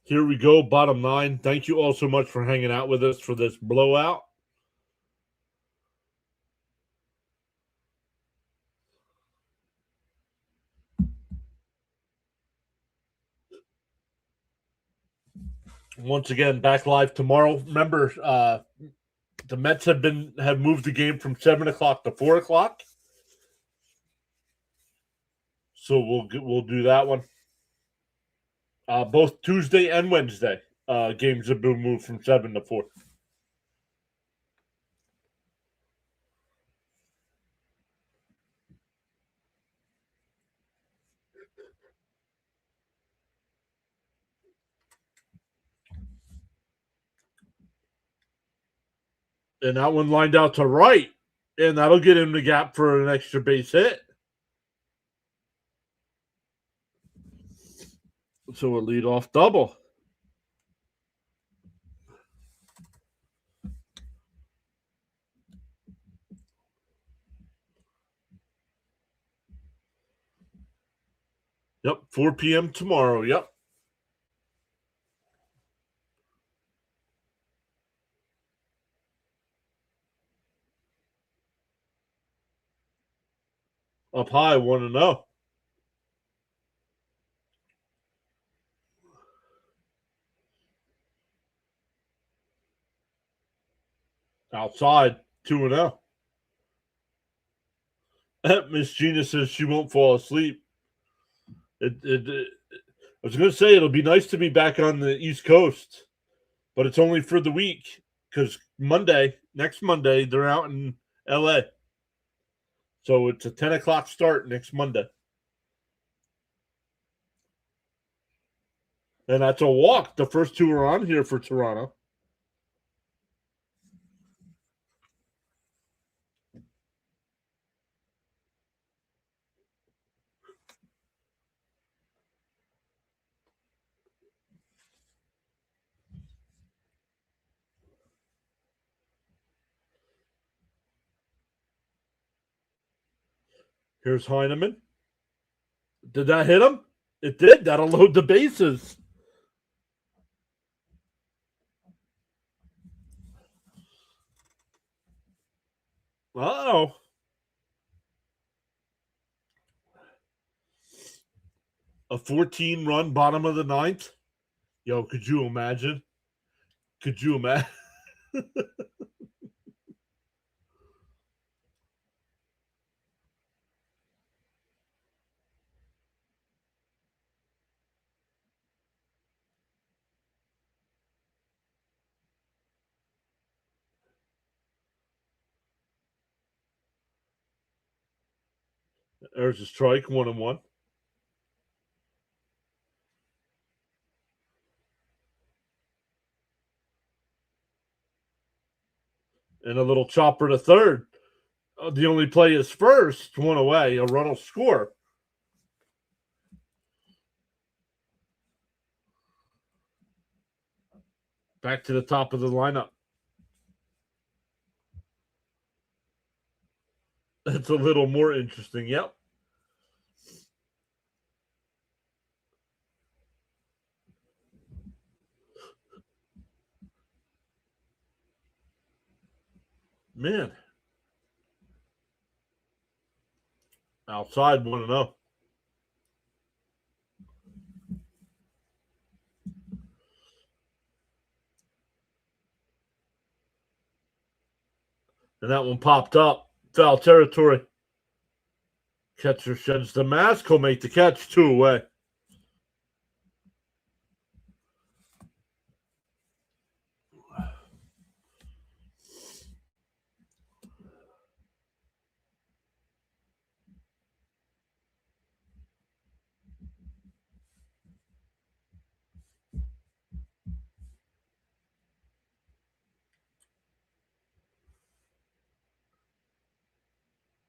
A: Here we go, bottom 9. Thank you all so much for hanging out with us for this blowout. Once again, back live tomorrow. Remember, the Mets have moved the game from 7:00 to 4:00, so we'll do that one. Both Tuesday and Wednesday games have been moved from 7 to 4. And that one lined out to right, and that'll get him the gap for an extra base hit. So a leadoff double. Yep, 4 p.m. tomorrow. Yep. Up high, 1-0. Outside, 2-0. Miss Gina says she won't fall asleep. I was going to say it'll be nice to be back on the East Coast, but it's only for the week because next Monday, they're out in LA. So it's a 10 o'clock start next Monday. And that's a walk. The first two are on here for Toronto. Here's Heineman. Did that hit him? It did. That'll load the bases. Uh-oh. A 14-run bottom of the ninth. Yo, could you imagine? Could you imagine? There's a strike, 1-1. And a little chopper to third. The only play is first, 1 away. A run will score. Back to the top of the lineup. That's a little more interesting. Yep. Man. Outside 1-0. And that one popped up. Foul territory. Catcher sheds the mask. He'll make the catch. 2 away.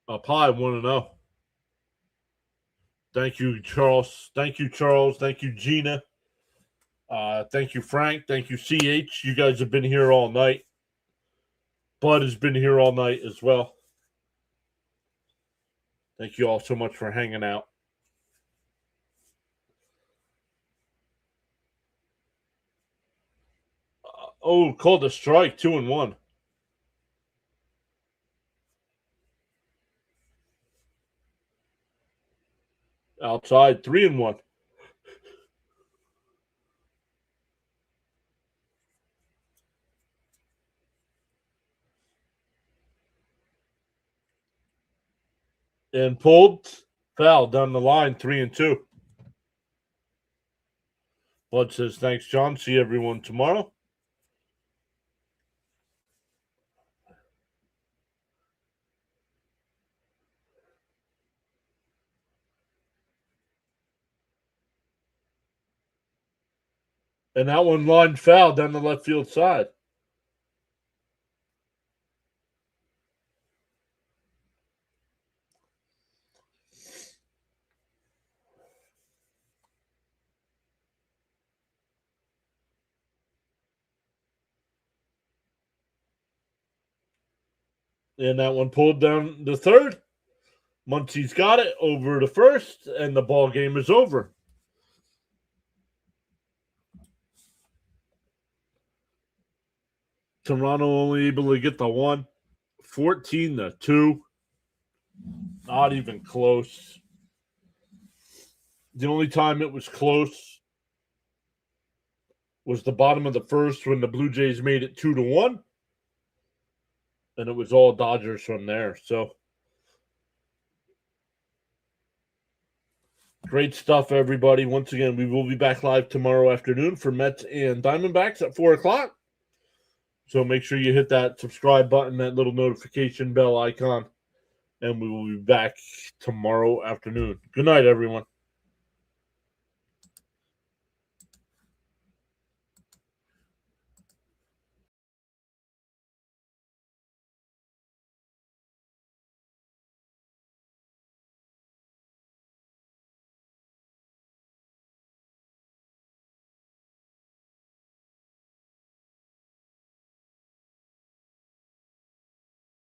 A: Up high, 1-0. Thank you, Charles. Thank you, Charles. Thank you, Gina. Thank you, Frank. Thank you, CH. You guys have been here all night. Bud has been here all night as well. Thank you all so much for hanging out. Called a strike, 2-1. Outside, 3-1. And pulled, foul down the line, 3-2. Bud says, thanks, John. See everyone tomorrow. And that one line foul down the left field side. And that one pulled down the third. Muncie's got it over the first, and the ball game is over. Toronto only able to get the one. 14-2. Not even close. The only time it was close was the bottom of the first when the Blue Jays made it 2-1. And it was all Dodgers from there. So great stuff, everybody. Once again, we will be back live tomorrow afternoon for Mets and Diamondbacks at 4 o'clock. So make sure you hit that subscribe button, that little notification bell icon, and we will be back tomorrow afternoon. Good night, everyone.